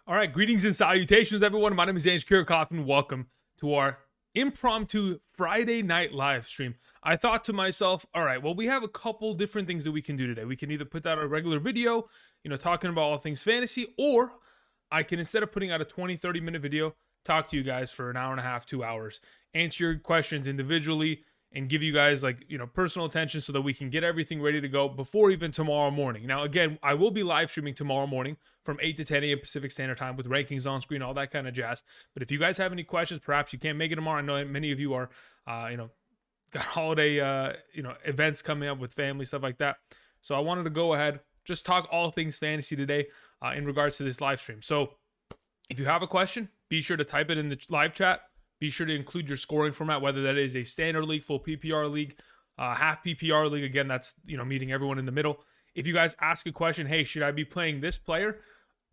All right, greetings and salutations, everyone. My name is Ange Kirikoff, and welcome to our impromptu Friday night live stream. I thought to myself, all right, well, we have a couple different things that we can do today. We can either put out a regular video, talking about all things fantasy, or I can, instead of putting out a 20-30 minute video, talk to you guys for an hour and a half, 2 hours, answer your questions individually, and give you guys personal attention so that we can get everything ready to go before even tomorrow morning. Now, again, I will be live streaming tomorrow morning from 8 to 10 a.m. Pacific Standard Time with rankings on screen, all that kind of jazz. But if you guys have any questions, perhaps you can't make it tomorrow. I know many of you are, got holiday, events coming up with family, stuff like that. So I wanted to go ahead, just talk all things fantasy today in regards to this live stream. So if you have a question, be sure to type it in the live chat. Be sure to include your scoring format, whether that is a standard league, full PPR league, half PPR league. Again, that's, meeting everyone in the middle. If you guys ask a question, hey, should I be playing this player?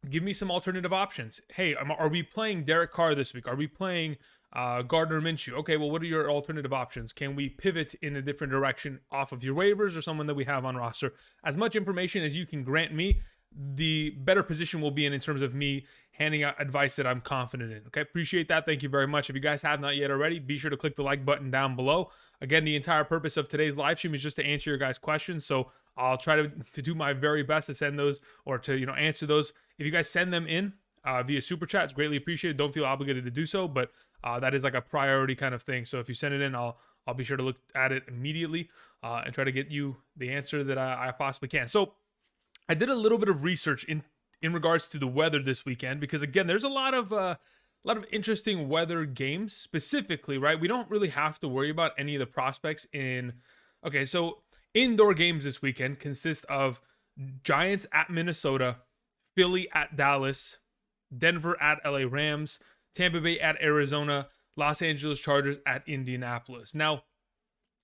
Give me some alternative options. Hey, are we playing Derek Carr this week? Are we playing Gardner Minshew? Okay, well, what are your alternative options? Can we pivot in a different direction off of your waivers or someone that we have on roster? As much information as you can grant me, the better position will be in terms of me handing out advice that I'm confident in. Okay, appreciate that. Thank you very much. If you guys have not yet already, be sure to click the like button down below. Again, the entire purpose of today's live stream is just to answer your guys' questions. So I'll try to do my very best to send those or to answer those. If you guys send them in via super chat, it's greatly appreciated. Don't feel obligated to do so, but that is like a priority kind of thing. So if you send it in, I'll be sure to look at it immediately and try to get you the answer that I possibly can. So I did a little bit of research in regards to the weather this weekend, because again, there's a lot of interesting weather games specifically, right? We don't really have to worry about any of the prospects so indoor games this weekend consist of Giants at Minnesota, Philly at Dallas, Denver at LA Rams, Tampa Bay at Arizona, Los Angeles Chargers at Indianapolis. Now,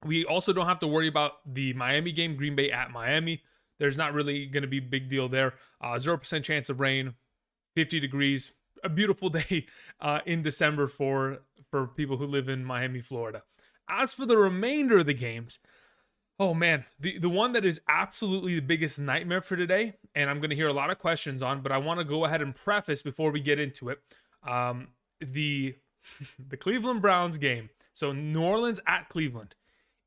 we also don't have to worry about the Miami game, Green Bay at Miami. There's not really going to be a big deal there. 0% chance of rain, 50 degrees, a beautiful day in December for people who live in Miami, Florida. As for the remainder of the games, oh man, the one that is absolutely the biggest nightmare for today, and I'm going to hear a lot of questions on, but I want to go ahead and preface before we get into it, the Cleveland Browns game. So New Orleans at Cleveland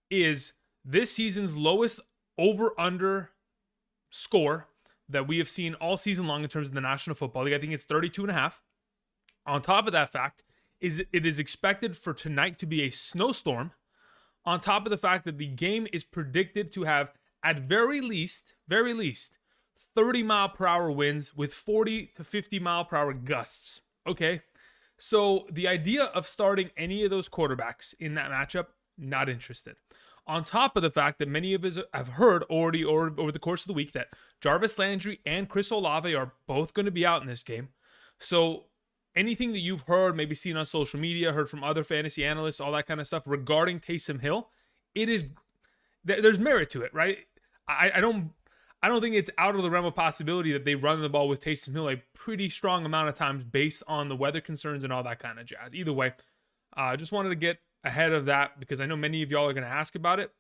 is this season's lowest over-under score that we have seen all season long in terms of the National Football League. I think it's 32.5. On top of that fact, it is expected for tonight to be a snowstorm, on top of the fact that the game is predicted to have, at very least, 30 mile per hour winds with 40 to 50 mile per hour gusts. Okay, so the idea of starting any of those quarterbacks in that matchup, not interested. On top of the fact that many of us have heard already or over the course of the week that Jarvis Landry and Chris Olave are both going to be out in this game. So anything that you've heard, maybe seen on social media, heard from other fantasy analysts, all that kind of stuff regarding Taysom Hill, there's merit to it, right? I don't think it's out of the realm of possibility that they run the ball with Taysom Hill a pretty strong amount of times based on the weather concerns and all that kind of jazz. Either way, just wanted to get ahead of that because I know many of y'all are going to ask about it.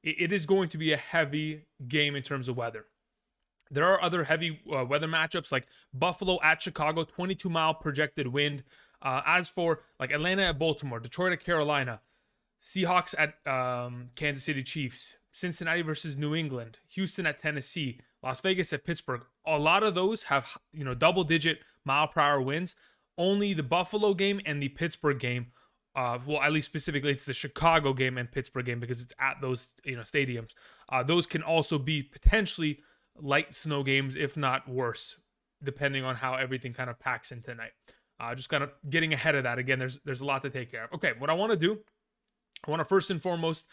It is going to be a heavy game in terms of weather. There are other heavy weather matchups like Buffalo at Chicago, 22 mile projected wind. As for like Atlanta at Baltimore, Detroit at Carolina, Seahawks at Kansas City Chiefs, Cincinnati versus New England, Houston at Tennessee, Las Vegas at Pittsburgh. A lot of those have double-digit mile per hour winds. Only the Buffalo game and the Pittsburgh game, at least specifically, it's the Chicago game and Pittsburgh game because it's at those stadiums. Those can also be potentially light snow games, if not worse, depending on how everything kind of packs in tonight. Just kind of getting ahead of that. Again, there's a lot to take care of. Okay, what I want to do, I want to first and foremost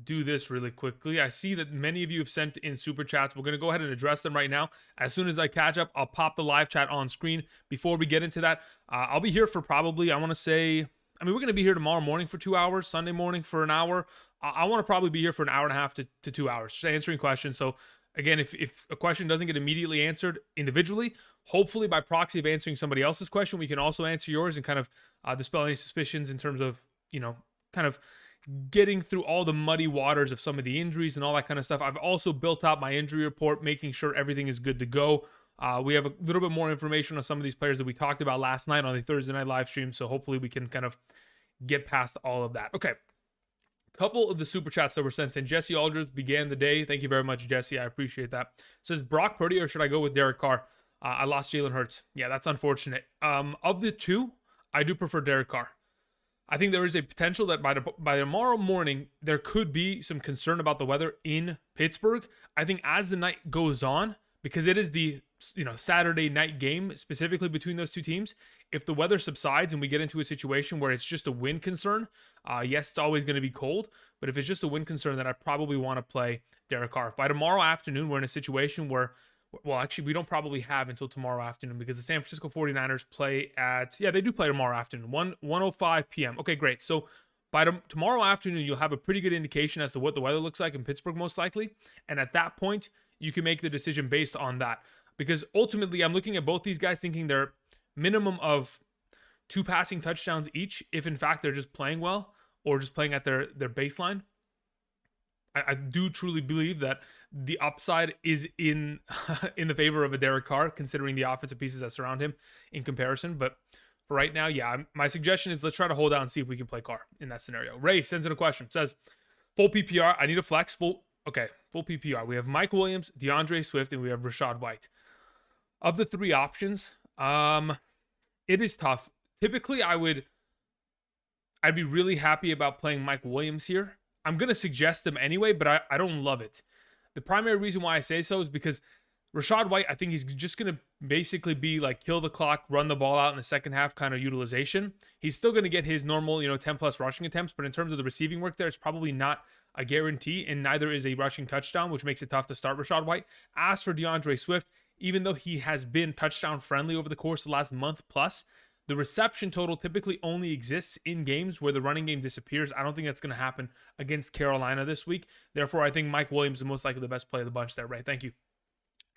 do this really quickly. I see that many of you have sent in super chats. We're going to go ahead and address them right now. As soon as I catch up, I'll pop the live chat on screen. Before we get into that, I'll be here for probably, we're going to be here tomorrow morning for 2 hours, Sunday morning for an hour. I want to probably be here for an hour and a half to 2 hours, just answering questions. So again, if a question doesn't get immediately answered individually, hopefully by proxy of answering somebody else's question, we can also answer yours and kind of dispel any suspicions in terms of, kind of getting through all the muddy waters of some of the injuries and all that kind of stuff. I've also built out my injury report, making sure everything is good to go. We have a little bit more information on some of these players that we talked about last night on the Thursday night live stream. So hopefully we can kind of get past all of that. Okay. Couple of the super chats that were sent in. Jesse Aldridge began the day. Thank you very much, Jesse. I appreciate that. Says Brock Purdy, or should I go with Derek Carr? I lost Jalen Hurts. Yeah, that's unfortunate. Of the two, I do prefer Derek Carr. I think there is a potential that by tomorrow morning, there could be some concern about the weather in Pittsburgh. I think as the night goes on, because it is the Saturday night game specifically between those two teams, if the weather subsides and we get into a situation where it's just a wind concern, yes, it's always going to be cold, but if it's just a wind concern, then I probably want to play Derek Carr. By tomorrow afternoon, we're in a situation where, well, actually, we don't probably have until tomorrow afternoon because the San Francisco 49ers play they do play tomorrow afternoon, 1:05 p.m. Okay, great. So by tomorrow afternoon, you'll have a pretty good indication as to what the weather looks like in Pittsburgh, most likely. And at that point, you can make the decision based on that. Because ultimately, I'm looking at both these guys thinking they're minimum of 2 passing touchdowns each, if in fact they're just playing well or just playing at their baseline. I do truly believe that the upside is in the favor of a Derek Carr, considering the offensive pieces that surround him in comparison. But for right now, yeah, my suggestion is let's try to hold out and see if we can play Carr in that scenario. Ray sends in a question. Says, full PPR, I need a flex. Full PPR. We have Mike Williams, DeAndre Swift, and we have Rachaad White. Of the 3 options, it is tough. Typically, I'd be really happy about playing Mike Williams here. I'm going to suggest him anyway, but I don't love it. The primary reason why I say so is because Rachaad White, I think he's just going to basically be like kill the clock, run the ball out in the second half kind of utilization. He's still going to get his normal, 10+ rushing attempts, but in terms of the receiving work there, it's probably not a guarantee, and neither is a rushing touchdown, which makes it tough to start Rachaad White. As for DeAndre Swift, even though he has been touchdown friendly over the course of the last month plus, the reception total typically only exists in games where the running game disappears. I don't think that's going to happen against Carolina this week. Therefore, I think Mike Williams is most likely the best play of the bunch there, Ray. Thank you.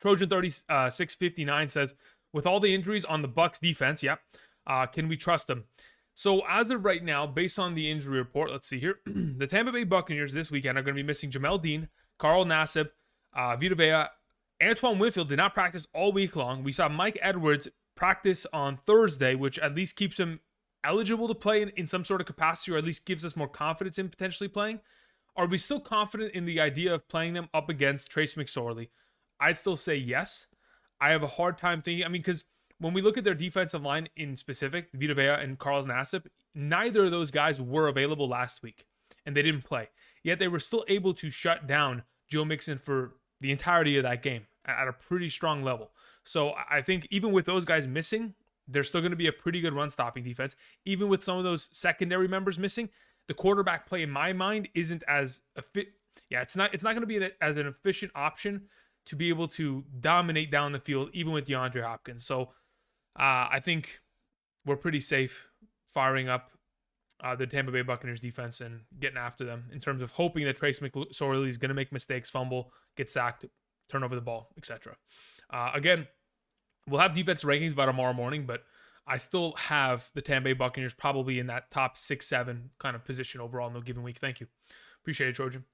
Trojan 3659 says, with all the injuries on the Bucs defense, can we trust them? So as of right now, based on the injury report, let's see here. The Tampa Bay Buccaneers this weekend are going to be missing Jamel Dean, Carl Nassib, Vita Vea. Antoine Winfield did not practice all week long. We saw Mike Edwards practice on Thursday, which at least keeps him eligible to play in some sort of capacity, or at least gives us more confidence in potentially playing. Are we still confident in the idea of playing them up against Trace McSorley? I'd still say yes. I have a hard time thinking, because when we look at their defensive line in specific, Vita Vea and Carl Nassib, neither of those guys were available last week, and they didn't play. Yet they were still able to shut down Joe Mixon for the entirety of that game at a pretty strong level. So I think even with those guys missing, there's still going to be a pretty good run-stopping defense. Even with some of those secondary members missing, the quarterback play, in my mind, isn't as it's not going to be as an efficient option to be able to dominate down the field, even with DeAndre Hopkins. So I think we're pretty safe firing up the Tampa Bay Buccaneers defense and getting after them in terms of hoping that Trace McSorley is going to make mistakes, fumble, get sacked, turn over the ball, etc. Again, we'll have defense rankings by tomorrow morning, but I still have the Tampa Bay Buccaneers probably in that top 6-7 kind of position overall in the given week. Thank you. Appreciate it, Trojan.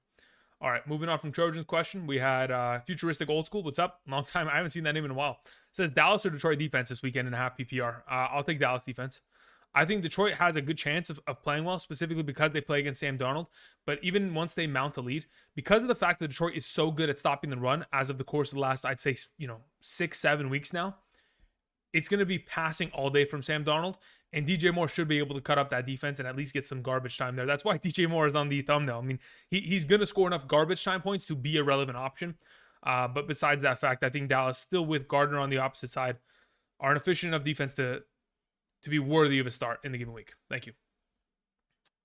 All right, moving on from Trojan's question, we had Futuristic Old School. What's up? Long time. I haven't seen that name in a while. It says Dallas or Detroit defense this weekend in a half PPR. I'll take Dallas defense. I think Detroit has a good chance of playing well, specifically because they play against Sam Darnold. But even once they mount a lead, because of the fact that Detroit is so good at stopping the run as of the course of the last, I'd say, 6-7 weeks now, it's going to be passing all day from Sam Darnold. And DJ Moore should be able to cut up that defense and at least get some garbage time there. That's why DJ Moore is on the thumbnail. He's going to score enough garbage time points to be a relevant option. But besides that fact, I think Dallas, still with Gardner on the opposite side, are an efficient enough defense to be worthy of a start in the given week. Thank you.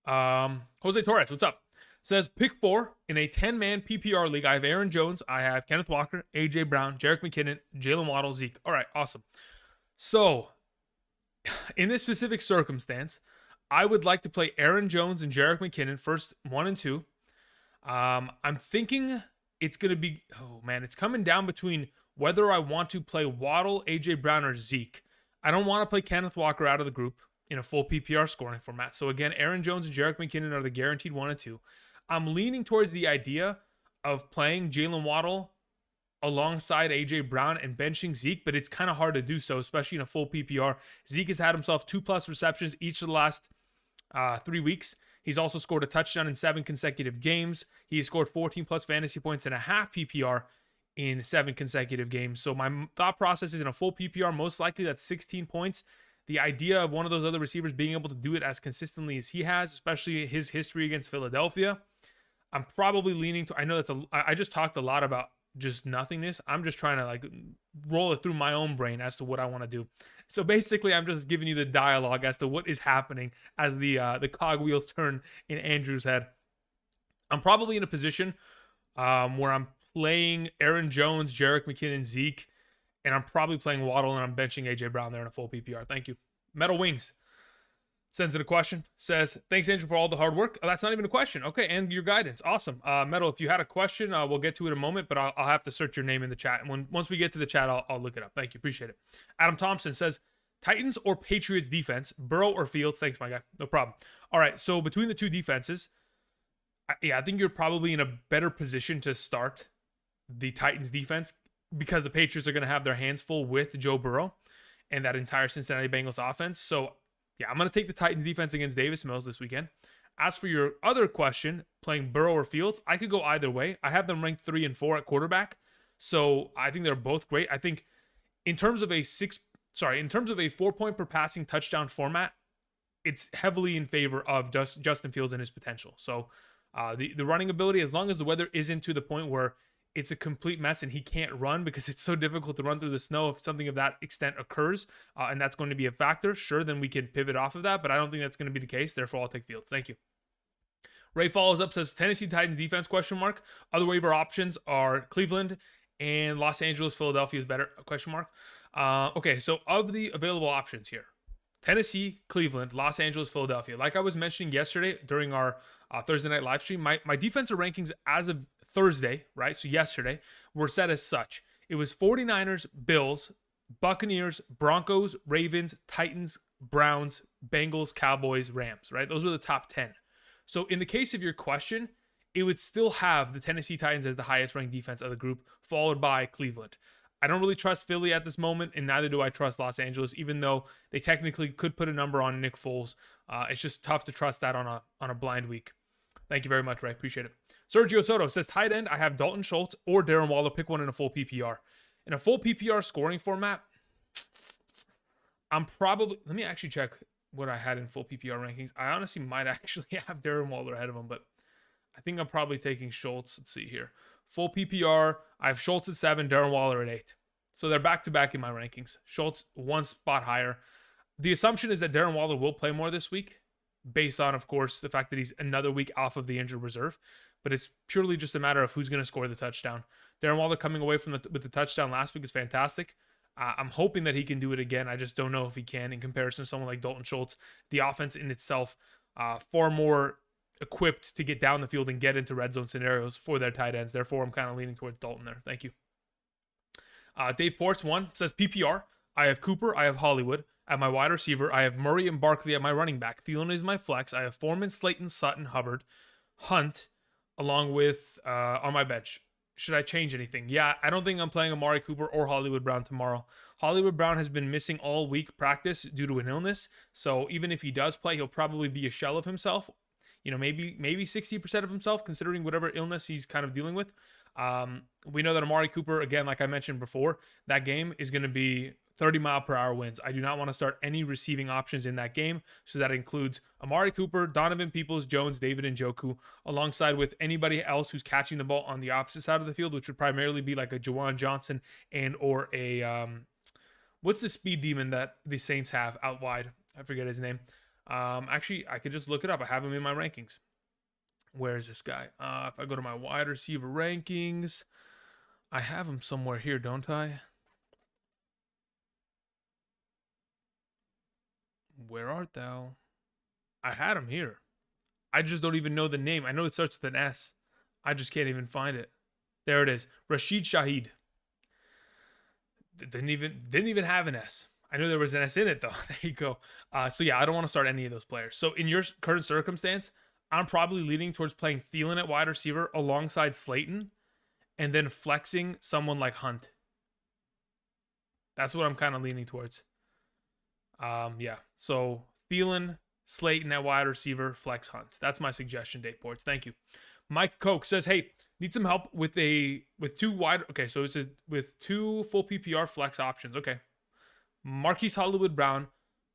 Jose Torres, what's up? Says, pick 4 in a 10-man PPR league. I have Aaron Jones. I have Kenneth Walker, A.J. Brown, Jerick McKinnon, Jalen Waddle, Zeke. All right, awesome. So, in this specific circumstance, I would like to play Aaron Jones and Jerick McKinnon first 1 and 2. I'm thinking it's going to be, it's coming down between whether I want to play Waddle, A.J. Brown, or Zeke. I don't want to play Kenneth Walker out of the group in a full PPR scoring format. So again, Aaron Jones and Jerick McKinnon are the guaranteed 1 and 2. I'm leaning towards the idea of playing Jalen Waddle alongside AJ Brown and benching Zeke, but it's kind of hard to do so, especially in a full PPR. Zeke has had himself 2+ receptions each of the last 3 weeks. He's also scored a touchdown in 7 consecutive games. He has scored 14+ fantasy points and a half PPR in 7 consecutive games. So my thought process is in a full PPR, most likely that's 16 points. The idea of one of those other receivers being able to do it as consistently as he has, especially his history against Philadelphia, I'm probably leaning to, I know I just talked a lot about just nothingness. I'm just trying to like roll it through my own brain as to what I want to do. So basically, I'm just giving you the dialogue as to what is happening as the cogwheels turn in Andrew's head. I'm probably in a position where I'm playing Aaron Jones, Jerick McKinnon, Zeke, and I'm probably playing Waddle, and I'm benching AJ Brown there in a full PPR. Thank you. Metal Wings sends in a question, says, thanks, Andrew, for all the hard work. Oh, that's not even a question. Okay, and your guidance. Awesome. Metal, if you had a question, we'll get to it in a moment, but I'll have to search your name in the chat. And once we get to the chat, I'll look it up. Thank you. Appreciate it. Adam Thompson says, Titans or Patriots defense, Burrow or Fields? Thanks, my guy. No problem. All right, so between the two defenses, I think you're probably in a better position to start the Titans defense because the Patriots are going to have their hands full with Joe Burrow and that entire Cincinnati Bengals offense. So, yeah, I'm going to take the Titans defense against Davis Mills this weekend. As for your other question, playing Burrow or Fields, I could go either way. I have them ranked 3 and 4 at quarterback. So I think they're both great. I think in terms of a 4-point per passing touchdown format, it's heavily in favor of Justin Fields and his potential. So the running ability, as long as the weather isn't to the point where it's a complete mess and he can't run because it's so difficult to run through the snow if something of that extent occurs, and that's going to be a factor, sure, then we can pivot off of that, but I don't think that's going to be the case. Therefore, I'll take Fields. Thank you. Ray follows up, says, Tennessee Titans defense, question mark. Other waiver options are Cleveland and Los Angeles. Philadelphia is better, question mark. Okay, so of the available options here, Tennessee, Cleveland, Los Angeles, Philadelphia. Like I was mentioning yesterday during our Thursday night live stream, my defensive rankings as of Thursday, right? So yesterday, were set as such. It was 49ers, Bills, Buccaneers, Broncos, Ravens, Titans, Browns, Bengals, Cowboys, Rams, right? Those were the top 10. So in the case of your question, it would still have the Tennessee Titans as the highest ranked defense of the group, followed by Cleveland. I don't really trust Philly at this moment, and neither do I trust Los Angeles, even though they technically could put a number on Nick Foles. It's just tough to trust that on a blind week. Thank you very much, Ray. Appreciate it. Sergio Soto says, tight end, I have Dalton Schultz or Darren Waller. Pick one in a full PPR. In a full PPR scoring format, I'm probably, let me actually check what I had in full PPR rankings. I honestly might actually have Darren Waller ahead of him, but I think I'm probably taking Schultz. Let's see here. Full PPR, I have Schultz at 7, Darren Waller at 8. So they're back-to-back in my rankings. Schultz, 1 spot higher. The assumption is that Darren Waller will play more this week, based on, of course, the fact that he's another week off of the injured reserve. But it's purely just a matter of who's going to score the touchdown. Darren Waller coming away from with the touchdown last week is fantastic. I'm hoping that he can do it again. I just don't know if he can in comparison to someone like Dalton Schultz. The offense in itself, far more equipped to get down the field and get into red zone scenarios for their tight ends. Therefore, I'm kind of leaning towards Dalton there. Thank you. Dave Ports 1 says PPR. I have Cooper. I have Hollywood. At my wide receiver, I have Murray and Barkley at my running back. Thielen is my flex. I have Foreman, Slayton, Sutton, Hubbard, Hunt, along with on my bench. Should I change anything? Yeah, I don't think I'm playing Amari Cooper or Hollywood Brown tomorrow. Hollywood Brown has been missing all week practice due to an illness. So even if he does play, he'll probably be a shell of himself. You know, maybe 60% of himself, considering whatever illness he's kind of dealing with. We know that Amari Cooper, again, like I mentioned before, that game is going to be 30-mile-per-hour winds. I do not want to start any receiving options in that game. So that includes Amari Cooper, Donovan Peoples-Jones, David Njoku, alongside with anybody else who's catching the ball on the opposite side of the field, which would primarily be like a Juwan Johnson and or a what's the speed demon that the Saints have out wide? I forget his name. Actually, I could just look it up. I have him in my rankings. Where is this guy? If I go to my wide receiver rankings, I have him somewhere here, don't I? Where art thou? I had him here. I just don't even know the name. I know it starts with an S. I just can't even find it. There it is. Rashid Shaheed. Didn't even have an S. I knew there was an S in it, though. There you go. So, yeah, I don't want to start any of those players. So, in your current circumstance, I'm probably leaning towards playing Thielen at wide receiver alongside Slayton and then flexing someone like Hunt. That's what I'm kind of leaning towards. Yeah. So Thielen, Slayton at wide receiver, flex Hunt. That's my suggestion, Dave Ports. Thank you. Mike Koch says, hey, need some help with two wide. Okay, so it's with two full PPR flex options. Okay. Marquise Hollywood Brown,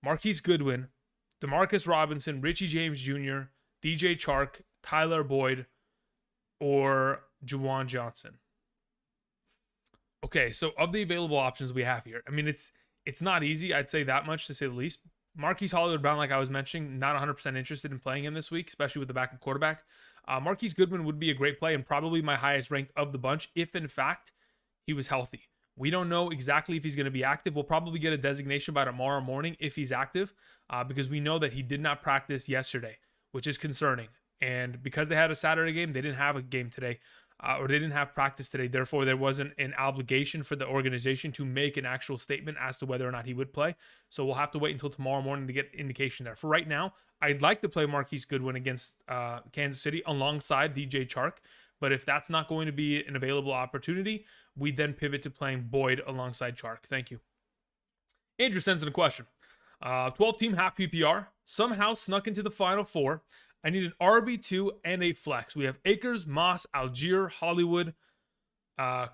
Marquise Goodwin, Demarcus Robinson, Richie James Jr., DJ Chark, Tyler Boyd, or Juwan Johnson. Okay, so of the available options we have here, I mean, it's not easy. I'd say that much, to say the least. Marquise Hollywood Brown, like I was mentioning, not 100% interested in playing him this week, especially with the backup quarterback. Marquise Goodwin would be a great play and probably my highest ranked of the bunch if, in fact, he was healthy. We don't know exactly if he's going to be active. We'll probably get a designation by tomorrow morning if he's active, because we know that he did not practice yesterday, which is concerning. And because they had a Saturday game, they didn't have a game today, or they didn't have practice today. Therefore, there wasn't an obligation for the organization to make an actual statement as to whether or not he would play. So we'll have to wait until tomorrow morning to get indication there. For right now, I'd like to play Marquise Goodwin against Kansas City alongside DJ Chark. But if that's not going to be an available opportunity, we then pivot to playing Boyd alongside Chark. Thank you. Andrew sends in a question. 12-team half PPR. Somehow snuck into the Final Four. I need an RB2 and a flex. We have Akers, Moss, Algier, Hollywood,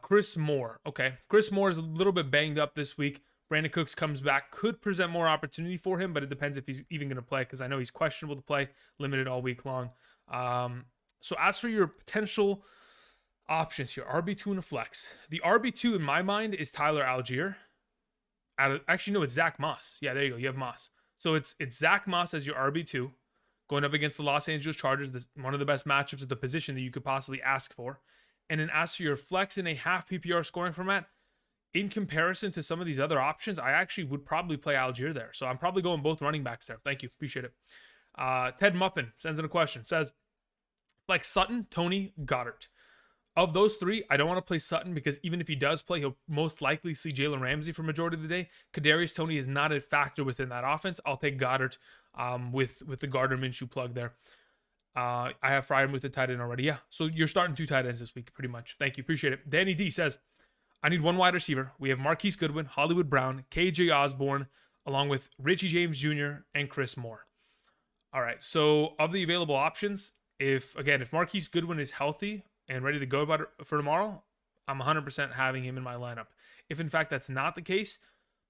Chris Moore. Okay, Chris Moore is a little bit banged up this week. Brandon Cooks comes back. Could present more opportunity for him, but it depends if he's even going to play, because I know he's questionable to play, limited all week long. So as for your potential options here, RB2 and a flex. The RB2 in my mind is Tyler Algier. Actually, no, it's Zach Moss. Yeah, there you go. You have Moss. So it's Zach Moss as your RB2 going up against the Los Angeles Chargers, one of the best matchups at the position that you could possibly ask for. And then as for your flex in a half PPR scoring format, in comparison to some of these other options, I actually would probably play Algier there. So I'm probably going both running backs there. Thank you. Appreciate it. Ted Muffin sends in a question. Says, like Sutton, Tony, Goddard. Of those three, I don't want to play Sutton because even if he does play, he'll most likely see Jalen Ramsey for majority of the day. Kadarius Toney is not a factor within that offense. I'll take Goddard with the Gardner Minshew plug there. I have Freiermuth with the tight end already. Yeah, so you're starting two tight ends this week, pretty much. Thank you. Appreciate it. Danny D says, I need one wide receiver. We have Marquise Goodwin, Hollywood Brown, KJ Osborne, along with Richie James Jr. and Chris Moore. All right, so of the available options, if Marquise Goodwin is healthy and ready to go for tomorrow, I'm 100% having him in my lineup. If in fact that's not the case,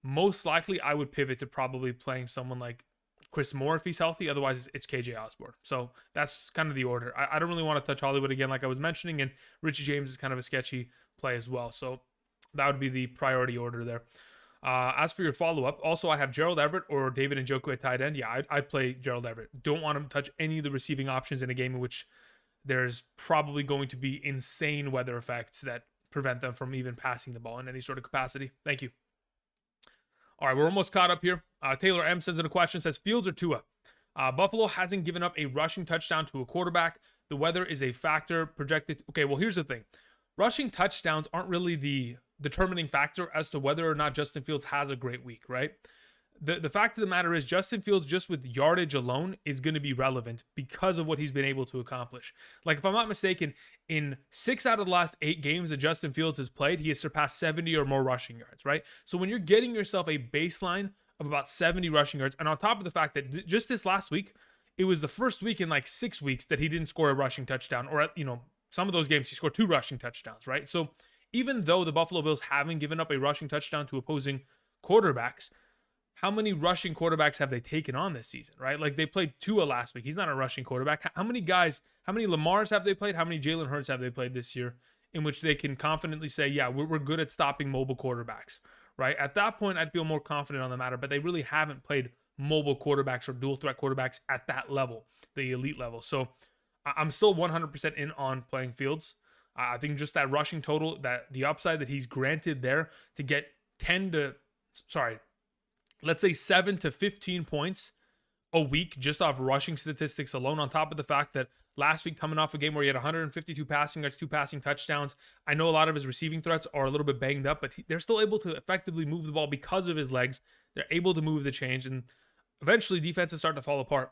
most likely I would pivot to probably playing someone like Chris Moore if he's healthy. Otherwise, it's KJ Osborne. So that's kind of the order. I don't really want to touch Hollywood again, like I was mentioning, and Richie James is kind of a sketchy play as well. So that would be the priority order there. As for your follow-up, also I have Gerald Everett or David Njoku at tight end. Yeah, I'd play Gerald Everett. Don't want him to touch any of the receiving options in a game in which there's probably going to be insane weather effects that prevent them from even passing the ball in any sort of capacity. Thank you. All right, we're almost caught up here. Taylor M sends in a question, says, Fields or Tua? Buffalo hasn't given up a rushing touchdown to a quarterback. The weather is a factor projected. Okay, well, here's the thing. Rushing touchdowns aren't really the determining factor as to whether or not Justin Fields has a great week, right? The fact of the matter is Justin Fields just with yardage alone is going to be relevant because of what he's been able to accomplish. Like, if I'm not mistaken, in 6 out of the last 8 games that Justin Fields has played, he has surpassed 70 or more rushing yards, right? So when you're getting yourself a baseline of about 70 rushing yards, and on top of the fact that just this last week, it was the first week in like 6 weeks that he didn't score a rushing touchdown, or some of those games he scored 2 rushing touchdowns, right? So even though the Buffalo Bills haven't given up a rushing touchdown to opposing quarterbacks, how many rushing quarterbacks have they taken on this season, right? Like, they played Tua last week. He's not a rushing quarterback. How many Lamars have they played? How many Jalen Hurts have they played this year in which they can confidently say, yeah, we're good at stopping mobile quarterbacks, right? At that point, I'd feel more confident on the matter, but they really haven't played mobile quarterbacks or dual threat quarterbacks at that level, the elite level. So I'm still 100% in on playing Fields. I think just that rushing total, that the upside that he's granted there to get 7 to 15 points a week just off rushing statistics alone, on top of the fact that last week, coming off a game where he had 152 passing yards, 2 passing touchdowns. I know a lot of his receiving threats are a little bit banged up, but they're still able to effectively move the ball because of his legs. They're able to move the chains, and eventually defenses start to fall apart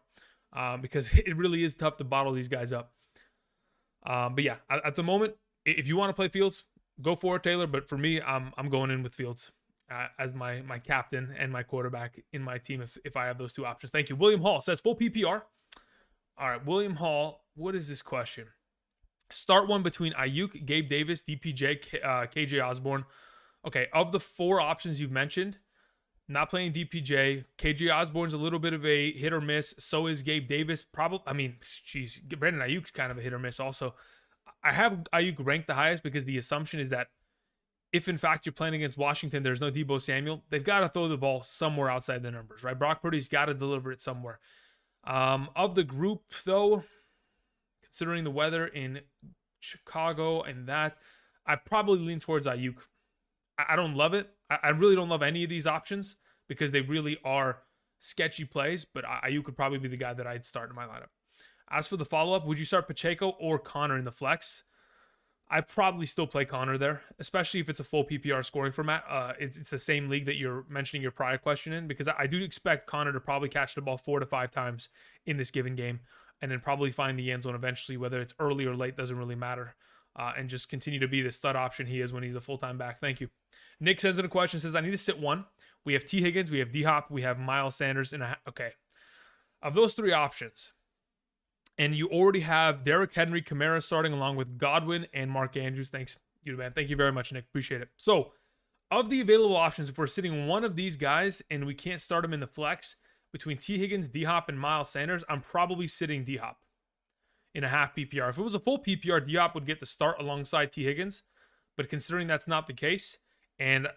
because it really is tough to bottle these guys up. But yeah, at the moment, If you want to play Fields, go for it, Taylor. But for me, I'm going in with Fields as my captain and my quarterback in my team if I have those two options. Thank you. William Hall says full PPR. All right, William Hall, what is this question? Start one between Ayuk, Gabe Davis, DPJ, KJ Osborne. Okay, of the 4 options you've mentioned, not playing DPJ. KJ Osborne's a little bit of a hit or miss. So is Gabe Davis. Brandon Ayuk's kind of a hit or miss also. I have Ayuk ranked the highest because the assumption is that if in fact you're playing against Washington, there's no Deebo Samuel, they've got to throw the ball somewhere outside the numbers, right? Brock Purdy's got to deliver it somewhere. Of the group, though, considering the weather in Chicago and that, I probably lean towards Ayuk. I don't love it. I really don't love any of these options because they really are sketchy plays, but Ayuk could probably be the guy that I'd start in my lineup. As for the follow-up, would you start Pacheco or Connor in the flex? I'd probably still play Connor there, especially if it's a full PPR scoring format. It's the same league that you're mentioning your prior question in, because I do expect Connor to probably catch the ball 4 to 5 times in this given game, and then probably find the end zone eventually, whether it's early or late, doesn't really matter, and just continue to be the stud option he is when he's a full-time back. Thank you. Nick sends in a question, says, I need to sit one. We have T. Higgins, we have D-Hop, we have Miles Sanders, okay. Of those 3 options, and you already have Derrick Henry, Kamara starting along with Godwin and Mark Andrews. Thanks, you man. Thank you very much, Nick. Appreciate it. So, of the available options, if we're sitting one of these guys and we can't start him in the flex between T. Higgins, D-Hop, and Miles Sanders, I'm probably sitting D-Hop in a half PPR. If it was a full PPR, D-Hop would get to start alongside T. Higgins. But considering that's not the case, and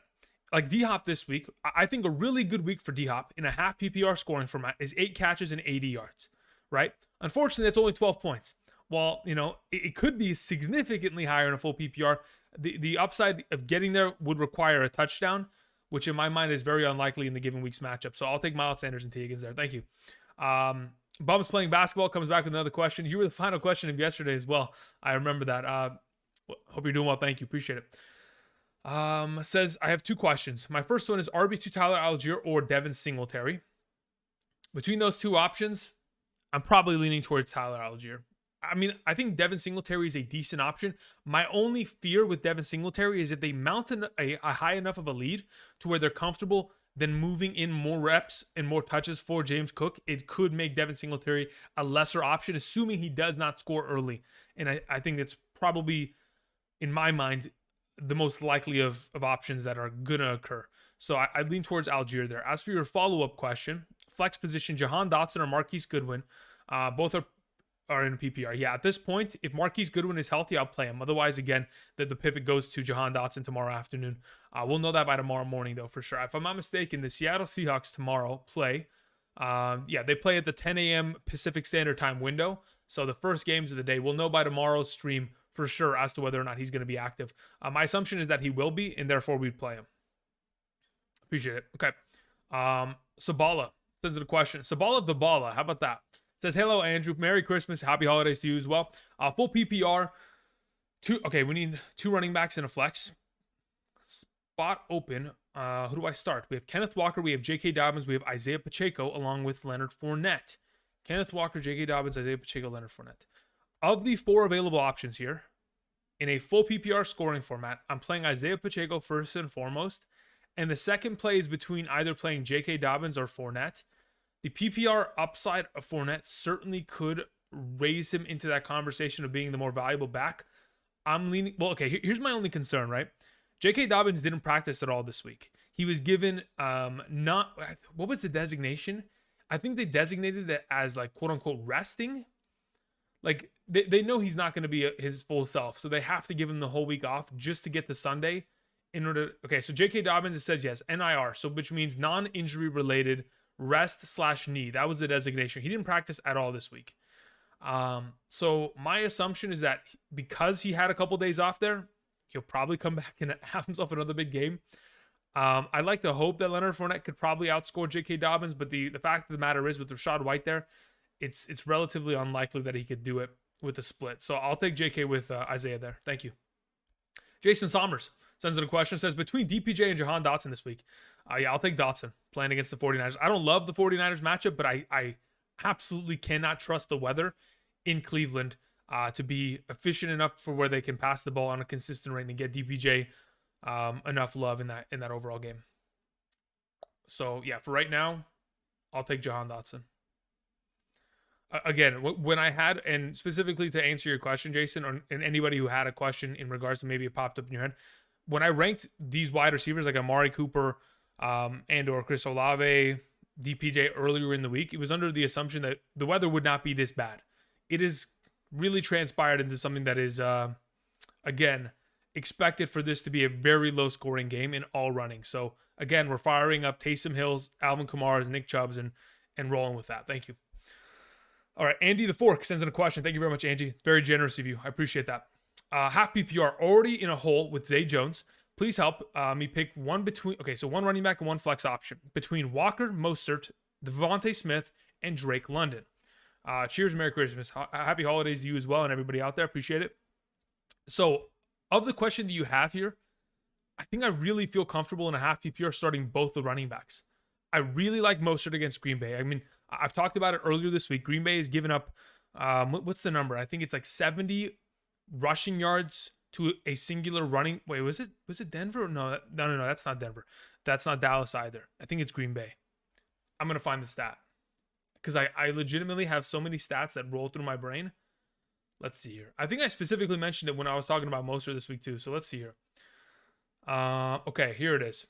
like D-Hop this week, I think a really good week for D-Hop in a half PPR scoring format is 8 catches and 80 yards, right? Unfortunately, that's only 12 points. While, it could be significantly higher in a full PPR, the upside of getting there would require a touchdown, which in my mind is very unlikely in the given week's matchup. So I'll take Miles Sanders and T. Higgins there. Thank you. Bums playing basketball comes back with another question. You were the final question of yesterday as well. I remember that. Hope you're doing well. Thank you. Appreciate it. Says, I have 2 questions. My first one is RB2 Tyler Algier or Devin Singletary. Between those 2 options, I'm probably leaning towards Tyler Algier. I mean, I think Devin Singletary is a decent option. My only fear with Devin Singletary is if they mount a high enough of a lead to where they're comfortable then moving in more reps and more touches for James Cook, it could make Devin Singletary a lesser option, assuming he does not score early. And I think it's probably, in my mind, the most likely of options that are going to occur. So I lean towards Algier there. As for your follow-up question, flex position, Jahan Dotson or Marquise Goodwin, both are in PPR. Yeah, at this point, if Marquise Goodwin is healthy, I'll play him. Otherwise, again, the pivot goes to Jahan Dotson tomorrow afternoon. We'll know that by tomorrow morning, though, for sure. If I'm not mistaken, the Seattle Seahawks tomorrow play. They play at the 10 a.m. Pacific Standard Time window. So the first games of the day, we'll know by tomorrow's stream for sure as to whether or not he's going to be active. My assumption is that he will be, and therefore we'd play him. Appreciate it. Okay. Sabala sends it a question. Sabala the Bala. How about that? Says, hello, Andrew. Merry Christmas. Happy holidays to you as well. Full PPR. We need 2 running backs in a flex. Spot open. Who do I start? We have Kenneth Walker. We have J.K. Dobbins. We have Isaiah Pacheco along with Leonard Fournette. Kenneth Walker, J.K. Dobbins, Isaiah Pacheco, Leonard Fournette. Of the 4 available options here, in a full PPR scoring format, I'm playing Isaiah Pacheco first and foremost. And the second play is between either playing J.K. Dobbins or Fournette. The PPR upside of Fournette certainly could raise him into that conversation of being the more valuable back. I'm leaning... Well, okay, here's my only concern, right? J.K. Dobbins didn't practice at all this week. He was given what was the designation? I think they designated it as like quote-unquote resting. Like they know he's not going to be his full self, so they have to give him the whole week off just to get to Sunday in order... Okay, so J.K. Dobbins, it says yes, NIR, so which means non-injury related rest/knee. That was the designation. He didn't practice at all this week. So my assumption is that because he had a couple days off there, he'll probably come back and have himself another big game. I'd like to hope that Leonard Fournette could probably outscore J.K. Dobbins, but the fact of the matter is with Rachaad White there, it's relatively unlikely that he could do it with a split. So I'll take J.K. with Isaiah there. Thank you. Jason Sommers sends in a question, says, between DPJ and Jahan Dotson this week, I'll take Dotson playing against the 49ers. I don't love the 49ers matchup, but I absolutely cannot trust the weather in Cleveland to be efficient enough for where they can pass the ball on a consistent rate and get DPJ enough love in that overall game. So yeah, for right now, I'll take Jahan Dotson. Again, when I had, and specifically to answer your question, Jason, and anybody who had a question in regards to maybe it popped up in your head, when I ranked these wide receivers like Amari Cooper and or Chris Olave, DPJ earlier in the week, it was under the assumption that the weather would not be this bad. It is really transpired into something that is, again, expected for this to be a very low scoring game in all running. So again, we're firing up Taysom Hills, Alvin Kamara's, Nick Chubb's, and rolling with that. Thank you. All right, Andy the Fork sends in a question. Thank you very much, Angie. Very generous of you. I appreciate that. Half PPR, already in a hole with Zay Jones. Please help me pick one between, okay, so one running back and one flex option between Walker, Mostert, Devontae Smith, and Drake London. Cheers, Merry Christmas. Happy holidays to you as well and everybody out there. Appreciate it. So, of the question that you have here, I think I really feel comfortable in a half PPR starting both the running backs. I really like Mostert against Green Bay. I mean, I've talked about it earlier this week. Green Bay has given up, what's the number? I think it's like 70 rushing yards to a singular running. Wait, was it Denver? No, that's not Denver. That's not Dallas either. I think it's Green Bay. I'm going to find the stat because I legitimately have so many stats that roll through my brain. Let's see here. I think I specifically mentioned it when I was talking about Mostert this week too. So let's see here. Okay, here it is.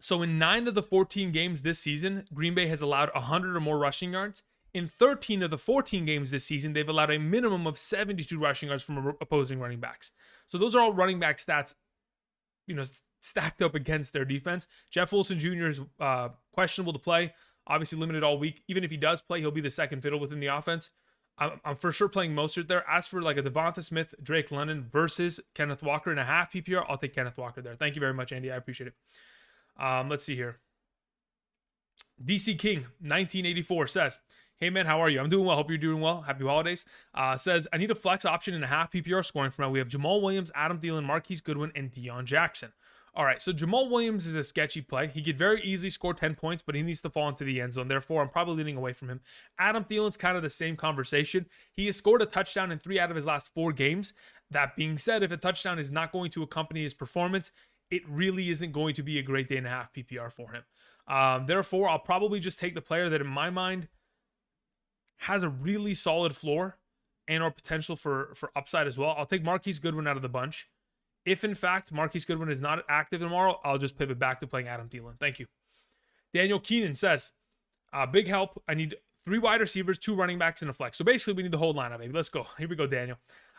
So in 9 of the 14 games this season, Green Bay has allowed 100 or more rushing yards. In 13 of the 14 games this season, they've allowed a minimum of 72 rushing yards from opposing running backs. So those are all running back stats, stacked up against their defense. Jeff Wilson Jr. is questionable to play, obviously limited all week. Even if he does play, he'll be the second fiddle within the offense. I'm for sure playing Mostert there. As for like a Devonta Smith, Drake London versus Kenneth Walker in a half PPR, I'll take Kenneth Walker there. Thank you very much, Andy. I appreciate it. Let's see here. DC King 1984 says, "Hey man, how are you? I'm doing well. Hope you're doing well. Happy holidays." Says, "I need a flex option in a half PPR scoring format. We have Jamal Williams, Adam Thielen, Marquise Goodwin, and Deion Jackson." All right, so Jamal Williams is a sketchy play. He could very easily score 10 points, but he needs to fall into the end zone. Therefore, I'm probably leaning away from him. Adam Thielen's kind of the same conversation. He has scored a touchdown in 3 out of his last 4 games. That being said, if a touchdown is not going to accompany his performance, it really isn't going to be a great day and a half PPR for him. Therefore, I'll probably just take the player that in my mind has a really solid floor and or potential for upside as well. I'll take Marquise Goodwin out of the bunch. If, in fact, Marquise Goodwin is not active tomorrow, I'll just pivot back to playing Adam Thielen. Thank you. Daniel Keenan says, big help. I need 3 wide receivers, 2 running backs, and a flex. So basically, we need the whole lineup, baby. Let's go. Here we go, Daniel.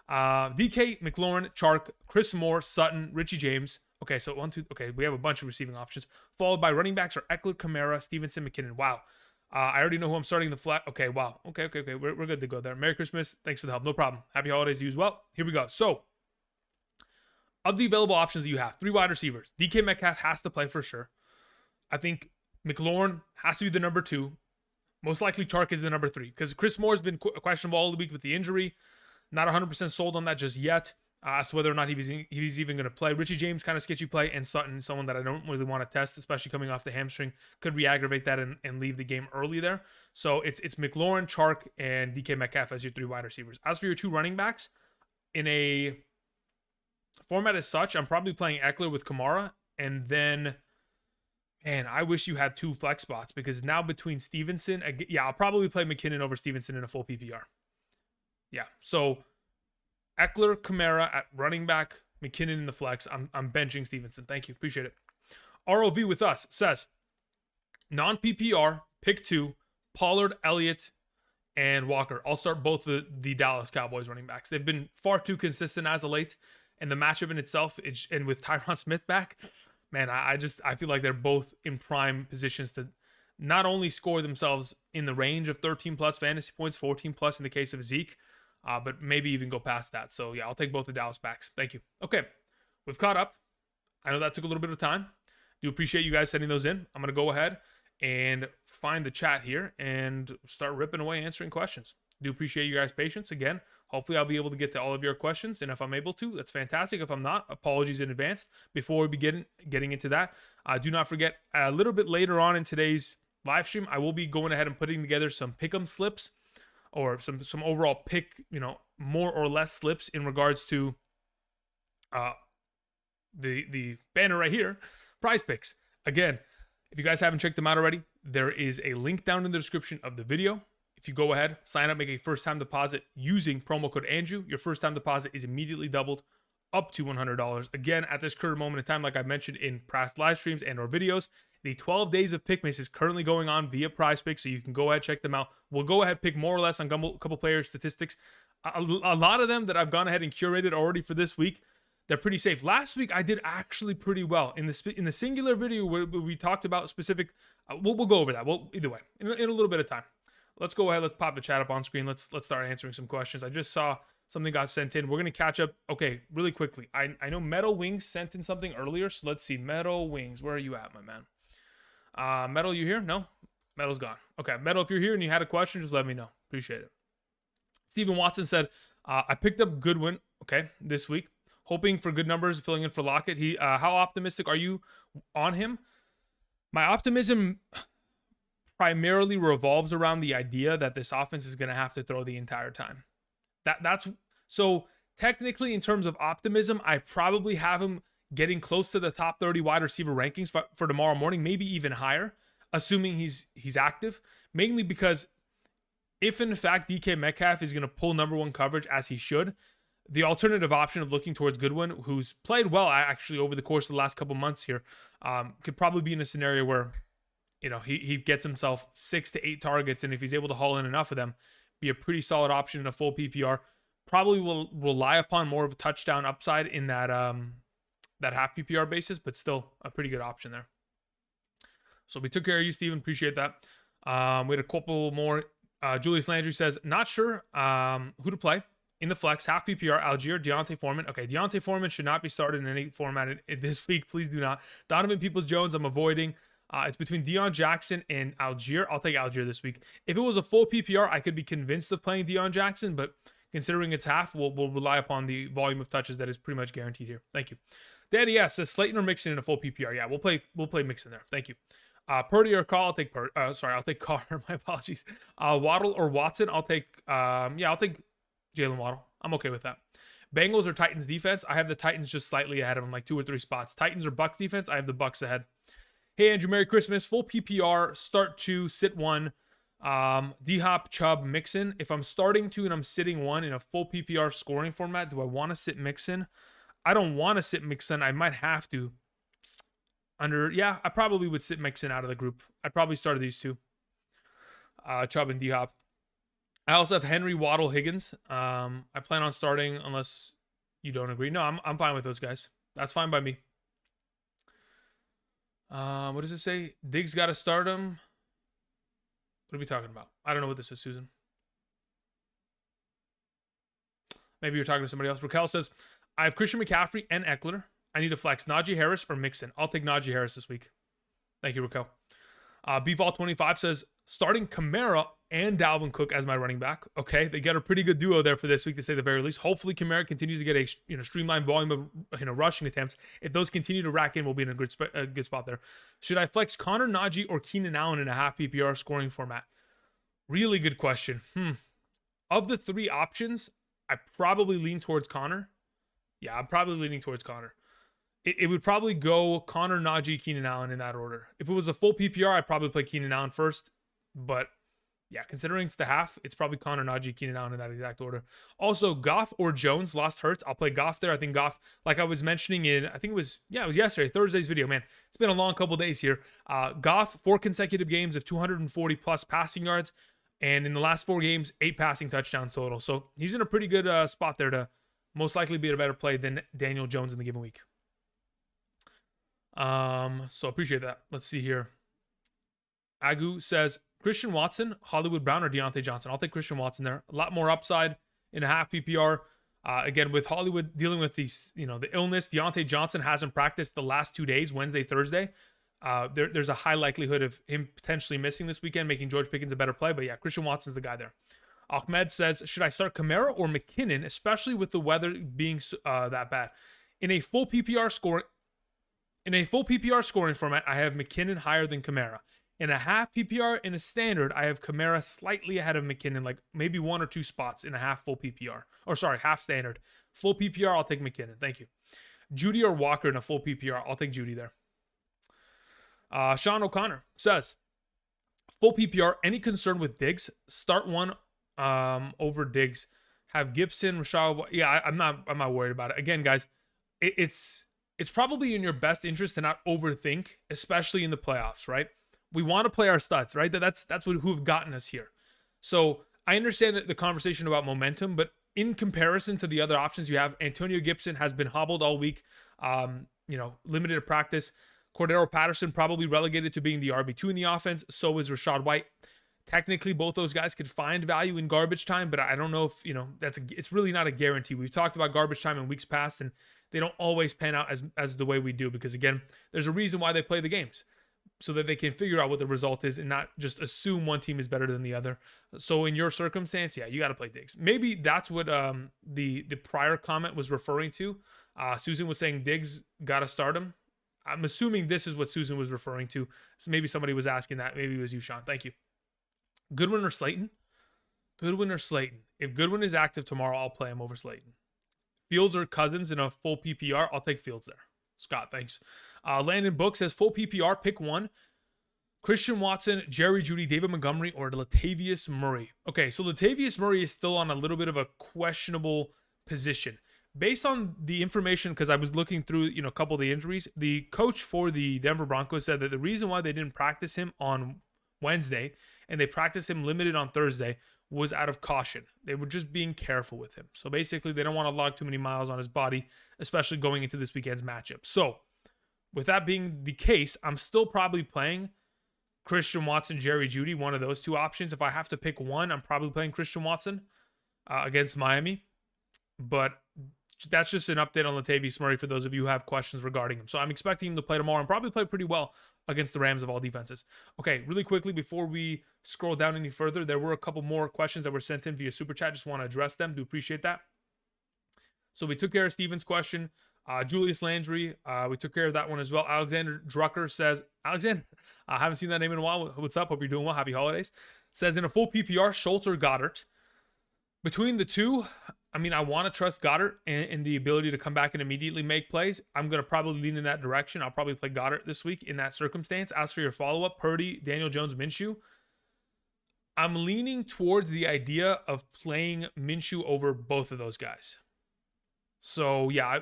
DK, McLaurin, Chark, Chris Moore, Sutton, Richie James. Okay, so 1, 2. Okay, we have a bunch of receiving options. Followed by running backs are Eckler, Kamara, Stevenson, McKinnon. Wow. I already know who I'm starting the flat. Okay, wow. Okay. We're good to go there. Merry Christmas. Thanks for the help. No problem. Happy holidays to you as well. Here we go. So, of the available options that you have, 3 wide receivers. DK Metcalf has to play for sure. I think McLaurin has to be the number 2. Most likely Chark is the number 3 because Chris Moore has been questionable all the week with the injury. Not 100% sold on that just yet as to whether or not he's even going to play. Richie James, kind of sketchy play, and Sutton, someone that I don't really want to test, especially coming off the hamstring, could re-aggravate that and leave the game early there. So it's McLaurin, Chark, and DK Metcalf as your 3 wide receivers. As for your 2 running backs, in a format as such, I'm probably playing Eckler with Kamara, and then, man, I wish you had 2 flex spots because now between Stevenson, I'll probably play McKinnon over Stevenson in a full PPR. Yeah, so Eckler, Kamara at running back, McKinnon in the flex. I'm benching Stevenson. Thank you. Appreciate it. ROV with us says, non-PPR, pick 2, Pollard, Elliott, and Walker. I'll start both the Dallas Cowboys running backs. They've been far too consistent as of late, and the matchup in itself, and with Tyron Smith back, man, I feel like they're both in prime positions to not only score themselves in the range of 13+ fantasy points, 14+ in the case of Zeke, but maybe even go past that. So yeah, I'll take both the Dallas backs. Thank you. Okay, we've caught up. I know that took a little bit of time. Do appreciate you guys sending those in. I'm going to go ahead and find the chat here and start ripping away answering questions. Do appreciate you guys' patience. Again, hopefully I'll be able to get to all of your questions, and if I'm able to, that's fantastic. If I'm not, apologies in advance. Before we begin getting into that, do not forget, a little bit later on in today's live stream, I will be going ahead and putting together some pick'em slips or some overall pick, more or less slips in regards to the banner right here, PrizePicks. Again, if you guys haven't checked them out already, there is a link down in the description of the video. If you go ahead, sign up, make a first-time deposit using promo code Andrew, your first-time deposit is immediately doubled up to $100. Again, at this current moment in time, like I mentioned in past live streams and or videos, the 12 days of Pickmas is currently going on via PrizePicks, so you can go ahead, check them out. We'll go ahead, pick more or less on a couple player statistics. A lot of them that I've gone ahead and curated already for this week, they're pretty safe. Last week, I did actually pretty well. In the singular video where we talked about specific, we'll go over that. Well, either way, in a little bit of time. Let's go ahead. Let's pop the chat up on screen. Let's start answering some questions. I just saw something got sent in. We're going to catch up. Okay, really quickly. I know Metal Wings sent in something earlier, so let's see. Metal Wings, where are you at, my man? Metal, you here? No? Metal's gone. Okay, Metal, if you're here and you had a question, just let me know. Appreciate it. Stephen Watson said, I picked up Goodwin, okay, this week, hoping for good numbers, filling in for Lockett. How optimistic are you on him? My optimism primarily revolves around the idea that this offense is going to have to throw the entire time. That's so technically in terms of optimism, I probably have him getting close to the top 30 wide receiver rankings for tomorrow morning, maybe even higher, assuming he's active, mainly because if in fact DK Metcalf is going to pull number one coverage as he should, the alternative option of looking towards Goodwin, who's played well actually over the course of the last couple months here, could probably be in a scenario where he gets himself 6 to 8 targets, and if he's able to haul in enough of them, be a pretty solid option in a full PPR. Probably will rely upon more of a touchdown upside in that half PPR basis, but still a pretty good option there. So we took care of you, Steven. Appreciate that. We had a couple more. Julius Landry says, not sure who to play in the flex. Half PPR, Algier, Deontay Foreman. Okay, Deontay Foreman should not be started in any format this week. Please do not. Donovan Peoples-Jones, I'm avoiding. It's between Deion Jackson and Algier. I'll take Algier this week. If it was a full PPR, I could be convinced of playing Deion Jackson, but considering it's half, we'll rely upon the volume of touches that is pretty much guaranteed here. Thank you. Daddy S says Slayton or Mixon in a full PPR. Yeah, we'll play Mixon there. Thank you. Purdy or Carr, I'll take I'll take Carr. My apologies. Waddle or Watson, I'll take Jalen Waddle. I'm okay with that. Bengals or Titans defense, I have the Titans just slightly ahead of them, like 2 or 3 spots. Titans or Bucks defense, I have the Bucks ahead. Hey, Andrew, Merry Christmas. Full PPR, start 2, sit 1. D-Hop, Chubb, Mixon. If I'm starting 2 and I'm sitting 1 in a full PPR scoring format, do I want to sit Mixon? I don't want to sit Mixon. I might have to. I probably would sit Mixon out of the group. I'd probably start these 2. Chubb and D-Hop. I also have Henry, Waddle, Higgins. I plan on starting unless you don't agree. No, I'm fine with those guys. That's fine by me. What does it say? Diggs got to start him. What are we talking about? I don't know what this is, Susan. Maybe you're talking to somebody else. Raquel says, I have Christian McCaffrey and Eckler. I need to flex Najee Harris or Mixon. I'll take Najee Harris this week. Thank you, Raquel. Bvault25 says, starting Kamara and Dalvin Cook as my running back. Okay, they got a pretty good duo there for this week, to say the very least. Hopefully, Kamara continues to get a streamlined volume of rushing attempts. If those continue to rack in, we'll be in a good spot there. Should I flex Connor, Najee, or Keenan Allen in a half PPR scoring format? Really good question. Of the 3 options, I probably lean towards Connor. Yeah, I'm probably leaning towards Connor. It would probably go Connor, Najee, Keenan Allen in that order. If it was a full PPR, I'd probably play Keenan Allen first. But yeah, considering it's the half, it's probably Connor, Najee, Keenan Allen in that exact order. Also, Goff or Jones, lost Hurts. I'll play Goff there. I think Goff, like I was mentioning it was yesterday, Thursday's video. Man, it's been a long couple days here. Goff, 4 consecutive games of 240 plus passing yards. And in the last 4 games, 8 passing touchdowns total. So he's in a pretty good spot there to most likely be a better play than Daniel Jones in the given week. So appreciate that. Let's see here. Agu says Christian Watson, Hollywood Brown, or Deontay Johnson. I'll take Christian Watson there. A lot more upside in a half PPR. Again, with Hollywood dealing with these, the illness, Deontay Johnson hasn't practiced the last 2 days, Wednesday, Thursday. There's a high likelihood of him potentially missing this weekend, making George Pickens a better play. But yeah, Christian Watson's the guy there. Ahmed says, should I start Kamara or McKinnon, especially with the weather being that bad? In a full PPR scoring format, I have McKinnon higher than Kamara. In a half PPR, in a standard, I have Kamara slightly ahead of McKinnon, like maybe 1 or 2 spots in a half full PPR. Or sorry, half standard. Full PPR, I'll take McKinnon. Thank you. Judy or Walker in a full PPR, I'll take Judy there. Sean O'Connor says, full PPR, any concern with Diggs? Start one over Diggs. Have Gibson, Rashad. Yeah, I'm not worried about it. Again, guys, it's probably in your best interest to not overthink, especially in the playoffs, right? We want to play our studs, right? That's who've gotten us here. So I understand the conversation about momentum, but in comparison to the other options you have, Antonio Gibson has been hobbled all week, limited to practice. Cordero Patterson probably relegated to being the RB2 in the offense. So is Rachaad White. Technically, both those guys could find value in garbage time, but I don't know if, it's really not a guarantee. We've talked about garbage time in weeks past, and they don't always pan out as the way we do, because again, there's a reason why they play the games, so that they can figure out what the result is and not just assume one team is better than the other. So in your circumstance, yeah, you got to play Diggs. Maybe that's what the prior comment was referring to. Susan was saying Diggs got to start him. I'm assuming this is what Susan was referring to. So maybe somebody was asking that. Maybe it was you, Sean. Thank you. Goodwin or Slayton? Goodwin or Slayton? If Goodwin is active tomorrow, I'll play him over Slayton. Fields or Cousins in a full PPR? I'll take Fields there. Scott, thanks. Landon Book says full PPR, pick one. Christian Watson, Jerry Jeudy, David Montgomery, or Latavius Murray. Okay, so Latavius Murray is still on a little bit of a questionable position. Based on the information, because I was looking through, a couple of the injuries, the coach for the Denver Broncos said that the reason why they didn't practice him on Wednesday and they practiced him limited on Thursday was out of caution. They were just being careful with him. So basically, they don't want to log too many miles on his body, especially going into this weekend's matchup. So with that being the case, I'm still probably playing Christian Watson, Jerry Jeudy, one of those two options. If I have to pick one, I'm probably playing Christian Watson against Miami. But that's just an update on Latavius Murray for those of you who have questions regarding him. So I'm expecting him to play tomorrow and probably play pretty well against the Rams of all defenses. Okay, really quickly before we scroll down any further, there were a couple more questions that were sent in via Super Chat. Just want to address them. Do appreciate that. So we took care of Steven's question. Julius Landry, we took care of that one as well. Alexander Drucker says, Alexander, I haven't seen that name in a while. What's up? Hope you're doing well. Happy holidays. Says in a full PPR, Schultz or Goddard. Between the two, I want to trust Goddard and the ability to come back and immediately make plays. I'm going to probably lean in that direction. I'll probably play Goddard this week in that circumstance. As for your follow-up, Purdy, Daniel Jones, Minshew, I'm leaning towards the idea of playing Minshew over both of those guys. So, yeah,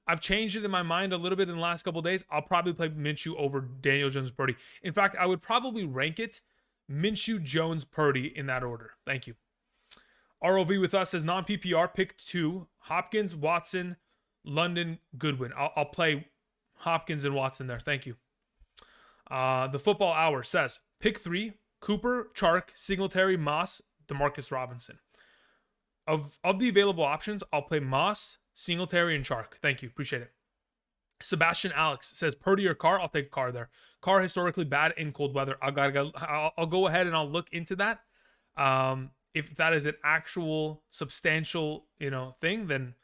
I've changed it in my mind a little bit in the last couple of days. I'll probably play Minshew over Daniel Jones, Purdy. In fact, I would probably rank it Minshew, Jones, Purdy in that order. Thank you. ROV with us says non-PPR, pick two. Hopkins, Watson, London, Goodwin. I'll play Hopkins and Watson there. Thank you. The Football Hour says pick three. Cooper, Chark, Singletary, Moss, DeMarcus Robinson. Of the available options, I'll play Moss, Singletary, and Chark. Thank you. Appreciate it. Sebastian Alex says Purdy or Carr. I'll take Carr there. Carr historically bad in cold weather. I'll go ahead and I'll look into that. If that is an actual substantial, thing, then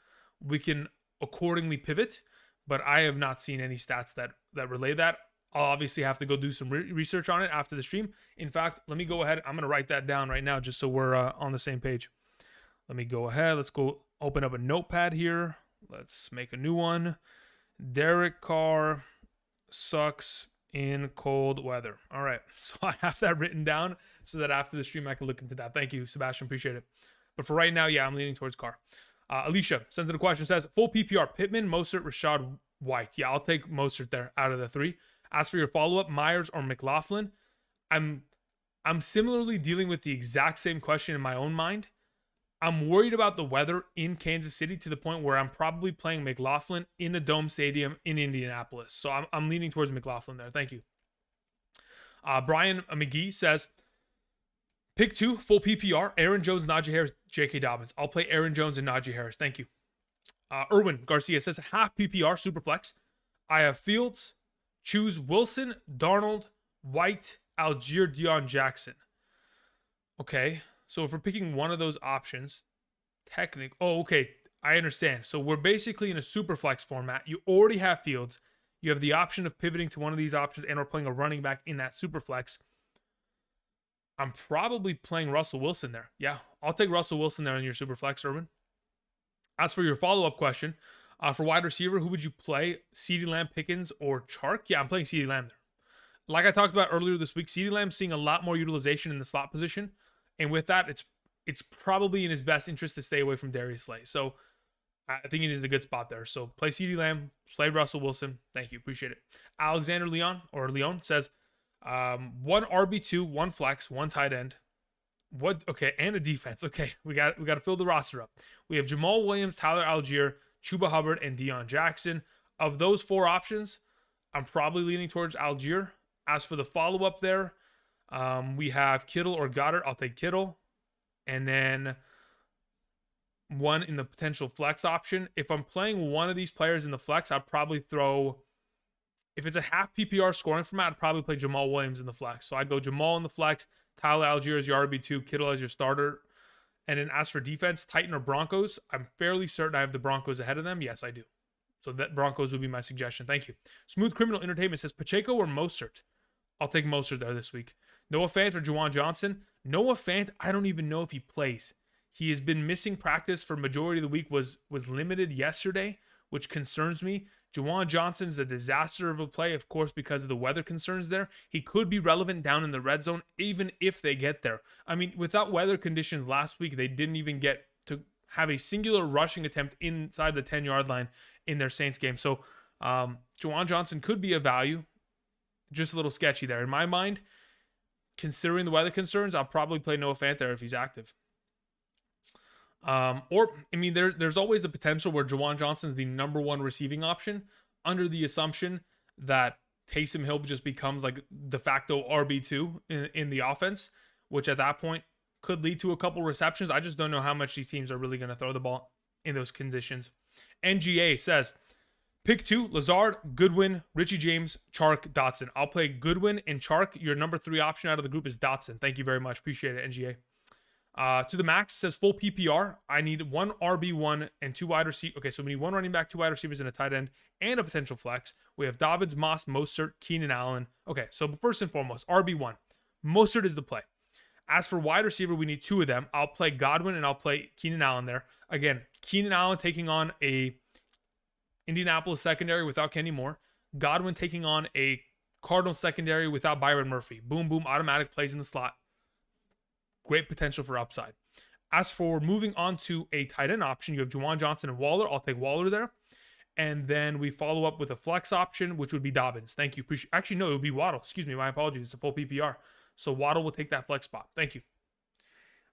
we can accordingly pivot. But I have not seen any stats that relay that. I'll obviously have to go do some research on it after the stream. In fact, let me go ahead. I'm going to write that down right now just so we're on the same page. Let me go ahead. Let's go open up a notepad here. Let's make a new one. Derek Carr sucks in cold weather. All right. So I have that written down so that after the stream I can look into that. Thank you, Sebastian. Appreciate it. But for right now, yeah, I'm leaning towards Carr. Alicia sends in a question, says, full PPR, Pittman, Mostert, Rachaad White. Yeah, I'll take Mostert there out of the three. As for your follow-up, Myers or McLaughlin, I'm similarly dealing with the exact same question in my own mind. I'm worried about the weather in Kansas City to the point where I'm probably playing McLaughlin in a dome stadium in Indianapolis. So I'm leaning towards McLaughlin there. Thank you. Brian McGee says, pick two, full PPR, Aaron Jones, Najee Harris, J.K. Dobbins. I'll play Aaron Jones and Najee Harris. Thank you. Erwin Garcia says, half PPR, Superflex. I have Fields. Choose Wilson, Darnold, White, Algier, Deion Jackson. Okay. So if we're picking one of those options, okay, I understand. So we're basically in a super flex format. You already have Fields. you have the option of pivoting to one of these options and or playing a running back in that super flex. I'm probably playing Russell Wilson there. Yeah, I'll take Russell Wilson there in your super flex, Urban. As for your follow-up question, for wide receiver, who would you play? CeeDee Lamb, Pickens, or Chark? Yeah, I'm playing CeeDee Lamb there. Like I talked about earlier this week, CeeDee Lamb's seeing a lot more utilization in the slot position. And with that, it's probably in his best interest to stay away from Darius Slay. So I think it is a good spot there. So play CeeDee Lamb, play Russell Wilson. Thank you. Appreciate it. Alexander Leon says, one RB2, one flex, one tight end. What? Okay, and a defense. Okay, we got to fill the roster up. We have Jamal Williams, Tyler Algier, Chuba Hubbard, and Deion Jackson. Of those 4 options, I'm probably leaning towards Algier. As for the follow-up there, we have Kittle or Goddard. I'll take Kittle. And then one in the potential flex option. If I'm playing one of these players in the flex, I'd probably throw, if it's a half PPR scoring format, I'd probably play Jamal Williams in the flex. So I'd go Jamal in the flex, Tyler Algier as your RB2, Kittle as your starter. And then as for defense, Titan or Broncos, I'm fairly certain I have the Broncos ahead of them. Yes, I do. So that Broncos would be my suggestion. Thank you. Smooth Criminal Entertainment says Pacheco or Mostert. I'll take Mostert there this week. Noah Fant or Juwan Johnson. Noah Fant, I don't even know if he plays. He has been missing practice for majority of the week, was limited yesterday, which concerns me. Juwan Johnson's a disaster of a play, of course, because of the weather concerns there. He could be relevant down in the red zone, even if they get there. I mean, without weather conditions last week, they didn't even get to have a singular rushing attempt inside the 10-yard line in their Saints game. So Juwan Johnson could be a value. Just a little sketchy there. In my mind, considering the weather concerns, I'll probably play Noah Fant there if he's active. There's always the potential where Juwan Johnson's the number 1 receiving option under the assumption that Taysom Hill just becomes like de facto RB2 in the offense, which at that point could lead to a couple receptions. I just don't know how much these teams are really going to throw the ball in those conditions. NGA says, pick 2, Lazard, Goodwin, Richie James, Chark, Dotson. I'll play Goodwin and Chark. Your number 3 option out of the group is Dotson. Thank you very much. Appreciate it, NGA. To the max says full PPR. I need 1 RB1 and 2 wide receivers. Okay, so we need 1 running back, 2 wide receivers, and a tight end, and a potential flex. We have Dobbins, Moss, Mostert, Keenan Allen. Okay, so first and foremost, RB1. Mostert is the play. As for wide receiver, we need 2 of them. I'll play Godwin and I'll play Keenan Allen there. Again, Keenan Allen taking on a Indianapolis secondary without Kenny Moore. Godwin taking on a Cardinals secondary without Byron Murphy. Boom, boom, automatic plays in the slot. Great potential for upside. As for moving on to a tight end option, you have Juwan Johnson and Waller. I'll take Waller there. And then we follow up with a flex option, which would be Dobbins. Thank you. Actually, no, it would be Waddle. Excuse me. My apologies. It's a full PPR. So Waddle will take that flex spot. Thank you.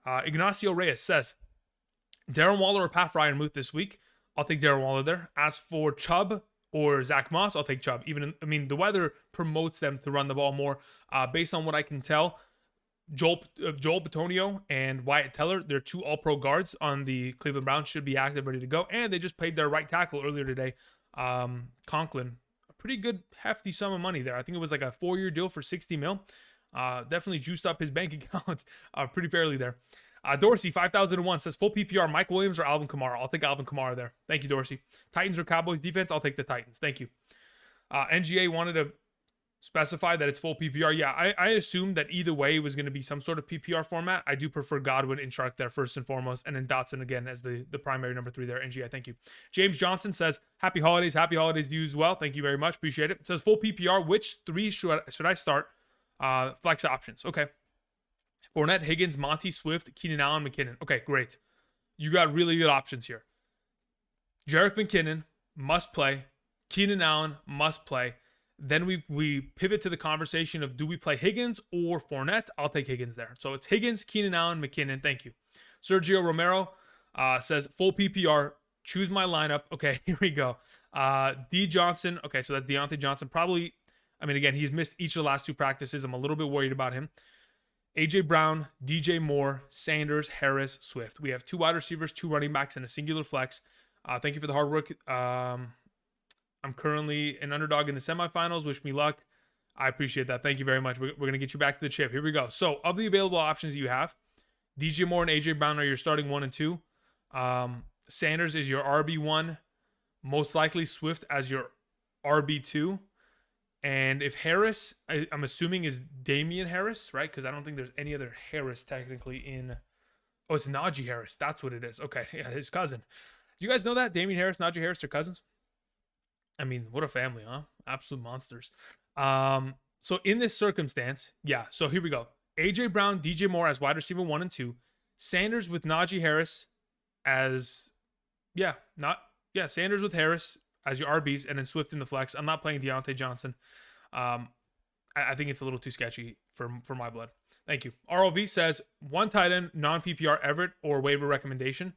Ignacio Reyes says, Darren Waller or Pat Fryermuth this week. I'll take Darren Waller there. As for Chubb or Zach Moss, I'll take Chubb. The weather promotes them to run the ball more. Based on what I can tell, Joel Bitonio and Wyatt Teller, they're 2 all-pro guards on the Cleveland Browns, should be active, ready to go. And they just paid their right tackle earlier today, Conklin. A pretty good, hefty sum of money there. I think it was like a 4-year deal for $60 million. Definitely juiced up his bank account pretty fairly there. Dorsey, 5001 says full PPR, Mike Williams or Alvin Kamara. I'll take Alvin Kamara there. Thank you, Dorsey. Titans or Cowboys defense? I'll take the Titans. Thank you. NGA wanted to specify that it's full PPR. Yeah, I assumed that either way it was going to be some sort of PPR format. I do prefer Godwin and Shark there first and foremost, and then Dotson again as the primary number 3 there. NGA, thank you. James Johnson says, happy holidays to you as well. Thank you very much. Appreciate it. Says full PPR. Which 3 should I start? Flex options. Okay. Fournette, Higgins, Monty, Swift, Keenan Allen, McKinnon. Okay, great. You got really good options here. Jerick McKinnon, must play. Keenan Allen, must play. Then we pivot to the conversation of, do we play Higgins or Fournette? I'll take Higgins there. So it's Higgins, Keenan Allen, McKinnon. Thank you. Sergio Romero says full PPR. Choose my lineup. Okay, here we go. D Johnson. Okay, so that's Deontay Johnson. Probably, again, he's missed each of the last 2 practices. I'm a little bit worried about him. AJ Brown, DJ Moore, Sanders, Harris, Swift. We have 2 wide receivers, 2 running backs, and a singular flex. Thank you for the hard work. I'm currently an underdog in the semifinals. Wish me luck. I appreciate that. Thank you very much. We're going to get you back to the chip. Here we go. So, of the available options that you have, DJ Moore and AJ Brown are your starting 1 and 2. Sanders is your RB1. Most likely Swift as your RB2. And if Harris, I'm assuming is Damian Harris, right? Because I don't think there's any other Harris technically in. Oh, it's Najee Harris. That's what it is. Okay, yeah, his cousin. Do you guys know that Damian Harris, Najee Harris, they're cousins? I mean, what a family, huh? Absolute monsters. So in this circumstance, yeah. So here we go. AJ Brown, DJ Moore as wide receiver 1 and 2. Sanders with Najee Harris as Sanders with Harris as your RBs, and then Swift in the flex. I'm not playing Deontay Johnson. I think it's a little too sketchy for my blood. Thank you. ROV says 1 tight end, non-PPR, Everett or waiver recommendation.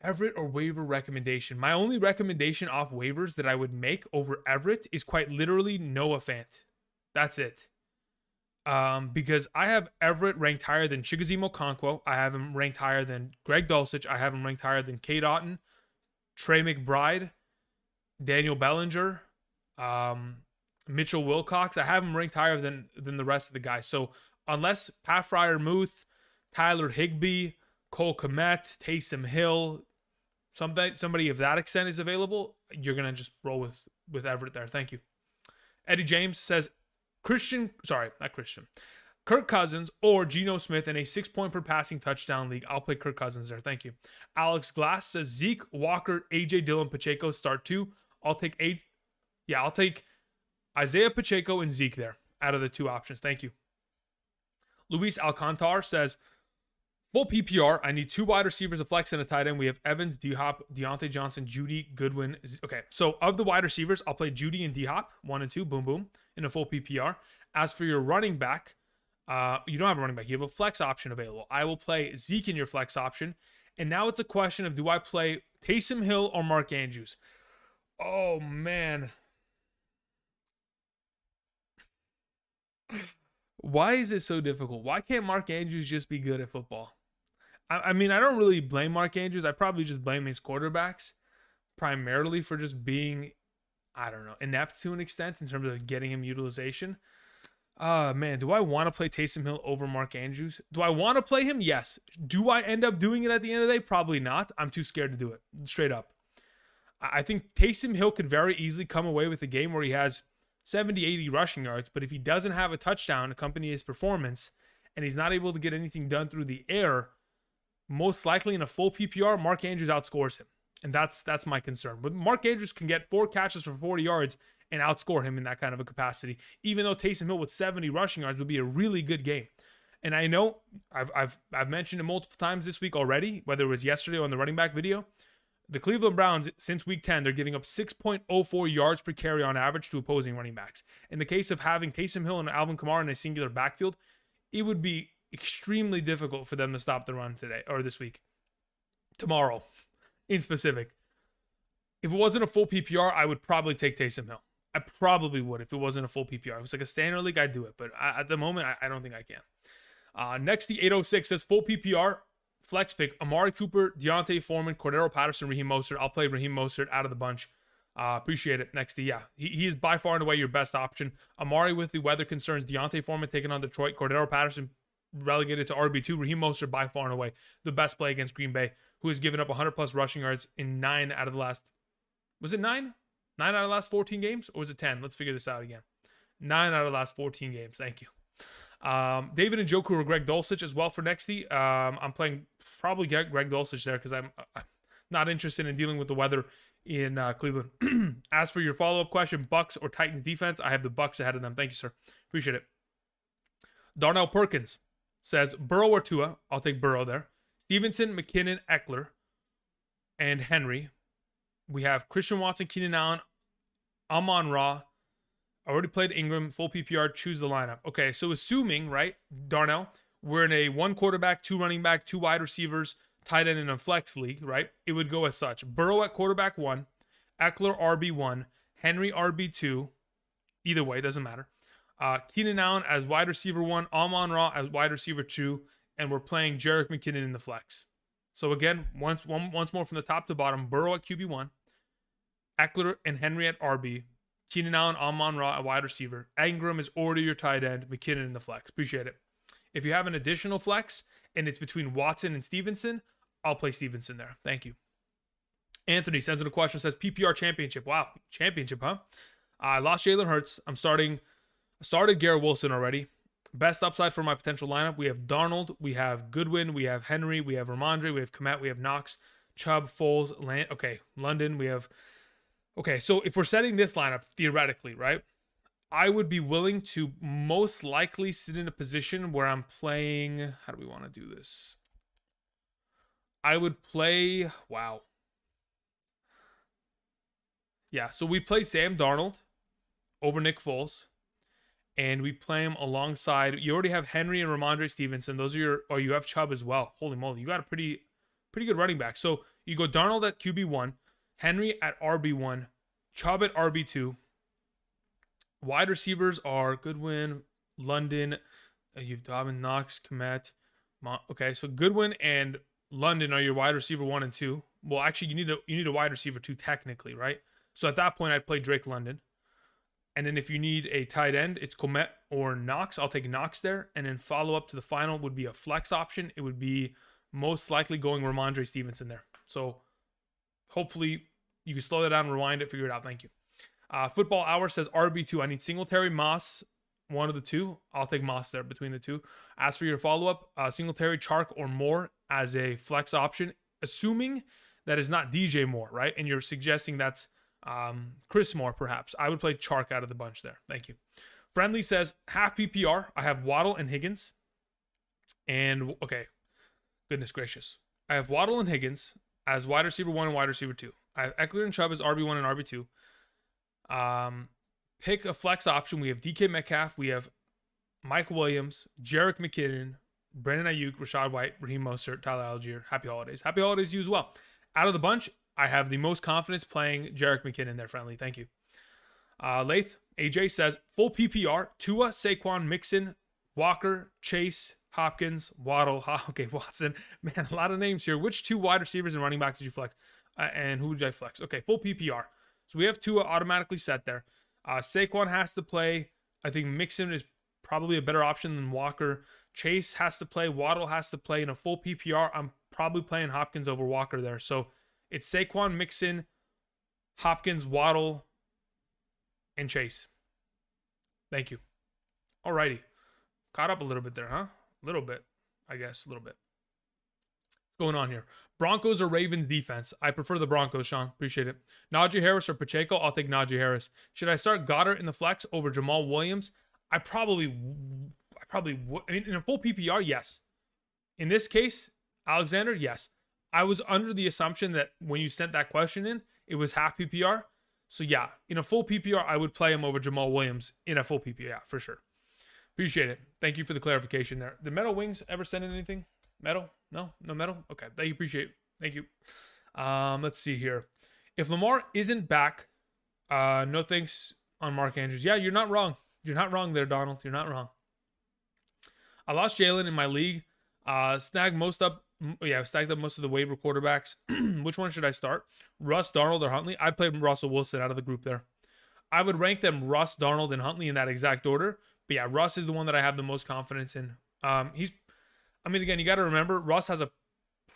Everett or waiver recommendation. My only recommendation off waivers that I would make over Everett is quite literally Noah Fant. That's it. Because I have Everett ranked higher than Chigoziem Okonkwo. I have him ranked higher than Greg Dulcich. I have him ranked higher than Cade Otton, Trey McBride, Daniel Bellinger, Mitchell Wilcox. I have him ranked higher than the rest of the guys. So unless Pat Freiermuth, Tyler Higbee, Cole Kmet, Taysom Hill, somebody of that extent is available, you're going to just roll with Everett there. Thank you. Eddie James says Kirk Cousins or Geno Smith in a 6-point per passing touchdown league. I'll play Kirk Cousins there. Thank you. Alex Glass says Zeke, Walker, AJ Dillon, Pacheco start 2. I'll take Isaiah Pacheco and Zeke there out of the 2 options. Thank you. Luis Alcantar says full PPR. I need 2 wide receivers, a flex, and a tight end. We have Evans, D-Hop, Deontay Johnson, Judy, Goodwin. Okay, so of the wide receivers, I'll play Judy and D-Hop, 1 and 2, boom, boom, in a full PPR. As for your running back, you don't have a running back. You have a flex option available. I will play Zeke in your flex option. And now it's a question of, do I play Taysom Hill or Mark Andrews? Oh, man. Why is it so difficult? Why can't Mark Andrews just be good at football? I mean, I don't really blame Mark Andrews. I probably just blame his quarterbacks primarily for just being, I don't know, inept to an extent in terms of getting him utilization. Man, do I want to play Taysom Hill over Mark Andrews? Do I want to play him? Yes. Do I end up doing it at the end of the day? Probably not. I'm too scared to do it, straight up. I think Taysom Hill could very easily come away with a game where he has 70, 80 rushing yards, but if he doesn't have a touchdown to accompany his performance and he's not able to get anything done through the air, most likely in a full PPR, Mark Andrews outscores him. And that's my concern. But Mark Andrews can get 4 catches for 40 yards and outscore him in that kind of a capacity, even though Taysom Hill with 70 rushing yards would be a really good game. And I know I've mentioned it multiple times this week already, whether it was yesterday or on the running back video. The Cleveland Browns, since week 10, they're giving up 6.04 yards per carry on average to opposing running backs. In the case of having Taysom Hill and Alvin Kamara in a singular backfield, it would be extremely difficult for them to stop the run today or this week. Tomorrow, in specific. If it wasn't a full PPR, I would probably take Taysom Hill. I probably would if it wasn't a full PPR. If it was like a standard league, I'd do it. But at the moment, I don't think I can. Next, the 806 says full PPR. Flex pick, Amari Cooper, Deontay Foreman, Cordero Patterson, Raheem Mostert. I'll play Raheem Mostert out of the bunch. Appreciate it. Next, he is by far and away your best option. Amari with the weather concerns, Deontay Foreman taking on Detroit, Cordero Patterson relegated to RB2, Raheem Mostert by far and away the best play against Green Bay, who has given up 100-plus rushing yards in 9 out of the last, was it 9? 9 out of the last 14 games? Or was it 10? Let's figure this out again. 9 out of the last 14 games. Thank you. David Njoku or Greg Dulcich as well for Nexty. I'm playing probably Greg Dulcich there because I'm not interested in dealing with the weather in Cleveland. As for your follow-up question, Bucks or Titans defense, I have the Bucks ahead of them. Thank you, sir. Appreciate it. Darnell Perkins says Burrow or Tua. I'll take Burrow there. Stevenson, McKinnon, Eckler, and Henry. We have Christian Watson, Keenan Allen, Amon-Ra. I already played Ingram, full PPR, choose the lineup. Okay, so assuming, right, Darnell, we're in a 1 quarterback, 2 running back, 2 wide receivers, tight end in a flex league, right? It would go as such. Burrow at quarterback 1, Eckler RB1, Henry RB2. Either way, doesn't matter. Keenan Allen as wide receiver 1, Amon-Ra as wide receiver 2, and we're playing Jerick McKinnon in the flex. So again, once more from the top to bottom, Burrow at QB1, Eckler and Henry at RB, Keenan Allen, Amon-Ra at wide receiver. Ingram is already your tight end. McKinnon in the flex. Appreciate it. If you have an additional flex and it's between Watson and Stevenson, I'll play Stevenson there. Thank you. Anthony sends in a question, says PPR championship. Wow, championship, huh? I lost Jalen Hurts. I started Garrett Wilson already. Best upside for my potential lineup. We have Darnold, we have Goodwin, we have Henry, we have Ramondre, we have Komet, we have Knox, Chubb, Foles, London. We have. Okay, so if we're setting this lineup theoretically, right? I would be willing to most likely sit in a position where I'm playing. How do we want to do this? I would play. Wow. Yeah, so we play Sam Darnold over Nick Foles, and we play him alongside. You already have Henry and Ramondre Stevenson. Those are your. Or you have Chubb as well. Holy moly, you got a pretty good running back. So you go Darnold at QB1, Henry at RB1, Chubb at RB2. Wide receivers are Goodwin, London. You've Dobbin, Knox, Komet. Okay, so Goodwin and London are your wide receiver 1 and 2. Well, actually, you need a wide receiver 2 technically, right? So at that point, I'd play Drake London. And then if you need a tight end, it's Komet or Knox. I'll take Knox there. And then follow up to the final would be a flex option. It would be most likely going Ramondre Stevenson there. So hopefully you can slow that down, rewind it, figure it out. Thank you. Football Hour says RB2. I need Singletary, Moss, one of the two. I'll take Moss there between the two. As for your follow-up, Singletary, Chark, or Moore as a flex option, assuming that is not DJ Moore, right? And you're suggesting that's Chris Moore, perhaps. I would play Chark out of the bunch there. Thank you. Friendly says, half PPR. I have Waddle and Higgins. And, okay, goodness gracious. I have Waddle and Higgins as wide receiver 1 and wide receiver 2. I have Eckler and Chubb as RB1 and RB2. Pick a flex option. We have DK Metcalf. We have Mike Williams, Jerick McKinnon, Brandon Ayuk, Rashad White, Raheem Mostert, Tyler Algier. Happy holidays. Happy holidays to you as well. Out of the bunch, I have the most confidence playing Jerick McKinnon there, Friendly. Thank you. Lath, AJ says, full PPR, Tua, Saquon, Mixon, Walker, Chase, Hopkins, Waddle. Okay, Watson. Man, a lot of names here. Which 2 wide receivers and running backs did you flex? And who did I flex? Okay, full PPR. So we have Tua automatically set there. Saquon has to play. I think Mixon is probably a better option than Walker. Chase has to play. Waddle has to play. In a full PPR, I'm probably playing Hopkins over Walker there. So it's Saquon, Mixon, Hopkins, Waddle, and Chase. Thank you. Alrighty. Caught up a little bit there, huh? A little bit, I guess. A little bit. What's going on here? Broncos or Ravens defense? I prefer the Broncos, Sean. Appreciate it. Najee Harris or Pacheco? I'll take Najee Harris. Should I start Goddard in the flex over Jamal Williams? I probably would. I mean, in a full PPR, yes. In this case, Alexander, yes. I was under the assumption that when you sent that question in, it was half PPR. So yeah, in a full PPR, I would play him over Jamal Williams in a full PPR, yeah, for sure. Appreciate it. Thank you for the clarification there. Did Metal Wings ever send in anything? Metal? No metal? Okay. Thank you. Appreciate it. Thank you. Let's see here. If Lamar isn't back, no thanks on Mark Andrews. Yeah, you're not wrong. You're not wrong there, Donald. You're not wrong. I lost Jalen in my league. Stacked up most of the waiver quarterbacks. Which one should I start? Russ, Darnold, or Huntley? I'd play Russell Wilson out of the group there. I would rank them Russ, Darnold, and Huntley in that exact order. But yeah, Russ is the one that I have the most confidence in. Again, you got to remember, Russ has a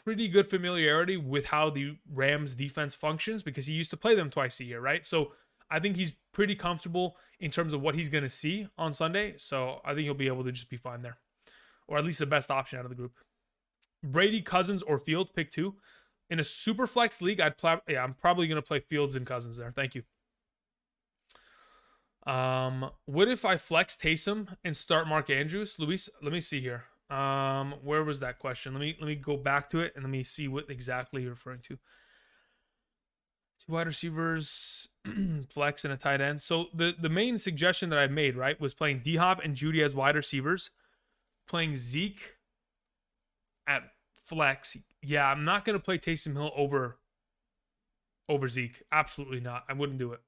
pretty good familiarity with how the Rams defense functions because he used to play them twice a year, right? So I think he's pretty comfortable in terms of what he's going to see on Sunday. So I think he'll be able to just be fine there, or at least the best option out of the group. Brady, Cousins, or Fields, pick 2. In a super flex league, I'm probably going to play Fields and Cousins there. Thank you. What if I flex Taysom and start Mark Andrews? Luis, let me see here. Where was that question? Let me go back to it and let me see what exactly you're referring to. 2 wide receivers, flex, and a tight end. So the main suggestion that I made, right, was playing D-Hop and Judy as wide receivers, playing Zeke at flex. Yeah, I'm not going to play Taysom Hill over Zeke. Absolutely not. I wouldn't do it.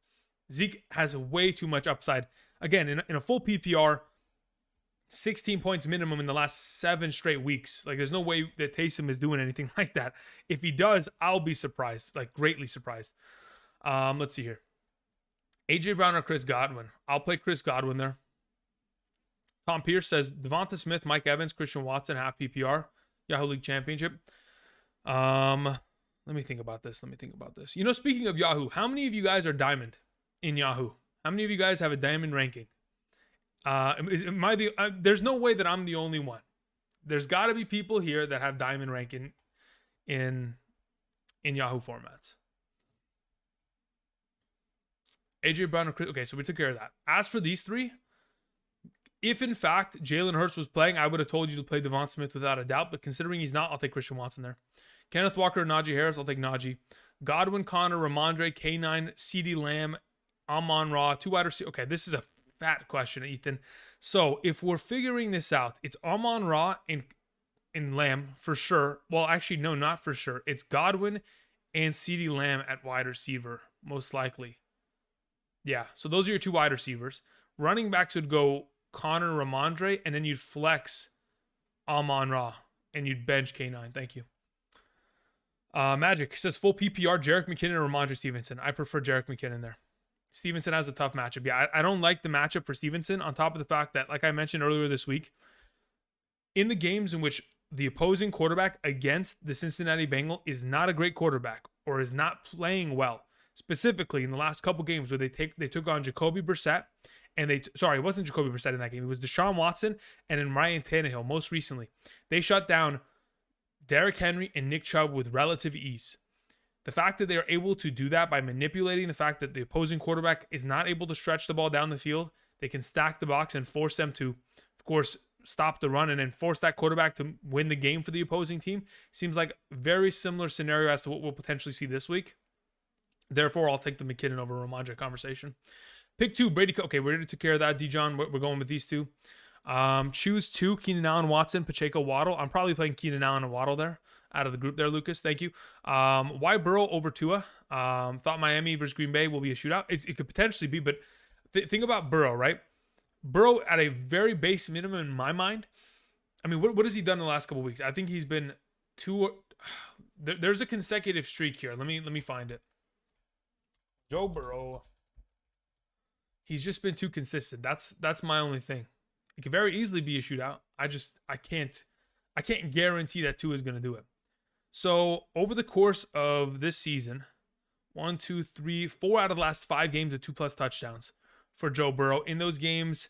Zeke has way too much upside. Again, in a full PPR, 16 points minimum in the last 7 straight weeks. Like, there's no way that Taysom is doing anything like that. If he does, I'll be surprised, like greatly surprised. Let's see here. AJ Brown or Chris Godwin? I'll play Chris Godwin there. Tom Pierce says Devonta Smith, Mike Evans, Christian Watson, half PPR, Yahoo League Championship. Let me think about this. You know, speaking of Yahoo, how many of you guys are diamond in Yahoo? How many of you guys have a diamond ranking? There's no way that I'm the only one. There's got to be people here that have diamond ranking in Yahoo formats. AJ Brown or Chris. Okay, so we took care of that. As for these three, if in fact Jalen Hurts was playing, I would have told you to play Devon Smith without a doubt. But considering he's not, I'll take Christian Watson there. Kenneth Walker or Najee Harris, I'll take Najee. Godwin, Connor, Ramondre, K9, CeeDee Lamb, Amon-Ra, 2 wide receivers. Okay, this is a fat question, Ethan. So if we're figuring this out, it's Amon-Ra and Lamb for sure. Well, actually, no, not for sure. It's Godwin and CeeDee Lamb at wide receiver, most likely. Yeah, so those are your 2 wide receivers. Running backs would go Connor, Ramondre, and then you'd flex Amon-Ra, and you'd bench K9. Thank you. Magic says full PPR, Jerick McKinnon or Ramondre Stevenson. I prefer Jerick McKinnon there. Stevenson has a tough matchup. Yeah, I don't like the matchup for Stevenson, on top of the fact that, like I mentioned earlier this week, in the games in which the opposing quarterback against the Cincinnati Bengals is not a great quarterback or is not playing well, specifically in the last couple games where they took on Jacoby Brissett, and it wasn't Jacoby Brissett in that game. It was Deshaun Watson and then Ryan Tannehill most recently. They shut down Derrick Henry and Nick Chubb with relative ease. The fact that they are able to do that by manipulating the fact that the opposing quarterback is not able to stretch the ball down the field, they can stack the box and force them to, of course, stop the run and then force that quarterback to win the game for the opposing team. Seems like a very similar scenario as to what we'll potentially see this week. Therefore, I'll take the McKinnon over Ramondre conversation. Pick 2, Brady. Okay, we already took care of that. Dijon, we're going with these 2. Choose 2, Keenan Allen, Watson, Pacheco, Waddle. I'm probably playing Keenan Allen and Waddle there out of the group there, Lucas. Thank you. Why Burrow over Tua? Thought Miami versus Green Bay will be a shootout. It could potentially be, but think about Burrow, right? Burrow at a very base minimum in my mind. I mean, what has he done in the last couple of weeks? I think he's been there's a consecutive streak here. Let me find it. Joe Burrow. He's just been too consistent. That's my only thing. It could very easily be a shootout. I can't guarantee that Tua is going to do it. So over the course of this season, 1, 2, 3, 4 out of the last 5 games of 2+ touchdowns for Joe Burrow. In those games,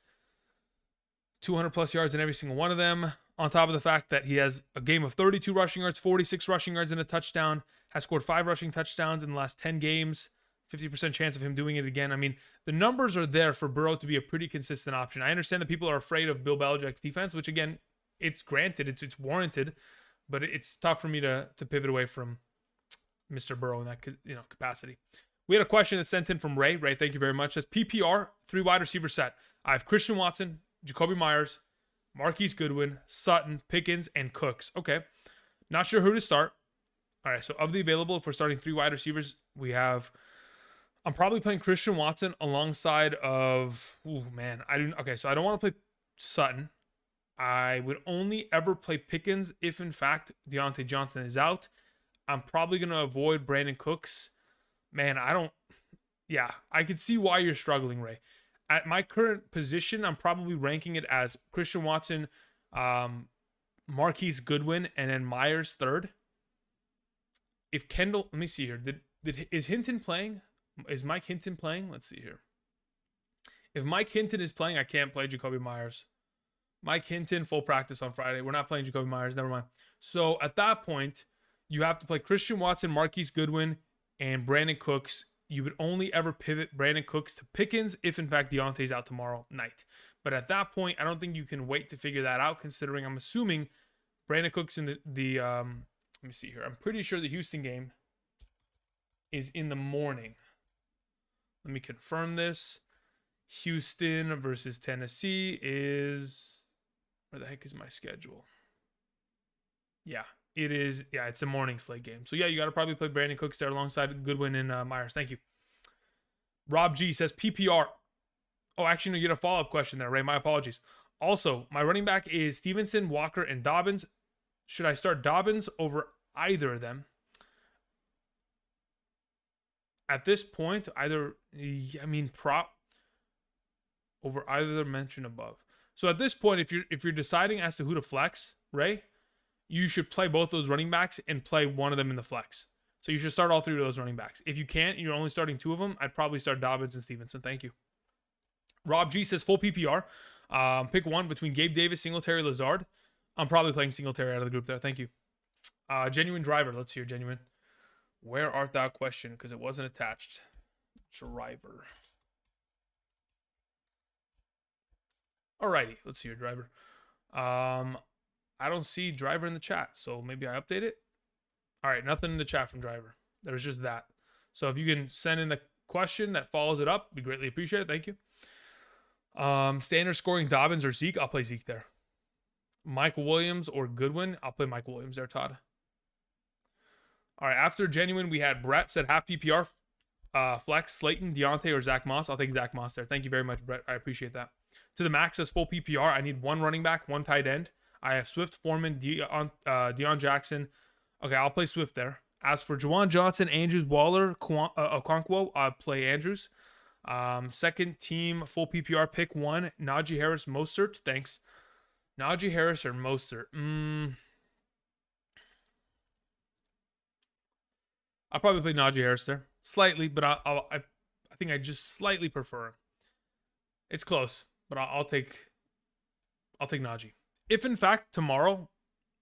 200+ yards in every single one of them. On top of the fact that he has a game of 32 rushing yards, 46 rushing yards, and a touchdown. Has scored 5 rushing touchdowns in the last 10 games. 50% chance of him doing it again. I mean, the numbers are there for Burrow to be a pretty consistent option. I understand that people are afraid of Bill Belichick's defense, which again, it's granted, it's warranted, but it's tough for me to pivot away from Mr. Burrow in that capacity. We had a question that's sent in from Ray. Ray, thank you very much. It says PPR 3 wide receiver set. I have Christian Watson, Jacoby Myers, Marquise Goodwin, Sutton, Pickens, and Cooks. Okay, not sure who to start. All right, so of the available, if we're starting 3 wide receivers, we have. I'm probably playing Christian Watson alongside of. So I don't want to play Sutton. I would only ever play Pickens if, in fact, Deontay Johnson is out. I'm probably going to avoid Brandon Cooks. Man, I could see why you're struggling, Ray. At my current position, I'm probably ranking it as Christian Watson, Marquise Goodwin, and then Myers third. If Kendall, let me see here. Is Hinton playing? Is Mike Hinton playing? Let's see here. If Mike Hinton is playing, I can't play Jacoby Myers. Mike Hinton, full practice on Friday. We're not playing Jacoby Myers. Never mind. So at that point, you have to play Christian Watson, Marquise Goodwin, and Brandon Cooks. You would only ever pivot Brandon Cooks to Pickens if, in fact, Deontay's out tomorrow night. But at that point, I don't think you can wait to figure that out, considering I'm assuming Brandon Cooks in the let me see here. I'm pretty sure the Houston game is in the morning. Let me confirm this. Houston versus Tennessee is... Where the heck is my schedule? Yeah, it is. Yeah, it's a morning slate game. So, yeah, you got to probably play Brandon Cooks there alongside Goodwin and Myers. Thank you. Rob G says PPR. Oh, actually, no, you get a follow-up question there, Ray. My apologies. Also, my running back is Stevenson, Walker, and Dobbins. Should I start Dobbins over either of them? At this point, over either mentioned above. So at this point, if you're deciding as to who to flex, Ray, you should play both those running backs and play one of them in the flex. So you should start all 3 of those running backs. If you can't, you're only starting 2 of them, I'd probably start Dobbins and Stevenson. Thank you. Rob G says full PPR. Pick one between Gabe Davis, Singletary, Lazard. I'm probably playing Singletary out of the group there. Thank you. Genuine driver. Let's hear genuine. Where art thou question? Because it wasn't attached. Driver. Alrighty. Let's see your driver. I don't see driver in the chat, so maybe I update it. All right, nothing in the chat from driver. There's just that. So if you can send in the question that follows it up, we greatly appreciate it. Thank you. Standard scoring Dobbins or Zeke. I'll play Zeke there. Michael Williams or Goodwin. I'll play Michael Williams there, Todd. All right, after genuine, we had Brett said half PPR, flex, Slayton, Deontay, or Zach Moss. I'll take Zach Moss there. Thank you very much, Brett. I appreciate that. To the max says full PPR. I need 1 running back, 1 tight end. I have Swift, Foreman, Deion Jackson. Okay, I'll play Swift there. As for Juwan Johnson, Andrews, Waller, Okonkwo, I'll play Andrews. Second team, full PPR, pick 1. Najee Harris, Mostert. Thanks. Najee Harris or Mostert? I'll probably play Najee Harris there. Slightly, but I think I just slightly prefer him. It's close, but I'll take Najee. If in fact tomorrow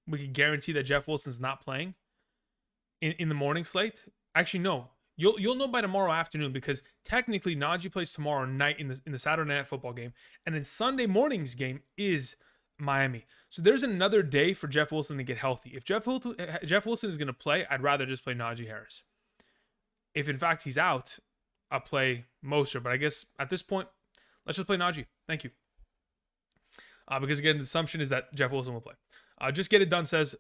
we can guarantee that Jeff Wilson's not playing in the morning slate, actually no, you'll know by tomorrow afternoon, because technically Najee plays tomorrow night in the Saturday Night Football game, and then Sunday morning's game is Miami. So there's another day for Jeff Wilson to get healthy. If Jeff Wilson is going to play, I'd rather just play Najee Harris. If in fact he's out, I'll play Mostert. But I guess at this point, let's just play Najee. Thank you. Because again, the assumption is that Jeff Wilson will play. Just Get It Done says,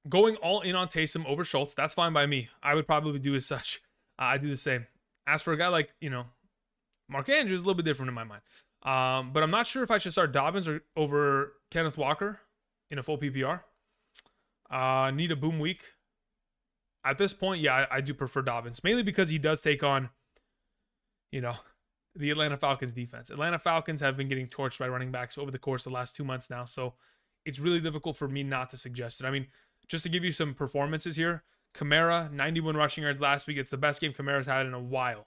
going all in on Taysom over Schultz. That's fine by me. I would probably do as such. I do the same. As for a guy like, Mark Andrews, a little bit different in my mind. But I'm not sure if I should start Dobbins over Kenneth Walker in a full PPR. Need a boom week. At this point, yeah, I do prefer Dobbins. Mainly because he does take on, the Atlanta Falcons defense. Atlanta Falcons have been getting torched by running backs over the course of the last 2 months now. So it's really difficult for me not to suggest it. I mean, just to give you some performances here, Kamara, 91 rushing yards last week. It's the best game Kamara's had in a while.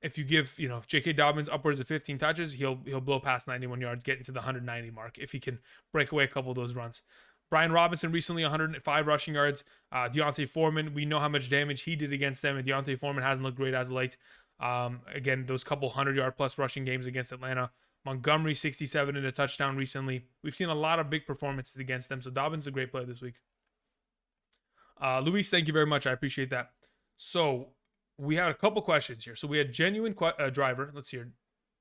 If you give, J.K. Dobbins upwards of 15 touches, he'll blow past 91 yards, get into the 190 mark if he can break away a couple of those runs. Brian Robinson recently 105 rushing yards. Deontay Foreman, we know how much damage he did against them, and Deontay Foreman hasn't looked great as of late. Again, those couple 100-yard plus rushing games against Atlanta. Montgomery, 67 and a touchdown recently. We've seen a lot of big performances against them, so Dobbins is a great play this week. Luis, thank you very much. I appreciate that. So we had a couple questions here. So we had genuine driver. Let's see here.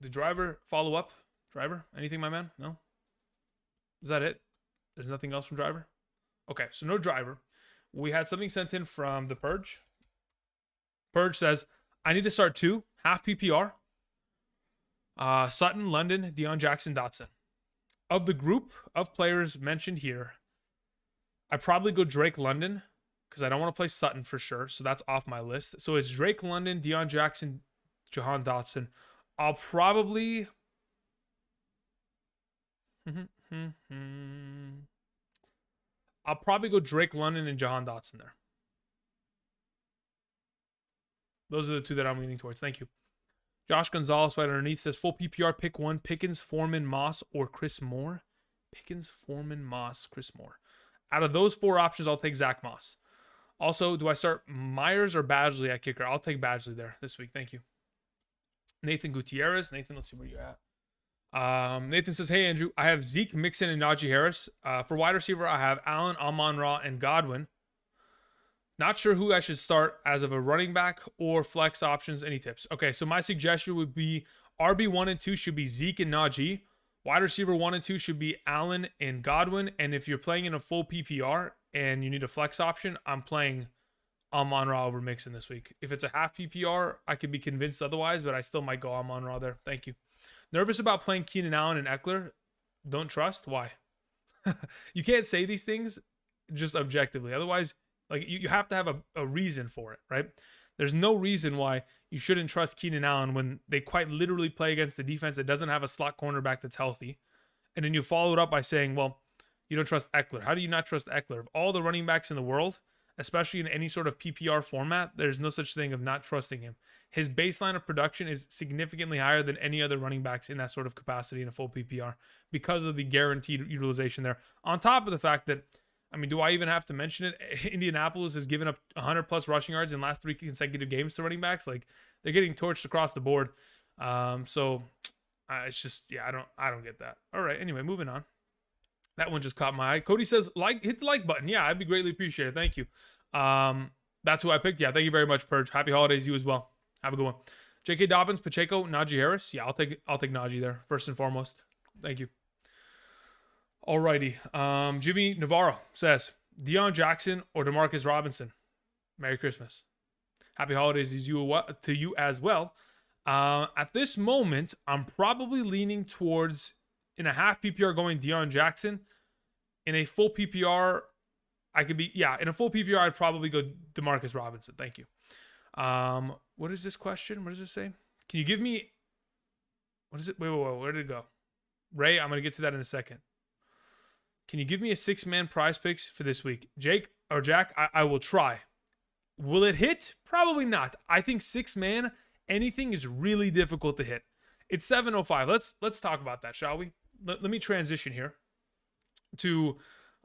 The driver follow-up. Driver, anything, my man? No? Is that it? There's nothing else from driver? Okay, so no driver. We had something sent in from the Purge. Purge says, I need to start 2, half PPR. Sutton, London, Deion Jackson, Dotson. Of the group of players mentioned here, I probably go Drake London because I don't want to play Sutton for sure. So that's off my list. So it's Drake London, Deion Jackson, Jahan Dotson. I'll probably... I'll probably go Drake London and Jahan Dotson there. Those are the 2 that I'm leaning towards. Thank you. Josh Gonzalez right underneath says full PPR, pick 1, Pickens, Foreman, Moss, or Chris Moore. Pickens, Foreman, Moss, Chris Moore. Out of those 4 options, I'll take Zach Moss. Also, do I start Myers or Badgley at kicker? I'll take Badgley there this week. Thank you. Nathan Gutierrez. Nathan, let's see where you're at. Nathan says, hey, Andrew, I have Zeke, Mixon, and Najee Harris. For wide receiver, I have Allen, Amon-Ra, and Godwin. Not sure who I should start as of a running back or flex options. Any tips? Okay, so my suggestion would be RB1 and 2 should be Zeke and Najee. Wide receiver 1 and 2 should be Allen and Godwin. And if you're playing in a full PPR and you need a flex option, I'm playing Amon-Ra over Mixon this week. If it's a half PPR, I could be convinced otherwise, but I still might go Amon-Ra there. Thank you. Nervous about playing Keenan Allen and Eckler? Don't trust? Why? You can't say these things just objectively. Otherwise, like you have to have a reason for it, right? There's no reason why you shouldn't trust Keenan Allen when they quite literally play against a defense that doesn't have a slot cornerback that's healthy. And then you follow it up by saying, well, you don't trust Eckler. How do you not trust Eckler? Of all the running backs in the world, especially in any sort of PPR format. There's no such thing of not trusting him. His baseline of production is significantly higher than any other running backs in that sort of capacity in a full PPR because of the guaranteed utilization there. On top of the fact that, I mean, do I even have to mention it? Indianapolis has given up 100 plus rushing yards in the last 3 consecutive games to running backs. Like, they're getting torched across the board. It's just, yeah, I don't get that. All right, anyway, moving on. That one just caught my eye. Cody says, hit the like button. Yeah, I'd be greatly appreciated. Thank you. That's who I picked. Yeah, thank you very much, Purge. Happy holidays, you as well. Have a good one. J.K. Dobbins, Pacheco, Najee Harris. Yeah, I'll take Najee there first and foremost. Thank you. Alrighty. Jimmy Navarro says, Deion Jackson or Demarcus Robinson. Merry Christmas. Happy holidays to you as well. At this moment, I'm probably leaning towards, in a half PPR, going Deion Jackson. In a full PPR, in a full PPR, I'd probably go Demarcus Robinson. Thank you. What is this question? What does it say? Can you give me, what is it? Wait, where did it go? Ray, I'm going to get to that in a second. Can you give me a 6-man prize picks for this week? Jake or Jack, I will try. Will it hit? Probably not. I think 6-man, anything is really difficult to hit. It's 7:05. Let's talk about that, shall we? Let me transition here to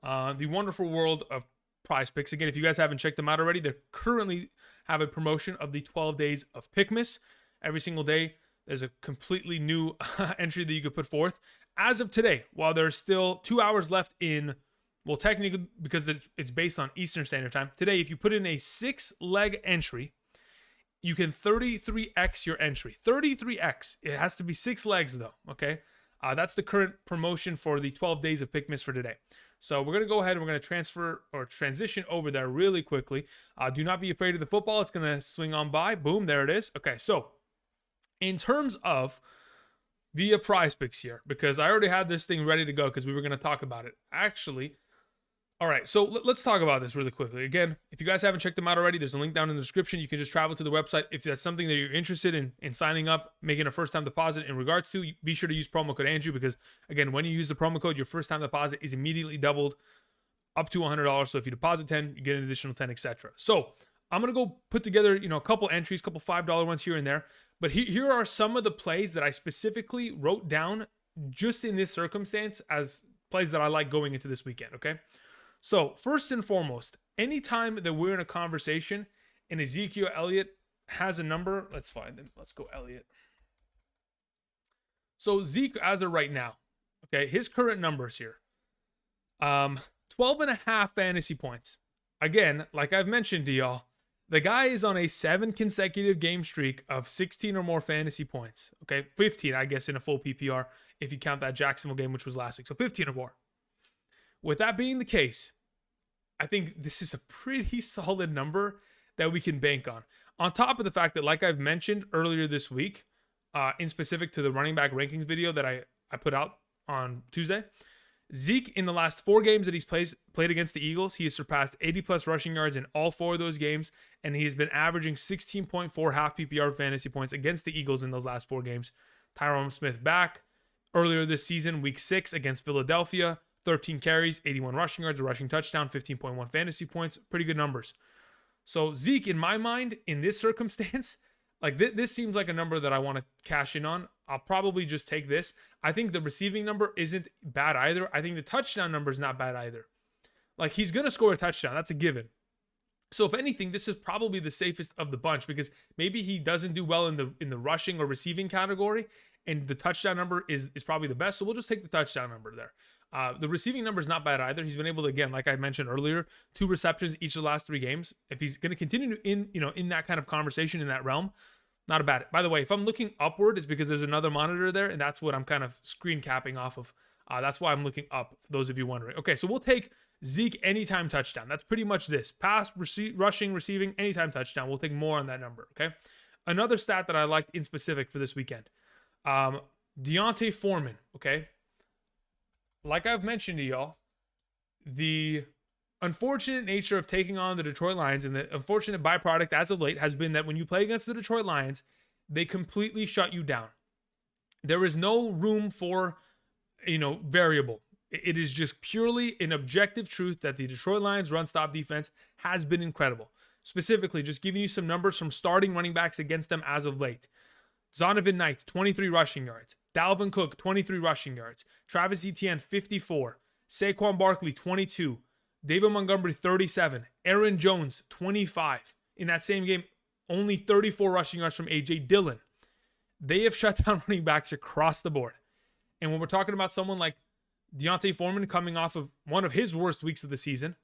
the wonderful world of PrizePicks. Again, if you guys haven't checked them out already, they currently have a promotion of the 12 days of Pickmas. Every single day, there's a completely new entry that you could put forth. As of today, while there's still 2 hours left in, well, technically, because it's based on Eastern Standard Time, today, if you put in a 6-leg entry, you can 33x your entry. 33x. It has to be 6 legs, though, okay? That's the current promotion for the 12 days of Pickmas for today. So we're going to go ahead and we're going to transition over there really quickly. Do not be afraid of the football. It's going to swing on by. Boom, there it is. Okay, so in terms of via PrizePicks here, because I already had this thing ready to go because we were going to talk about it. Actually, all right, so let's talk about this really quickly. Again, if you guys haven't checked them out already, there's a link down in the description. You can just travel to the website. If that's something that you're interested in signing up, making a first-time deposit in regards to, be sure to use promo code Andrew because, again, when you use the promo code, your first-time deposit is immediately doubled up to $100. So if you deposit 10, you get an additional 10, etc. So I'm going to go put together, a couple entries, couple $5 ones here and there. But here are some of the plays that I specifically wrote down just in this circumstance as plays that I like going into this weekend, okay? So first and foremost, anytime that we're in a conversation and Ezekiel Elliott has a number, let's find him. Let's go Elliott. So Zeke, as of right now, okay, his current numbers here, 12.5 fantasy points. Again, like I've mentioned to y'all, the guy is on a 7 consecutive game streak of 16 or more fantasy points. Okay, 15, I guess, in a full PPR if you count that Jacksonville game, which was last week. So 15 or more. With that being the case, I think this is a pretty solid number that we can bank on. On top of the fact that, like I've mentioned earlier this week, in specific to the running back rankings video that I put out on Tuesday, Zeke, in the last 4 games that he's played against the Eagles, he has surpassed 80-plus rushing yards in all 4 of those games, and he has been averaging 16.4 half PPR fantasy points against the Eagles in those last 4 games. Tyron Smith back earlier this season, week 6 against Philadelphia, 13 carries, 81 rushing yards, a rushing touchdown, 15.1 fantasy points. Pretty good numbers. So Zeke, in my mind, in this circumstance, like this seems like a number that I want to cash in on. I'll probably just take this. I think the receiving number isn't bad either. I think the touchdown number is not bad either. Like, he's going to score a touchdown. That's a given. So if anything, this is probably the safest of the bunch because maybe he doesn't do well in the rushing or receiving category, and the touchdown number is probably the best. So we'll just take the touchdown number there. The receiving number is not bad either. He's been able to, again, like I mentioned earlier, 2 receptions each of the last 3 games. If he's going to continue in that kind of conversation, in that realm, not bad. By the way, if I'm looking upward, it's because there's another monitor there, and that's what I'm kind of screen capping off of. That's why I'm looking up, for those of you wondering. Okay, so we'll take Zeke anytime touchdown. That's pretty much this. Pass, rushing, receiving, anytime touchdown. We'll take more on that number, okay? Another stat that I liked in specific for this weekend. Deontay Foreman, okay? Like I've mentioned to y'all, the unfortunate nature of taking on the Detroit Lions and the unfortunate byproduct as of late has been that when you play against the Detroit Lions, they completely shut you down. There is no room for, variable. It is just purely an objective truth that the Detroit Lions run stop defense has been incredible. Specifically, just giving you some numbers from starting running backs against them as of late. Zonovan Knight, 23 rushing yards. Dalvin Cook, 23 rushing yards. Travis Etienne, 54. Saquon Barkley, 22. David Montgomery, 37. Aaron Jones, 25. In that same game, only 34 rushing yards from A.J. Dillon. They have shut down running backs across the board. And when we're talking about someone like Deontay Foreman coming off of one of his worst weeks of the season,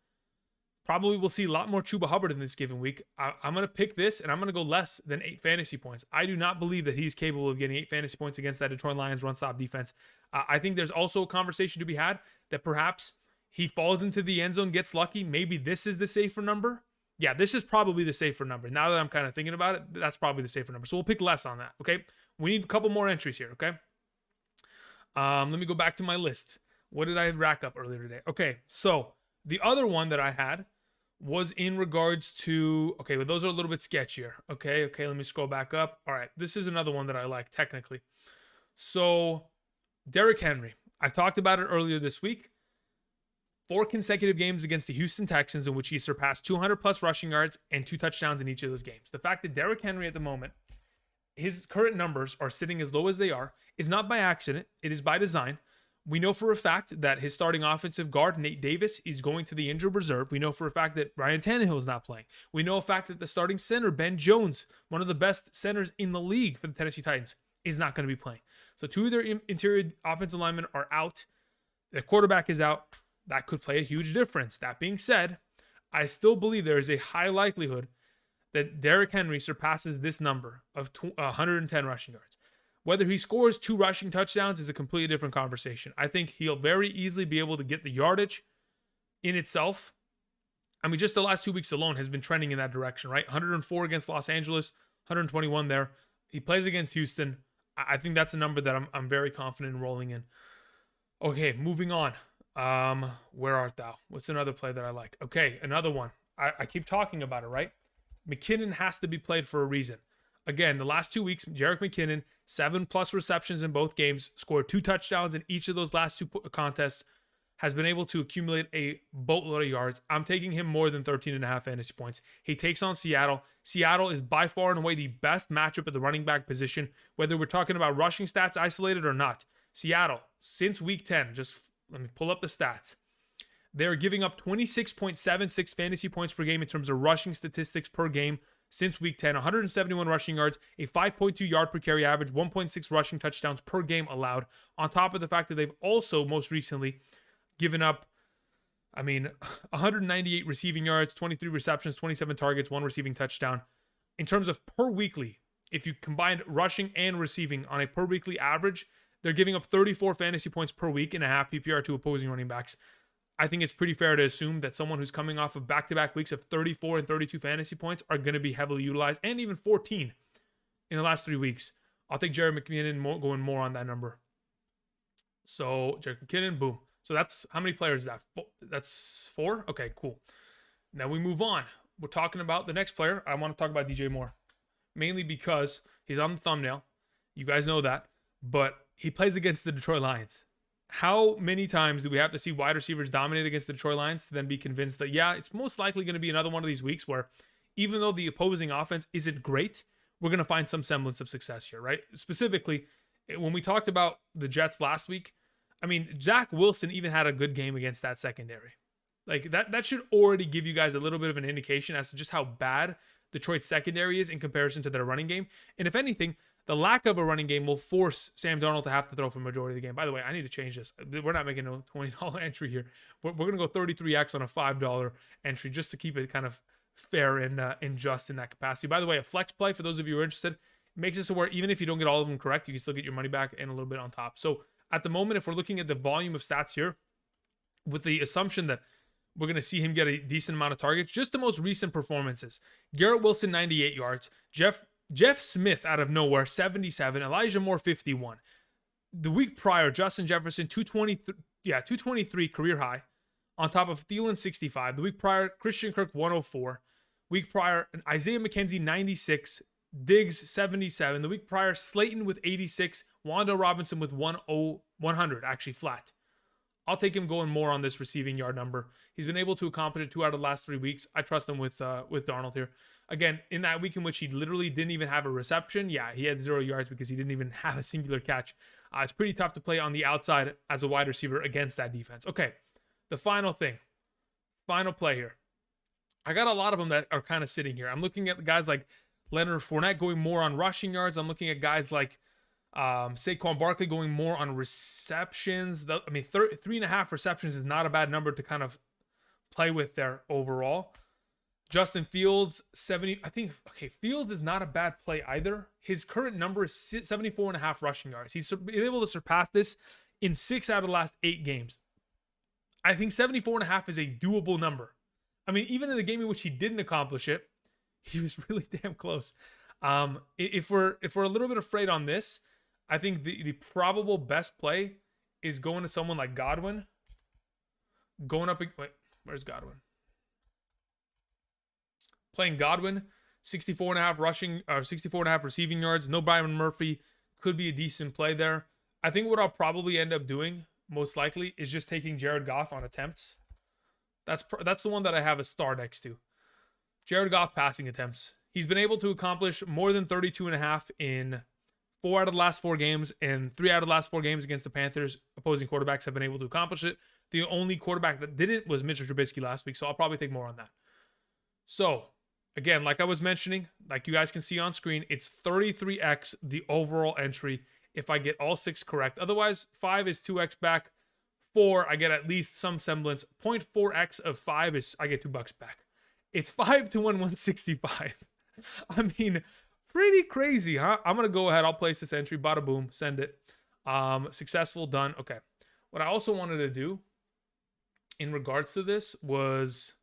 probably we'll see a lot more Chuba Hubbard in this given week. I'm going to pick this, and I'm going to go less than 8 fantasy points. I do not believe that he's capable of getting 8 fantasy points against that Detroit Lions run-stop defense. I think there's also a conversation to be had that perhaps he falls into the end zone, gets lucky. Maybe this is the safer number. Yeah, this is probably the safer number. Now that I'm kind of thinking about it, that's probably the safer number. So we'll pick less on that, okay? We need a couple more entries here, okay? Let me go back to my list. What did I rack up earlier today? Okay, so the other one that I had was in regards to, okay, but those are a little bit sketchier. Okay, let me scroll back up. All right, this is another one that I like technically. So Derrick Henry, I talked about it earlier this week. 4 consecutive games against the Houston Texans in which he surpassed 200 plus rushing yards and 2 touchdowns in each of those games. The fact that Derrick Henry at the moment, his current numbers are sitting as low as they are is not by accident. It is by design. We know for a fact that his starting offensive guard, Nate Davis, is going to the injured reserve. We know for a fact that Ryan Tannehill is not playing. We know a fact that the starting center, Ben Jones, one of the best centers in the league for the Tennessee Titans, is not going to be playing. So 2 of their interior offensive linemen are out. Their quarterback is out. That could play a huge difference. That being said, I still believe there is a high likelihood that Derrick Henry surpasses this number of 110 rushing yards. Whether he scores 2 rushing touchdowns is a completely different conversation. I think he'll very easily be able to get the yardage in itself. I mean, just the last 2 weeks alone has been trending in that direction, right? 104 against Los Angeles, 121 there. He plays against Houston. I think that's a number that I'm very confident in rolling in. Okay, moving on. Where art thou? What's another play that I like? Okay, another one. I keep talking about it, right? McKinnon has to be played for a reason. Again, the last 2 weeks, Jerick McKinnon, 7+ receptions in both games, scored 2 touchdowns in each of those last 2 contests, has been able to accumulate a boatload of yards. I'm taking him more than 13.5 fantasy points. He takes on Seattle. Seattle is by far and away the best matchup at the running back position, whether we're talking about rushing stats isolated or not. Seattle, since week 10, just let me pull up the stats. They're giving up 26.76 fantasy points per game in terms of rushing statistics per game since week 10. 171 rushing yards, a 5.2 yard per carry average, 1.6 rushing touchdowns per game allowed. On top of the fact that they've also most recently given up, 198 receiving yards, 23 receptions, 27 targets, 1 receiving touchdown. In terms of per weekly, if you combined rushing and receiving on a per weekly average, they're giving up 34 fantasy points per week in a half PPR to opposing running backs. I think it's pretty fair to assume that someone who's coming off of back-to-back weeks of 34 and 32 fantasy points are going to be heavily utilized, and even 14 in the last 3 weeks. I'll take Jerick McKinnon going more on that number. So Jerick McKinnon, boom. So that's how many players is that? That's 4? Okay, cool. Now we move on. We're talking about the next player. I want to talk about DJ Moore, mainly because he's on the thumbnail. You guys know that. But he plays against the Detroit Lions. How many times do we have to see wide receivers dominate against the Detroit Lions to then be convinced that, yeah, it's most likely going to be another one of these weeks where even though the opposing offense isn't great, we're going to find some semblance of success here, right? Specifically, when we talked about the Jets last week, Zach Wilson even had a good game against that secondary. Like that should already give you guys a little bit of an indication as to just how bad Detroit's secondary is in comparison to their running game. And if anything, the lack of a running game will force Sam Darnold to have to throw for the majority of the game. By the way, I need to change this. We're not making a $20 entry here. We're going to go 33x on a $5 entry just to keep it kind of fair and just in that capacity. By the way, a flex play, for those of you who are interested, makes it so where even if you don't get all of them correct, you can still get your money back and a little bit on top. So at the moment, if we're looking at the volume of stats here, with the assumption that we're going to see him get a decent amount of targets, just the most recent performances. Garrett Wilson, 98 yards. Jeff Smith out of nowhere, 77. Elijah Moore, 51. The week prior, Justin Jefferson, 223 career high, on top of Thielen, 65. The week prior, Christian Kirk, 104. Week prior, Isaiah McKenzie, 96. Diggs, 77. The week prior, Slayton with 86. Wanda Robinson with 100, actually flat. I'll take him going more on this receiving yard number. He's been able to accomplish it 2 out of the last 3 weeks. I trust him with Darnold here. Again, in that week in which he literally didn't even have a reception, yeah, he had 0 yards because he didn't even have a singular catch. It's pretty tough to play on the outside as a wide receiver against that defense. Okay, the final thing. Final play here. I got a lot of them that are kind of sitting here. I'm looking at guys like Leonard Fournette going more on rushing yards. I'm looking at guys like Saquon Barkley going more on receptions. I mean, 3.5 receptions is not a bad number to kind of play with there overall. Justin Fields, 70. I think, okay, Fields is not a bad play either. His current number is 74.5 rushing yards. He's been able to surpass this in 6 out of the last 8 games. I think 74.5 is a doable number. I mean, even in the game in which he didn't accomplish it, he was really damn close. If we're a little bit afraid on this, I think the probable best play is going to someone like Godwin. Going up, wait, where's Godwin? Playing Godwin, 64.5 rushing or 64.5 receiving yards. No Byron Murphy, could be a decent play there. I think what I'll probably end up doing, most likely, is just taking Jared Goff on attempts. That's the one that I have a star next to. Jared Goff passing attempts. He's been able to accomplish more than 32.5 in 4 out of the last 4 games, and 3 out of the last 4 games against the Panthers. Opposing quarterbacks have been able to accomplish it. The only quarterback that didn't was Mitchell Trubisky last week, so I'll probably take more on that. So, again, like I was mentioning, like you guys can see on screen, it's 33x the overall entry if I get all 6 correct. Otherwise, 5 is 2x back. 4, I get at least some semblance. 0.4x of 5 is I get $2 back. It's 5 to 165. I mean, pretty crazy, huh? I'm going to go ahead. I'll place this entry. Bada boom. Send it. Successful. Done. Okay. What I also wanted to do in regards to this was,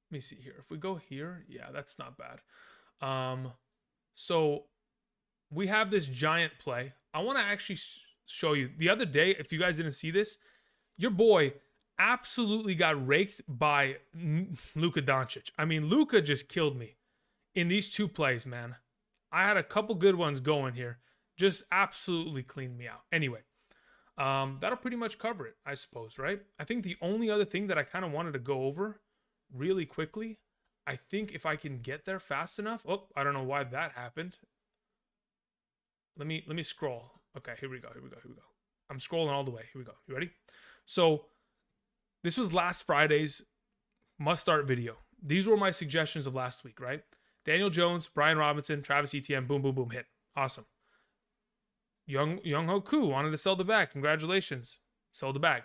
let me see here. If we go here, yeah, that's not bad. So we have this giant play. I want to actually show you. The other day, if you guys didn't see this, your boy absolutely got raked by Luka Doncic. I mean, Luka just killed me in these 2 plays, man. I had a couple good ones going here. Just absolutely cleaned me out. Anyway, that'll pretty much cover it, I suppose, right? I think the only other thing that I kind of wanted to go over really quickly, I think if I can get there fast enough. Oh, I don't know why that happened. Let me scroll. Okay, here we go. I'm scrolling all the way. Here we go. You ready? So this was last Friday's must-start video. These were my suggestions of last week, right? Daniel Jones, Brian Robinson, Travis Etienne, boom, boom, boom, hit. Awesome. Young Ho Koo wanted to sell the bag. Congratulations. Sold the bag.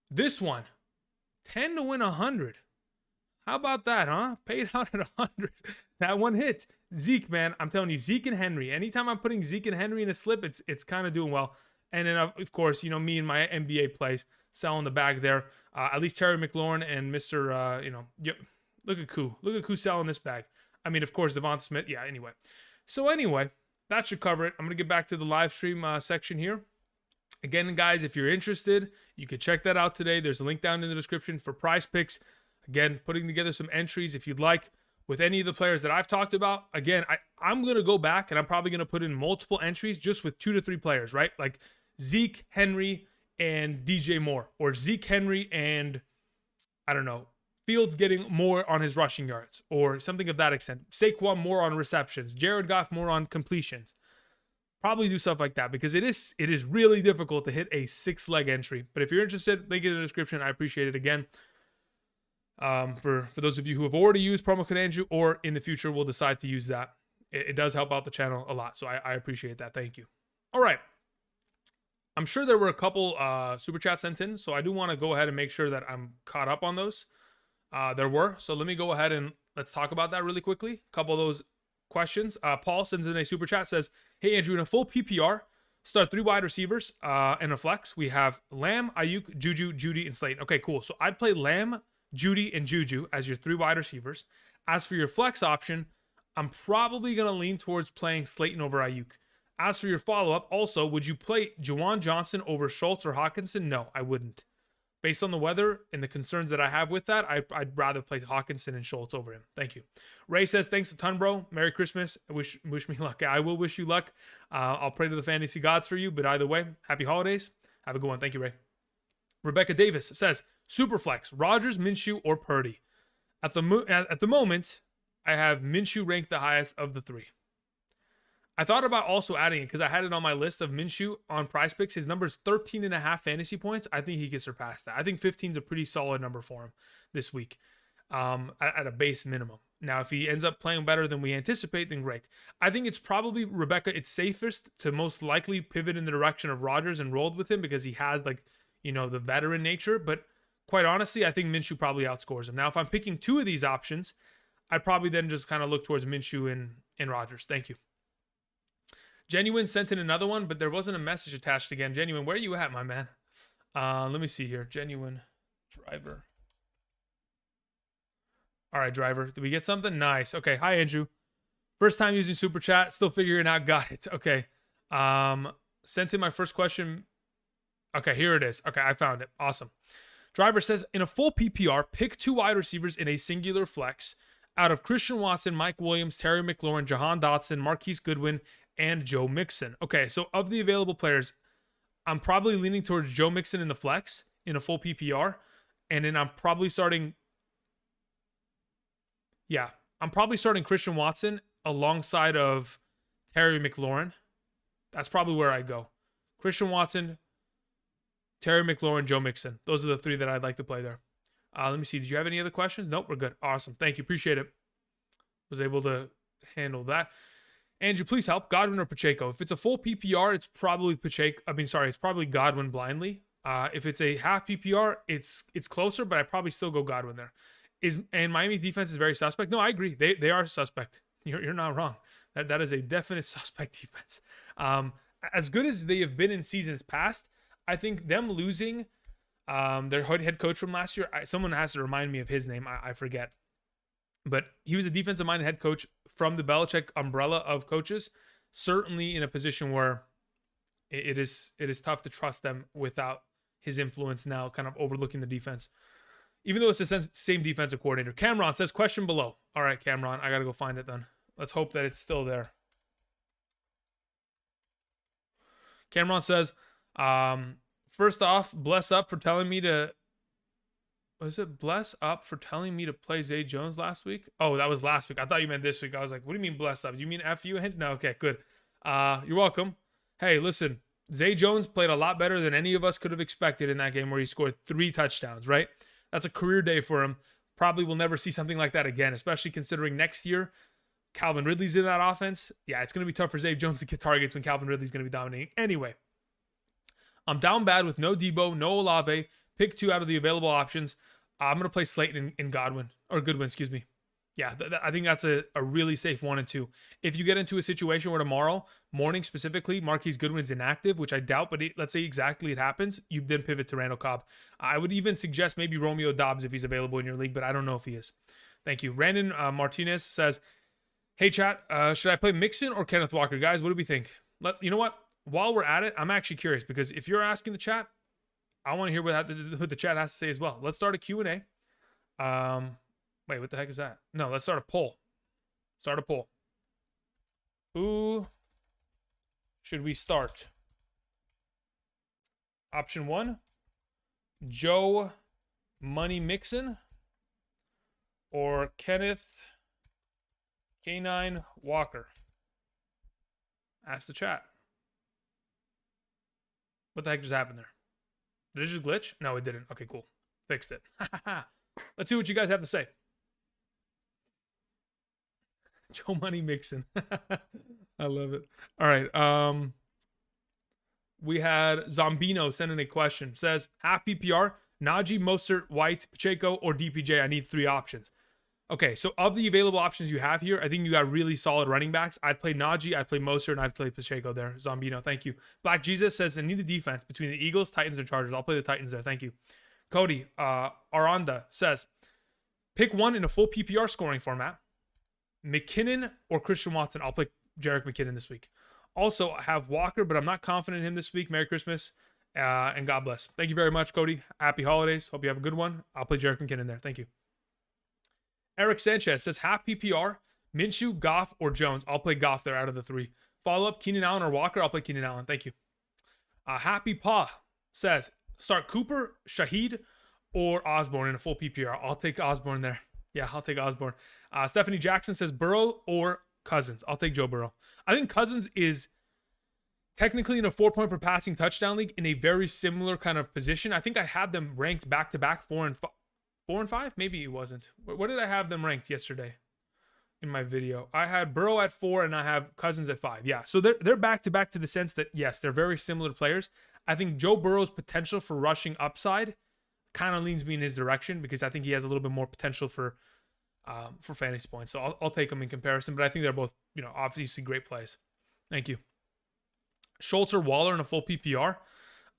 This one, 10 to win 100. How about that, huh? Paid out at 100. That one hit. Zeke, man, I'm telling you, Zeke and Henry. Anytime I'm putting Zeke and Henry in a slip, it's kind of doing well. And then, of course, you know, me and my NBA plays selling the bag there. At least Terry McLaurin and Mr. Look at Koo. Look at Koo selling this bag. I mean, of course, Devonta Smith. Yeah, anyway. So anyway, that should cover it. I'm going to get back to the live stream section here. Again, guys, if you're interested, you can check that out today. There's a link down in the description for PrizePicks. Again, putting together some entries if you'd like with any of the players that I've talked about. Again, I'm going to go back and I'm probably going to put in multiple entries just with 2 to 3 players, right? Like Zeke, Henry, and DJ Moore, or Zeke, Henry, and I don't know, Fields getting more on his rushing yards or something of that extent. Saquon more on receptions, Jared Goff more on completions. Probably do stuff like that because it is really difficult to hit a 6-leg entry. But if you're interested, link in the description. I appreciate it again. For those of you who have already used promo code Andrew or in the future will decide to use that, it does help out the channel a lot. So I appreciate that. Thank you. All right. I'm sure there were a couple super chats sent in, so I do want to go ahead and make sure that I'm caught up on those. There were. So let me go ahead and let's talk about that really quickly. A couple of those questions. Paul sends in a super chat, says, hey, Andrew, in a full PPR, start 3 wide receivers and a flex. We have Lamb, Ayuk, Juju, Judy, and Slayton. Okay, cool. So I'd play Lamb, Judy, and Juju as your 3 wide receivers. As for your flex option, I'm probably going to lean towards playing Slayton over Ayuk. As for your follow-up, also, would you play Juwan Johnson over Schultz or Hawkinson? No, I wouldn't. Based on the weather and the concerns that I have with that, I'd rather play Hawkinson and Schultz over him. Thank you. Ray says, thanks a ton, bro. Merry Christmas. Wish me luck. I will wish you luck. I'll pray to the fantasy gods for you. But either way, happy holidays. Have a good one. Thank you, Ray. Rebecca Davis says, Superflex, Rodgers, Minshew, or Purdy. At the moment, I have Minshew ranked the highest of the three. I thought about also adding it because I had it on my list of Minshew on PrizePicks. His number is 13.5 fantasy points. I think he can surpass that. I think 15 is a pretty solid number for him this week at a base minimum. Now, if he ends up playing better than we anticipate, then great. I think it's probably, Rebecca, it's safest to most likely pivot in the direction of Rodgers and roll with him because he has, like, you know, the veteran nature. But quite honestly, I think Minshew probably outscores him. Now, if I'm picking two of these options, I'd probably then just kind of look towards Minshew and Rodgers. Thank you. Genuine sent in another one, but there wasn't a message attached again. Genuine, where are you at, my man? Let me see here. Genuine driver. All right, driver. Did we get something? Nice. Okay. Hi, Andrew. First time using Super Chat. Still figuring out. Got it. Okay. Sent in my first question. Okay, here it is. Okay, I found it. Awesome. Driver says, in a full PPR, pick two wide receivers in a singular flex out of Christian Watson, Mike Williams, Terry McLaurin, Jahan Dotson, Marquise Goodwin, and Joe Mixon. Okay, so of the available players, I'm probably leaning towards Joe Mixon in the flex in a full PPR. And then I'm probably starting Christian Watson alongside of Terry McLaurin. That's probably where I go. Christian Watson, Terry McLaurin, Joe Mixon. Those are the three that I'd like to play there. Let me see. Did you have any other questions? Nope, we're good. Awesome. Thank you. Appreciate it. Was able to handle that. Andrew, please help. Godwin or Pacheco? If it's a full PPR, it's probably it's probably Godwin blindly. If it's a half PPR, it's closer, but I probably still go Godwin there. And Miami's defense is very suspect. No, I agree. They are suspect. You're not wrong. That is a definite suspect defense. As good as they have been in seasons past, I think them losing their head coach from last year, someone has to remind me of his name. I forget. But he was a defensive-minded head coach from the Belichick umbrella of coaches, certainly in a position where it is tough to trust them without his influence now kind of overlooking the defense. Even though it's the same defensive coordinator. Cameron says, question below. All right, Cameron, I got to go find it then. Let's hope that it's still there. Cameron says, first off, bless up for telling me to play Zay Jones last week? Oh, that was last week. I thought you meant this week. I was like, what do you mean bless up? Do you mean F you? No, okay, good. You're welcome. Hey, listen, Zay Jones played a lot better than any of us could have expected in that game where he scored 3 touchdowns, right? That's a career day for him. Probably will never see something like that again, especially considering next year Calvin Ridley's in that offense. Yeah, it's going to be tough for Zay Jones to get targets when Calvin Ridley's going to be dominating. Anyway, I'm down bad with no Debo, no Olave. Pick 2 out of the available options. I'm going to play Slayton and Goodwin, excuse me. Yeah, I think that's a really safe 1 and 2. If you get into a situation where tomorrow morning specifically, Marquise Goodwin's inactive, which I doubt, but let's say exactly it happens, you then pivot to Randall Cobb. I would even suggest maybe Romeo Doubs if he's available in your league, but I don't know if he is. Thank you. Brandon Martinez says, hey, chat, should I play Mixon or Kenneth Walker? Guys, what do we think? You know what? While we're at it, I'm actually curious because if you're asking the chat, I want to hear what the chat has to say as well. Let's start a Q&A. Wait, what the heck is that? No, let's start a poll. Who should we start? Option 1, Joe Money Mixon or Kenneth K9 Walker? Ask the chat. What the heck just happened there? Did it just glitch? No, it didn't. Okay, cool. Fixed it. Let's see what you guys have to say. Joe Money Mixon. I love it. All right. We had Zombino send in a question. Says, half PPR, Najee, Mostert, White, Pacheco, or DPJ. I need 3 options. Okay, so of the available options you have here, I think you got really solid running backs. I'd play Najee, I'd play Mostert, and I'd play Pacheco there. Zombino, thank you. Black Jesus says, I need a defense between the Eagles, Titans, and Chargers. I'll play the Titans there. Thank you. Cody Aranda says, pick 1 in a full PPR scoring format. McKinnon or Christian Watson. I'll play Jerick McKinnon this week. Also, I have Walker, but I'm not confident in him this week. Merry Christmas and God bless. Thank you very much, Cody. Happy holidays. Hope you have a good one. I'll play Jerick McKinnon there. Thank you. Eric Sanchez says half PPR, Minshew, Goff, or Jones. I'll play Goff there out of the 3. Follow up, Keenan Allen or Walker. I'll play Keenan Allen. Thank you. Happy Paw says Start Cooper, Shaheed, or Osborne in a full PPR. I'll take Osborne there. Yeah, I'll take Osborne. Stephanie Jackson says Burrow or Cousins. I'll take Joe Burrow. I think Cousins is technically in a 4-point per passing touchdown league in a very similar kind of position. I think I had them ranked back to back 4 and 5. Maybe it wasn't. What did I have them ranked yesterday in my video? I had Burrow at 4 and I have Cousins at 5. Yeah, so they're back to back to the sense that yes, they're very similar players. I think Joe Burrow's potential for rushing upside kind of leans me in his direction because I think he has a little bit more potential for fantasy points. So I'll take him in comparison, but I think they're both, obviously great plays. Thank you. Schultz or Waller in a full PPR.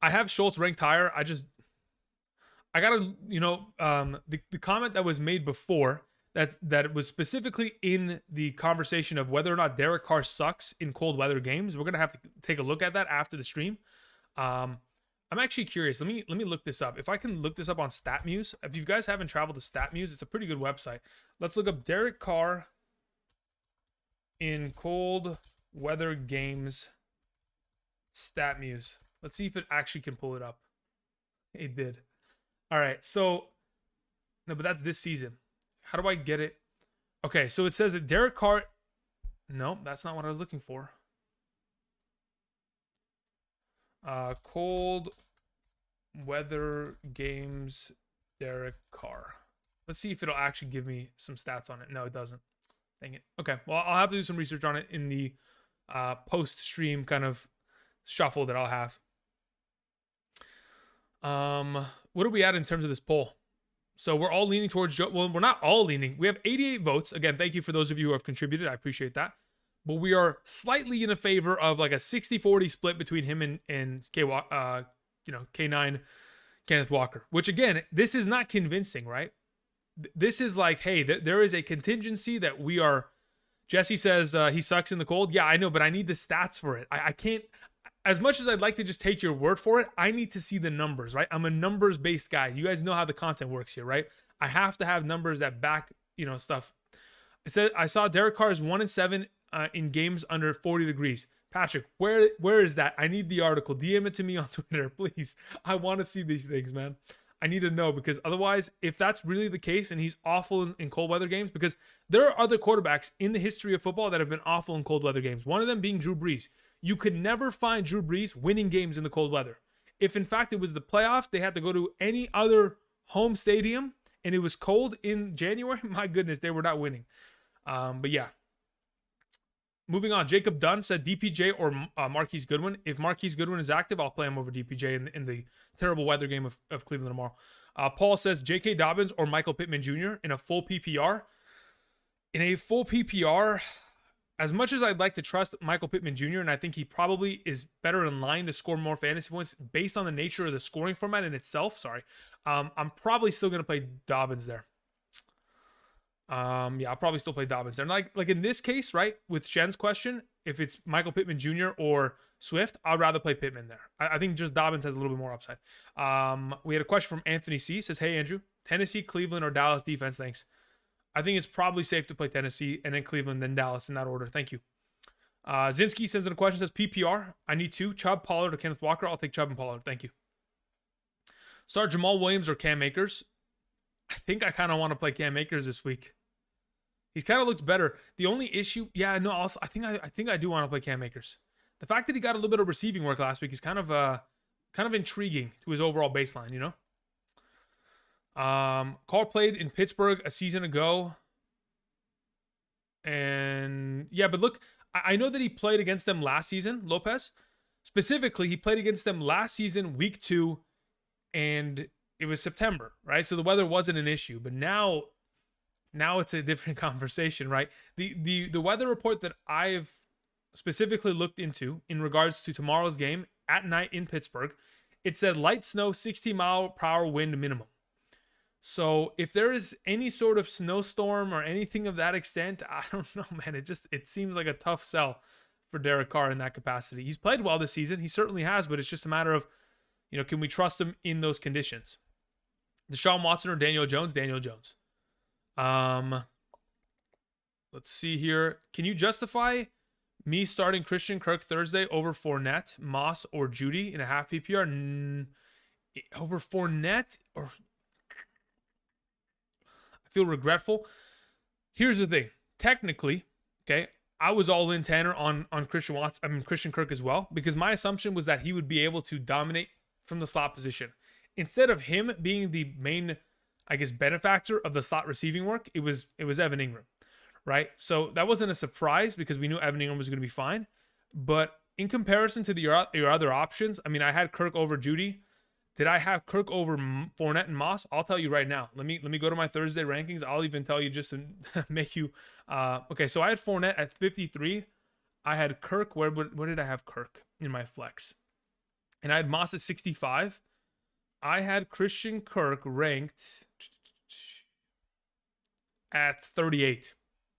I have Schultz ranked higher. I gotta, the comment that was made before that was specifically in the conversation of whether or not Derek Carr sucks in cold weather games. We're gonna have to take a look at that after the stream. I'm actually curious. Let me look this up. If I can look this up on StatMuse. If you guys haven't traveled to StatMuse, it's a pretty good website. Let's look up Derek Carr in cold weather games StatMuse. Let's see if it actually can pull it up. It did. All right. So, no, but that's this season. How do I get it? Okay. So it says that Derek Carr. No, that's not what I was looking for. Cold weather games Derek Carr. Let's see if it'll actually give me some stats on it. No, it doesn't. Dang it. Okay. Well, I'll have to do some research on it in the post-stream kind of shuffle that I'll have. What are we at in terms of this poll? So we're all leaning towards Joe. Well, we're not all leaning. We have 88 votes. Again, thank you for those of you who have contributed. I appreciate that. But we are slightly in a favor of like a 60-40 split between him and K9 Kenneth Walker, which again, this is not convincing, right? This is like, hey, there is a contingency that we are. Jesse says he sucks in the cold. Yeah, I know, but I need the stats for it. I can't, as much as I'd like to just take your word for it, I need to see the numbers, right? I'm a numbers-based guy. You guys know how the content works here, right? I have to have numbers that back, stuff. It said I saw Derek Carr is 1-7 in games under 40 degrees. Patrick, where is that? I need the article. DM it to me on Twitter, please. I want to see these things, man. I need to know, because otherwise, if that's really the case and he's awful in cold weather games, because there are other quarterbacks in the history of football that have been awful in cold weather games. One of them being Drew Brees. You could never find Drew Brees winning games in the cold weather. If in fact it was the playoffs, they had to go to any other home stadium and it was cold in January, my goodness, they were not winning. But yeah. Moving on, Jacob Dunn said DPJ or Marquise Goodwin. If Marquise Goodwin is active, I'll play him over DPJ in the terrible weather game of Cleveland tomorrow. Paul says J.K. Dobbins or Michael Pittman Jr. in a full PPR. In a full PPR, as much as I'd like to trust Michael Pittman Jr., and I think he probably is better in line to score more fantasy points based on the nature of the scoring format in itself, I'm probably still going to play Dobbins there. Yeah, I'll probably still play Dobbins. And like in this case, right, with Shen's question, if it's Michael Pittman Jr. or Swift, I'd rather play Pittman there. I think just Dobbins has a little bit more upside. We had a question from Anthony C. Says, hey, Andrew, Tennessee, Cleveland, or Dallas defense? Thanks. I think it's probably safe to play Tennessee and then Cleveland, then Dallas in that order. Thank you. Zinski sends in a question, says PPR. I need two, Chubb, Pollard, or Kenneth Walker. I'll take Chubb and Pollard. Thank you. Start Jamal Williams or Cam Akers. I think I kind of want to play Cam Akers this week. He's kind of looked better. The only issue, I think I do want to play Cam Akers. The fact that he got a little bit of receiving work last week is kind of intriguing to his overall baseline, you know. Carr played in Pittsburgh a season ago, and yeah, but look, I know that he played against them last season. Lopez, specifically, he played against them last season, week 2, and it was September, right? So the weather wasn't an issue, but now it's a different conversation, right? The weather report that I've specifically looked into in regards to tomorrow's game at night in Pittsburgh, it said light snow, 60-mile-per-hour wind minimum. So if there is any sort of snowstorm or anything of that extent, I don't know, man. It seems like a tough sell for Derek Carr in that capacity. He's played well this season. He certainly has, but it's just a matter of, can we trust him in those conditions? Deshaun Watson or Daniel Jones? Daniel Jones. Let's see here. Can you justify me starting Christian Kirk Thursday over Fournette, Moss, or Judy in a half PPR? over Fournette, or I feel regretful. Here's the thing. Technically, okay, I was all in Tanner on Christian Kirk as well, because my assumption was that he would be able to dominate from the slot position. Instead of him being the main, I guess, benefactor of the slot receiving work, it was Evan Ingram, right? So that wasn't a surprise because we knew Evan Ingram was going to be fine. But in comparison to your other options, I mean, I had Kirk over Judy. Did I have Kirk over Fournette and Moss? I'll tell you right now. Let me go to my Thursday rankings. I'll even tell you just to make you. Okay, so I had Fournette at 53. I had Kirk. Where did I have Kirk in my flex? And I had Moss at 65. I had Christian Kirk ranked at 38.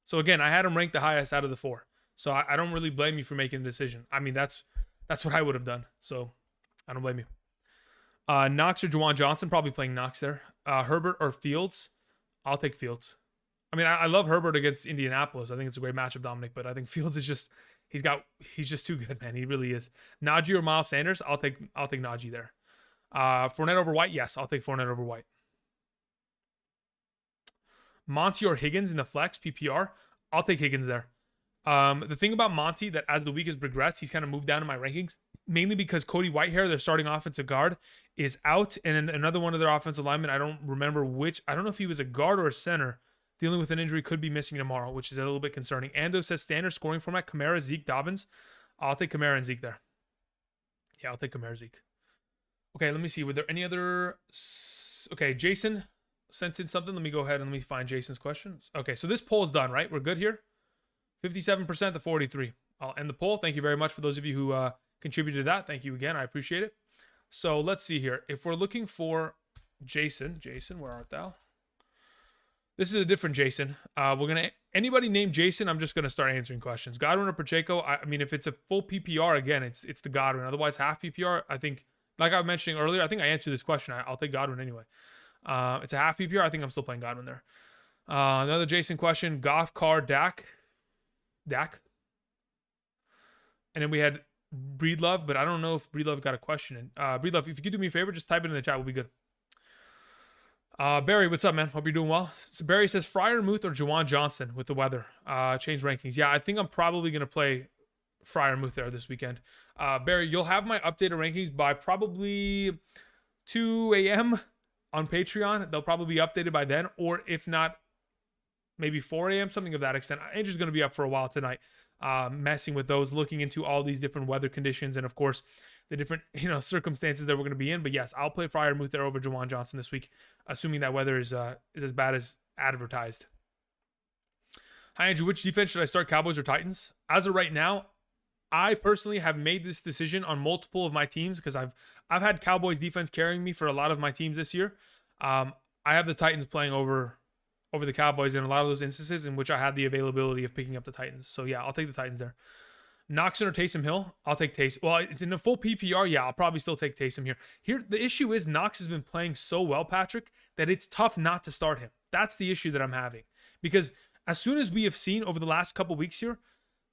So again, I had him ranked the highest out of the four. So I don't really blame you for making the decision. I mean, that's what I would have done. So I don't blame you. Knox or Juwan Johnson, probably playing Knox there. Herbert or Fields, I'll take Fields. I mean, I love Herbert against Indianapolis. I think it's a great matchup, Dominic, but I think Fields is just he's just too good, man. He really is. Najee or Miles Sanders, I'll take Najee there. Fournette over White, yes, I'll take Fournette over White. Monty or Higgins in the flex PPR, I'll take Higgins there. The thing about Monty, that as the week has progressed, he's kind of moved down in my rankings, mainly because Cody Whitehair, their starting offensive guard, is out, and another one of their offensive linemen, I don't remember which, I don't know if he was a guard or a center, dealing with an injury, could be missing tomorrow, which is a little bit concerning. Ando says standard scoring format, Kamara, Zeke, Dobbins. I'll take Kamara and Zeke there. Yeah, I'll take Kamara, Zeke. Okay, let me see. Were there any other... Okay, Jason sent in something. Let me go ahead and let me find Jason's questions. Okay, so this poll is done, right? We're good here? 57% to 43. I'll end the poll. Thank you very much for those of you who contributed to that. Thank you again. I appreciate it. So let's see here. If we're looking for Jason, where art thou? This is a different Jason. Anybody named Jason, I'm just gonna start answering questions. Godwin or Pacheco? I mean, if it's a full PPR, again, it's the Godwin. Otherwise, half PPR, I think, like I was mentioning earlier, I think I answered this question. I'll take Godwin anyway. It's a half PPR. I think I'm still playing Godwin there. Another Jason question: Goff, Carr, Dak. And then we had Breedlove, but I don't know if Breedlove got a question in. Breedlove, if you could do me a favor, just type it in the chat. We'll be good. Barry, what's up, man? Hope you're doing well. So Barry says Freiermuth or Juwan Johnson with the weather. Change rankings. Yeah, I think I'm probably going to play Freiermuth there this weekend. Barry, you'll have my updated rankings by probably 2 a.m. on Patreon. They'll probably be updated by then, or if not, maybe 4 a.m., something of that extent. Andrew's going to be up for a while tonight, messing with those, looking into all these different weather conditions and, of course, the different circumstances that we're going to be in. But yes, I'll play Freiermuth there over Juwan Johnson this week, assuming that weather is as bad as advertised. Hi, Andrew. Which defense should I start, Cowboys or Titans? As of right now, I personally have made this decision on multiple of my teams because I've had Cowboys defense carrying me for a lot of my teams this year. I have the Titans playing over the Cowboys in a lot of those instances in which I had the availability of picking up the Titans. So yeah, I'll take the Titans there. Noxon or Taysom Hill? I'll take Taysom. Well, in a full PPR, yeah, I'll probably still take Taysom here. Here, the issue is Knox has been playing so well, Patrick, that it's tough not to start him. That's the issue that I'm having. Because as soon as we have seen over the last couple weeks here,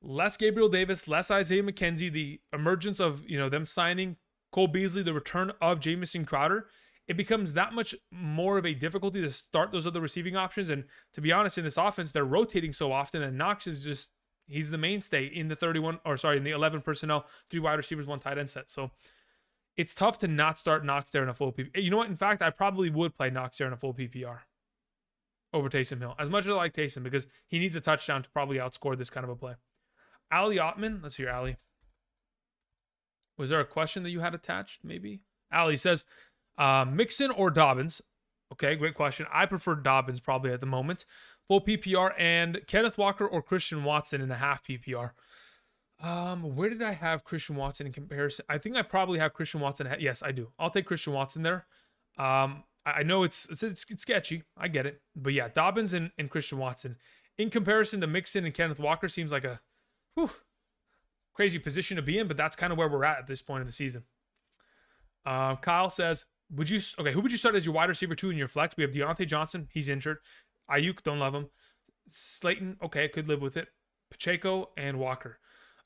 less Gabriel Davis, less Isaiah McKenzie, the emergence of them signing Cole Beasley, the return of Jamison Crowder, it becomes that much more of a difficulty to start those other receiving options. And to be honest, in this offense, they're rotating so often, and Knox is just, he's the mainstay in the in the 11 personnel, 3 wide receivers, 1 tight end set. So it's tough to not start Knox there in a full PPR. You know what? In fact, I probably would play Knox there in a full PPR over Taysom Hill, as much as I like Taysom, because he needs a touchdown to probably outscore this kind of a play. Ali Ottman, let's hear Ali. Was there a question that you had attached? Maybe Ali says, Mixon or Dobbins? Okay, great question. I prefer Dobbins probably at the moment. Full PPR, and Kenneth Walker or Christian Watson in a half PPR. Where did I have Christian Watson in comparison? I think I probably have Christian Watson. Yes, I do. I'll take Christian Watson there. I know it's sketchy. I get it. But yeah, Dobbins and Christian Watson. In comparison to Mixon and Kenneth Walker seems like a crazy position to be in, but that's kind of where we're at this point of the season. Kyle says, who would you start as your wide receiver 2 in your flex? We have Deontay Johnson. He's injured. Ayuk, don't love him. Slayton, okay, could live with it. Pacheco and Walker.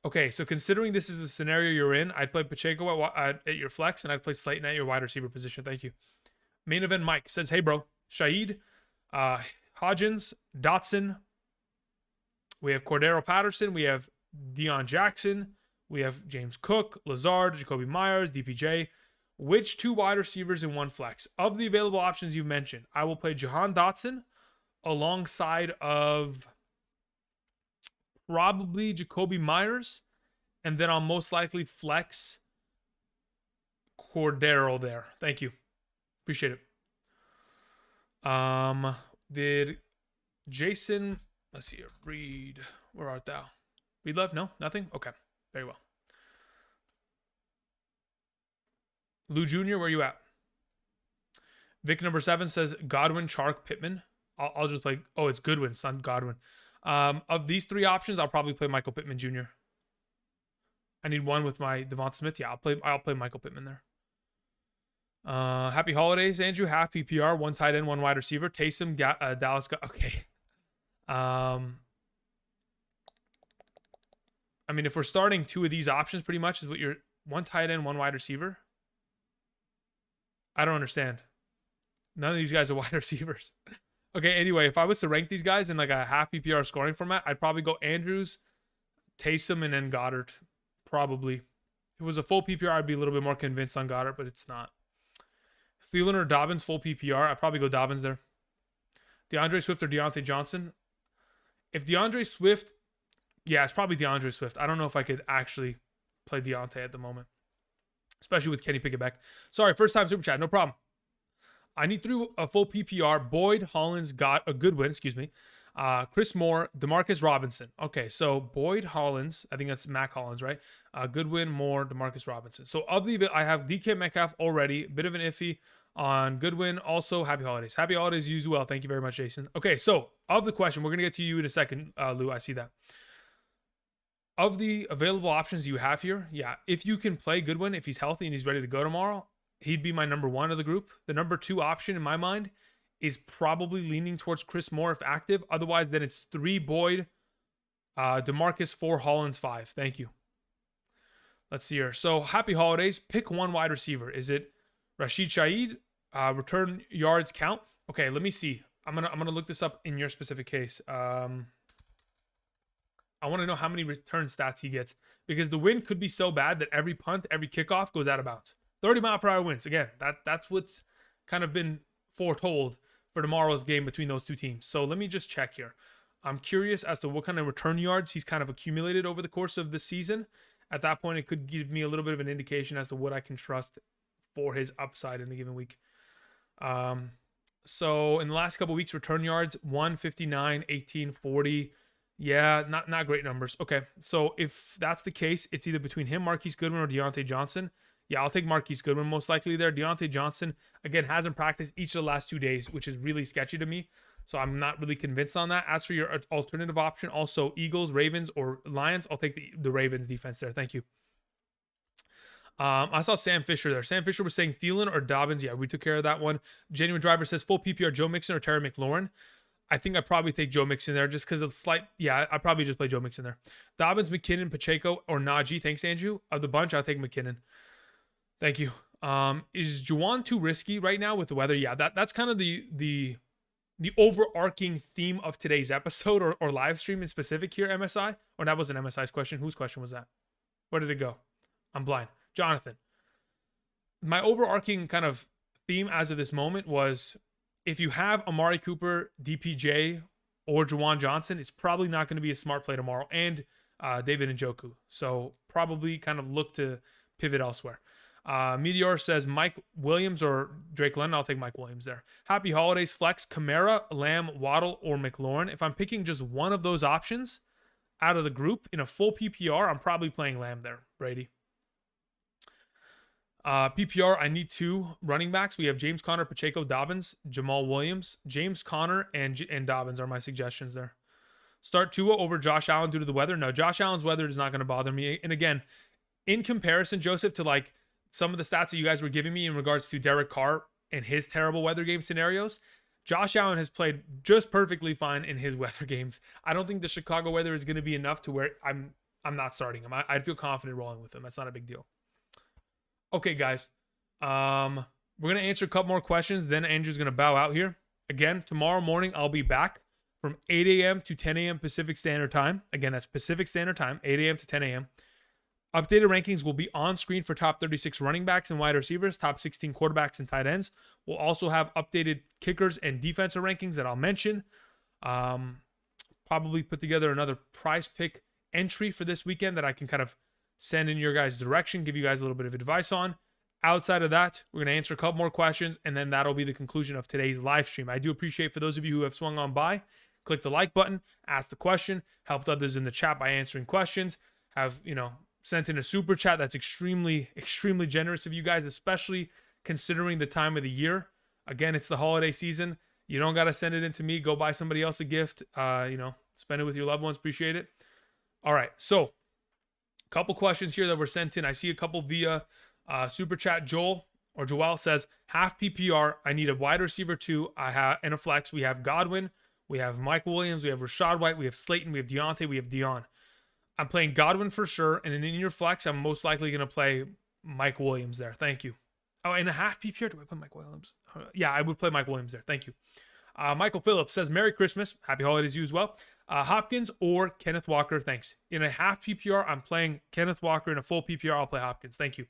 Okay, so considering this is the scenario you're in, I'd play Pacheco at your flex, and I'd play Slayton at your wide receiver position. Thank you. Main event Mike says, hey, bro. Shaheed, Hodgins, Dotson. We have Cordero Patterson. We have Deion Jackson. We have James Cook, Lazard, Jacoby Myers, DPJ. Which 2 wide receivers in 1 flex? Of the available options you've mentioned, I will play Jahan Dotson alongside of probably Jacoby Myers, and then I'll most likely flex Cordero there. Thank you. Appreciate it. Did Jason, let's see here, Reed, where art thou? Reed left? No, nothing? Okay, very well. Lou Jr., where you at? Vic number 7 says Godwin, Chark, Pittman. I'll just play, oh, it's Goodwin, son Godwin. Of these 3 options, I'll probably play Michael Pittman Jr. I need one with my Devonta Smith. Yeah, I'll play Michael Pittman there. Happy holidays, Andrew. Half PPR, 1 tight end, 1 wide receiver. Taysom, Dallas. Okay. I mean, if we're starting 2 of these options, pretty much is what you're 1 tight end, 1 wide receiver. I don't understand. None of these guys are wide receivers. Okay, anyway, if I was to rank these guys in like a half PPR scoring format, I'd probably go Andrews, Taysom, and then Goddard. Probably. If it was a full PPR, I'd be a little bit more convinced on Goddard, but it's not. Thielen or Dobbins, full PPR. I'd probably go Dobbins there. DeAndre Swift or Deontay Johnson. If DeAndre Swift, yeah, it's probably DeAndre Swift. I don't know if I could actually play Deontay at the moment, especially with Kenny Pickett back. Sorry, first time super chat, no problem. I need through a full PPR. Boyd, Hollins, got a Goodwin, excuse me. Chris Moore, Demarcus Robinson. Okay, so Boyd, Hollins, I think that's Mac Hollins, right? Goodwin, Moore, Demarcus Robinson. So of the, I have DK Metcalf already, bit of an iffy on Goodwin. Also, happy holidays. Happy holidays, you as well. Thank you very much, Jason. Okay, so of the question, we're going to get to you in a second, Lou. I see that. Of the available options you have here, yeah, if you can play Goodwin, if he's healthy and he's ready to go tomorrow, he'd be my number 1 of the group. The number 2 option in my mind is probably leaning towards Chris Moore if active. Otherwise, then it's 3 Boyd, DeMarcus 4, Hollins 5. Thank you. Let's see here. So happy holidays. Pick 1 wide receiver. Is it Rashid Shaheed? Return yards count? Okay, let me see. I'm gonna look this up in your specific case. I want to know how many return stats he gets, because the win could be so bad that every punt, every kickoff goes out of bounds. 30-mile-per-hour wins. Again, that's what's kind of been foretold for tomorrow's game between those 2 teams. So let me just check here. I'm curious as to what kind of return yards he's kind of accumulated over the course of the season. At that point, it could give me a little bit of an indication as to what I can trust for his upside in the given week. So in the last couple of weeks, return yards, 159, 18, 40. Yeah, not great numbers. Okay, so if that's the case, it's either between him, Marquise Goodwin, or Deontay Johnson. Yeah, I'll take Marquise Goodwin most likely there. Deontay Johnson, again, hasn't practiced each of the last 2 days, which is really sketchy to me. So I'm not really convinced on that. As for your alternative option, also Eagles, Ravens, or Lions, I'll take the Ravens defense there. Thank you. I saw Sam Fisher there. Sam Fisher was saying Thielen or Dobbins. Yeah, we took care of that one. Genuine Driver says full PPR Joe Mixon or Terry McLaurin. I think I'd probably take Joe Mixon there just because of the slight. Yeah, I'd probably just play Joe Mixon there. Dobbins, McKinnon, Pacheco, or Najee. Thanks, Andrew. Of the bunch, I'll take McKinnon. Thank you. Is Juwan too risky right now with the weather? Yeah, that's kind of the overarching theme of today's episode or live stream in specific here, MSI. Or that wasn't MSI's question. Whose question was that? Where did it go? I'm blind. Jonathan. My overarching kind of theme as of this moment was, if you have Amari Cooper, DPJ, or Juwan Johnson, it's probably not going to be a smart play tomorrow. And David Njoku. So probably kind of look to pivot elsewhere. Meteor says Mike Williams or Drake London. I'll take Mike Williams there. Happy holidays. Flex, Kamara, Lamb, Waddle, or McLaurin. If I'm picking just one of those options out of the group in a full PPR, I'm probably playing Lamb there, Brady. PPR, I need 2 running backs. We have James Conner, Pacheco, Dobbins, Jamal Williams. James Conner and Dobbins are my suggestions there. Start Tua over Josh Allen due to the weather. No, Josh Allen's weather is not going to bother me. And again, in comparison, Joseph, to like some of the stats that you guys were giving me in regards to Derek Carr and his terrible weather game scenarios, Josh Allen has played just perfectly fine in his weather games. I don't think the Chicago weather is going to be enough to where I'm I'm not starting him. I'd feel confident rolling with him. That's not a big deal. Okay, guys. We're going to answer a couple more questions. Then Andrew's going to bow out here. Again, tomorrow morning, I'll be back from 8 a.m. to 10 a.m. Pacific Standard Time. Again, that's Pacific Standard Time, 8 a.m. to 10 a.m. Updated rankings will be on screen for top 36 running backs and wide receivers, top 16 quarterbacks and tight ends. We'll also have updated kickers and defensive rankings that I'll mention. Probably put together another prize pick entry for this weekend that I can kind of send in your guys' direction, give you guys a little bit of advice on. Outside of that, we're going to answer a couple more questions, and then that'll be the conclusion of today's live stream. I do appreciate for those of you who have swung on by, click the like button, ask the question, helped others in the chat by answering questions, have, sent in a super chat. That's extremely, extremely generous of you guys, especially considering the time of the year. Again, it's the holiday season. You don't got to send it in to me. Go buy somebody else a gift. Spend it with your loved ones. Appreciate it. All right. So a couple questions here that were sent in. I see a couple via super chat. Joel says, half PPR. I need a wide receiver too. And a flex. We have Godwin. We have Mike Williams. We have Rashad White. We have Slayton. We have Deontay. We have Dion. I'm playing Godwin for sure. And in your flex, I'm most likely going to play Mike Williams there. Thank you. Oh, in a half PPR, do I play Mike Williams? Yeah, I would play Mike Williams there. Thank you. Michael Phillips says, Merry Christmas. Happy holidays to you as well. Hopkins or Kenneth Walker? Thanks. In a half PPR, I'm playing Kenneth Walker. In a full PPR, I'll play Hopkins. Thank you.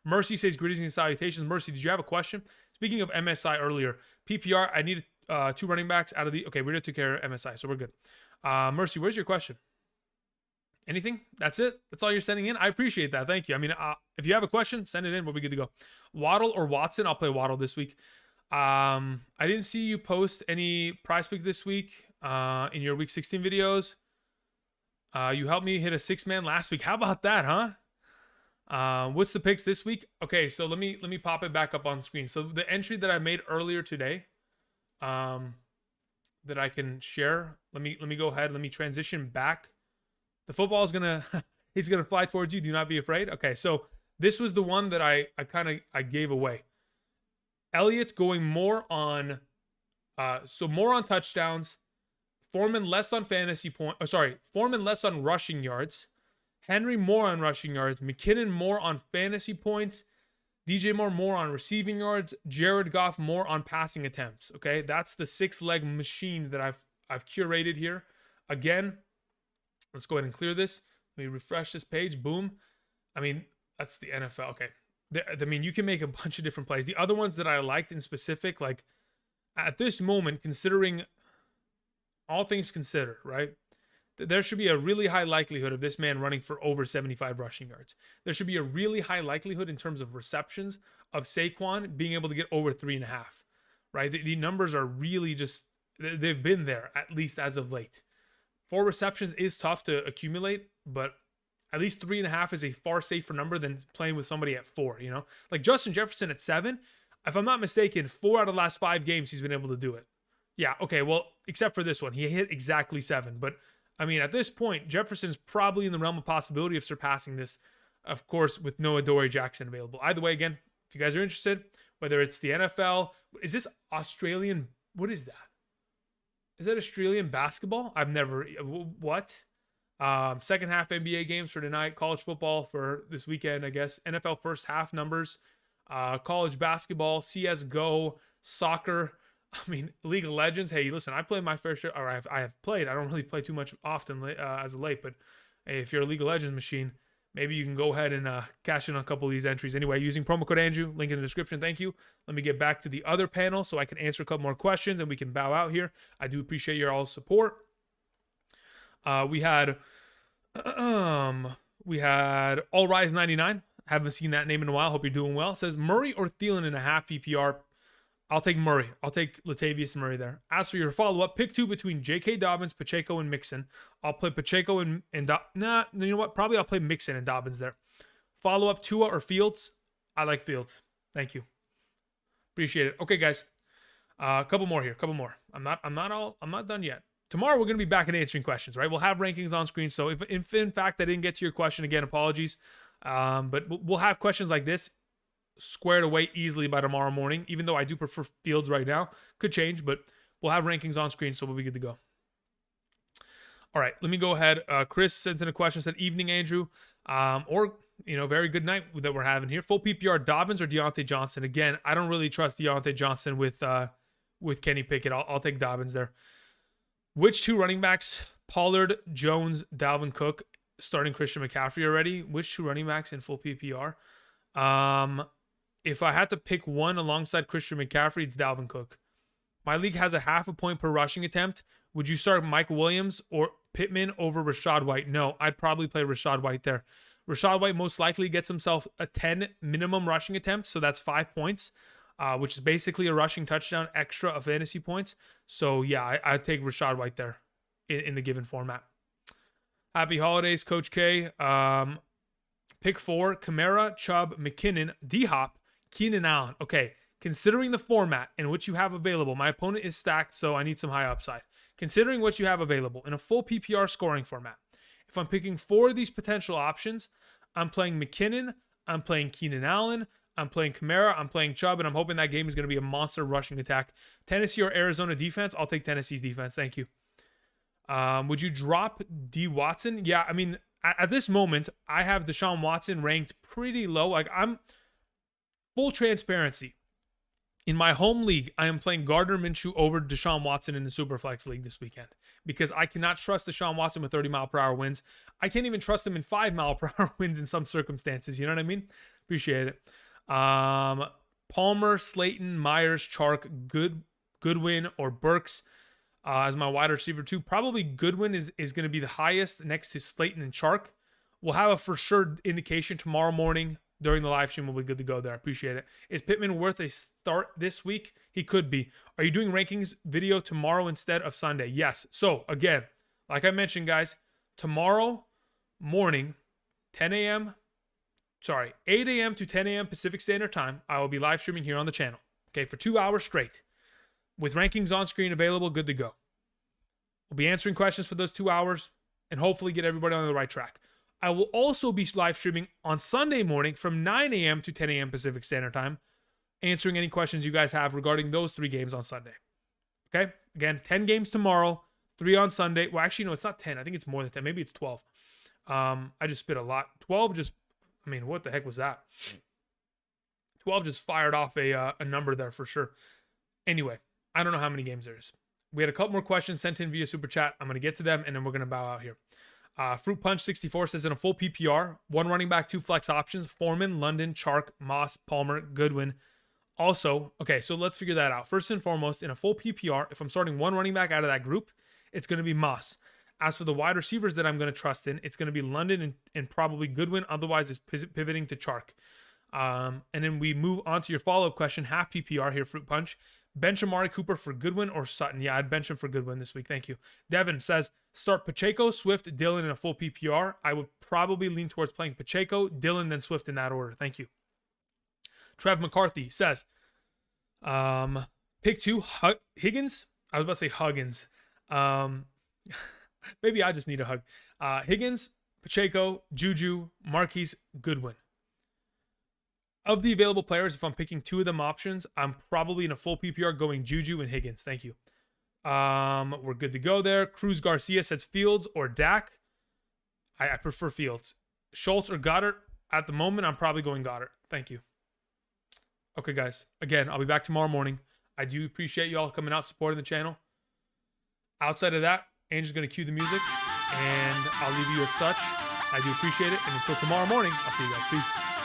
Mercy says, greetings and salutations. Mercy, did you have a question? Speaking of MSI earlier, PPR, I need 2 running backs out of the... Okay, we already took care of MSI, so we're good. Mercy, where's your question? Anything? That's it? That's all you're sending in? I appreciate that. Thank you. I mean, if you have a question, send it in. We'll be good to go. Waddle or Watson? I'll play Waddle this week. I didn't see you post any prize pick this week in your week 16 videos. You helped me hit a 6-man last week. How about that, huh? What's the picks this week? Okay, so let me pop it back up on the screen. So the entry that I made earlier today, that I can share. Let me go ahead. Let me transition back. The football is he's gonna fly towards you. Do not be afraid. Okay, so this was the one that I gave away. Elliott going more on touchdowns. Foreman less on fantasy point. Foreman less on rushing yards. Henry more on rushing yards. McKinnon more on fantasy points. DJ Moore more on receiving yards. Jared Goff more on passing attempts. Okay, that's the 6-leg machine that I've curated here. Again, let's go ahead and clear this. Let me refresh this page. Boom. I mean, that's the NFL. Okay. I mean, you can make a bunch of different plays. The other ones that I liked in specific, like at this moment, considering all things considered, right? There should be a really high likelihood of this man running for over 75 rushing yards. There should be a really high likelihood in terms of receptions of Saquon being able to get over 3.5, right? The numbers are really just, they've been there, at least as of late. 4 receptions is tough to accumulate, but at least 3.5 is a far safer number than playing with somebody at 4, Like Justin Jefferson at 7, if I'm not mistaken, 4 out of the last 5 games he's been able to do it. Yeah, okay, well, except for this one. He hit exactly 7. But, I mean, at this point, Jefferson's probably in the realm of possibility of surpassing this, of course, with no Adoree Jackson available. Either way, again, if you guys are interested, whether it's the NFL, is this Australian, what is that? Is that Australian basketball? I've never, what? Second half NBA games for tonight, college football for this weekend, I guess. NFL first half numbers, college basketball, CSGO, soccer. I mean, League of Legends. Hey, listen, I play my fair share, or I have played. I don't really play too much often as of late, but hey, if you're a League of Legends machine, maybe you can go ahead and cash in on a couple of these entries. Anyway, using promo code Andrew, link in the description. Thank you. Let me get back to the other panel so I can answer a couple more questions and we can bow out here. I do appreciate your all support. We had All Rise 99. Haven't seen that name in a while. Hope you're doing well. It says Murray or Thielen in a half PPR. I'll take Murray. I'll take Latavius Murray there. As for your follow-up, pick 2 between J.K. Dobbins, Pacheco, and Mixon. I'll play Pacheco and you know what? Probably I'll play Mixon and Dobbins there. Follow-up, Tua or Fields? I like Fields. Thank you. Appreciate it. Okay, guys. A couple more here. Couple more. I'm not done yet. Tomorrow we're going to be back and answering questions, right? We'll have rankings on screen. So if in fact I didn't get to your question again, apologies. But we'll have questions like this squared away easily by tomorrow morning, even though I do prefer Fields right now. Could change, but we'll have rankings on screen, so we'll be good to go. All right, let me go ahead. Chris sent in a question, said, evening, Andrew. Very good night that we're having here. Full PPR, Dobbins or Deontay Johnson? Again, I don't really trust Deontay Johnson with Kenny Pickett. I'll take Dobbins there. Which two running backs? Pollard, Jones, Dalvin Cook, starting Christian McCaffrey already. Which two running backs in full PPR? If I had to pick one alongside Christian McCaffrey, it's Dalvin Cook. My league has a 0.5 point per rushing attempt. Would you start Mike Williams or Pittman over Rachaad White? No, I'd probably play Rachaad White there. Rachaad White most likely gets himself a 10 minimum rushing attempt, so that's 5 points, which is basically a rushing touchdown extra of fantasy points. So yeah, I'd take Rachaad White there in the given format. Happy holidays, Coach K. Pick 4, Kamara, Chubb, McKinnon, D-Hop, Keenan Allen. Okay, considering the format in which you have available, my opponent is stacked, so I need some high upside. Considering what you have available in a full PPR scoring format, if I'm picking 4 of these potential options, I'm playing McKinnon, I'm playing Keenan Allen, I'm playing Kamara, I'm playing Chubb, and I'm hoping that game is going to be a monster rushing attack. Tennessee or Arizona defense? I'll take Tennessee's defense. Thank you. Would you drop D. Watson? Yeah, I mean, at this moment, I have Deshaun Watson ranked pretty low. Like, I'm full transparency. In my home league, I am playing Gardner Minshew over Deshaun Watson in the Superflex League this weekend because I cannot trust Deshaun Watson with 30-mile-per-hour wins. I can't even trust him in 5-mile-per-hour wins in some circumstances. You know what I mean? Appreciate it. Palmer, Slayton, Myers, Chark, Goodwin, or Burks as my wide receiver 2. Probably Goodwin is going to be the highest next to Slayton and Chark. We'll have a for sure indication tomorrow morning. During the live stream, we'll be good to go there. I appreciate it. Is Pittman worth a start this week? He could be. Are you doing rankings video tomorrow instead of Sunday? Yes. So, again, like I mentioned, guys, tomorrow morning, 8 a.m. to 10 a.m. Pacific Standard Time, I will be live streaming here on the channel. Okay, for 2 hours straight. With rankings on screen available, good to go. We'll be answering questions for those 2 hours and hopefully get everybody on the right track. I will also be live streaming on Sunday morning from 9 a.m. to 10 a.m. Pacific Standard Time, answering any questions you guys have regarding those 3 games on Sunday. Okay? Again, 10 games tomorrow, 3 on Sunday. Well, actually, no, it's not 10. I think it's more than 10. Maybe it's 12. I just spit a lot. 12 just, I mean, what the heck was that? 12 just fired off a number there for sure. Anyway, I don't know how many games there is. We had a couple more questions sent in via Super Chat. I'm going to get to them, and then we're going to bow out here. Fruit Punch 64 says in a full PPR, 1 running back, 2 flex options, Foreman, London, Chark, Moss, Palmer, Goodwin. Also, okay, so let's figure that out. First and foremost, in a full PPR, if I'm starting 1 running back out of that group, it's going to be Moss. As for the wide receivers that I'm going to trust in, it's going to be London and probably Goodwin. Otherwise, it's pivoting to Chark. And then we move on to your follow-up question, half PPR here, Fruit Punch. Bench Amari Cooper for Goodwin or Sutton? Yeah, I'd bench him for Goodwin this week. Thank you. Devin says, start Pacheco, Swift, Dillon in a full PPR. I would probably lean towards playing Pacheco, Dillon, then Swift in that order. Thank you. Trev McCarthy says, pick 2, Higgins. I was about to say Huggins. Maybe I just need a hug. Higgins, Pacheco, Juju, Marquise, Goodwin. Of the available players, if I'm picking 2 of them options, I'm probably in a full PPR going Juju and Higgins. Thank you. We're good to go there. Cruz Garcia says Fields or Dak. I prefer Fields. Schultz or Goddard. At the moment, I'm probably going Goddard. Thank you. Okay, guys. Again, I'll be back tomorrow morning. I do appreciate you all coming out supporting the channel. Outside of that, Angel's going to cue the music, and I'll leave you at such. I do appreciate it. And until tomorrow morning, I'll see you guys. Peace.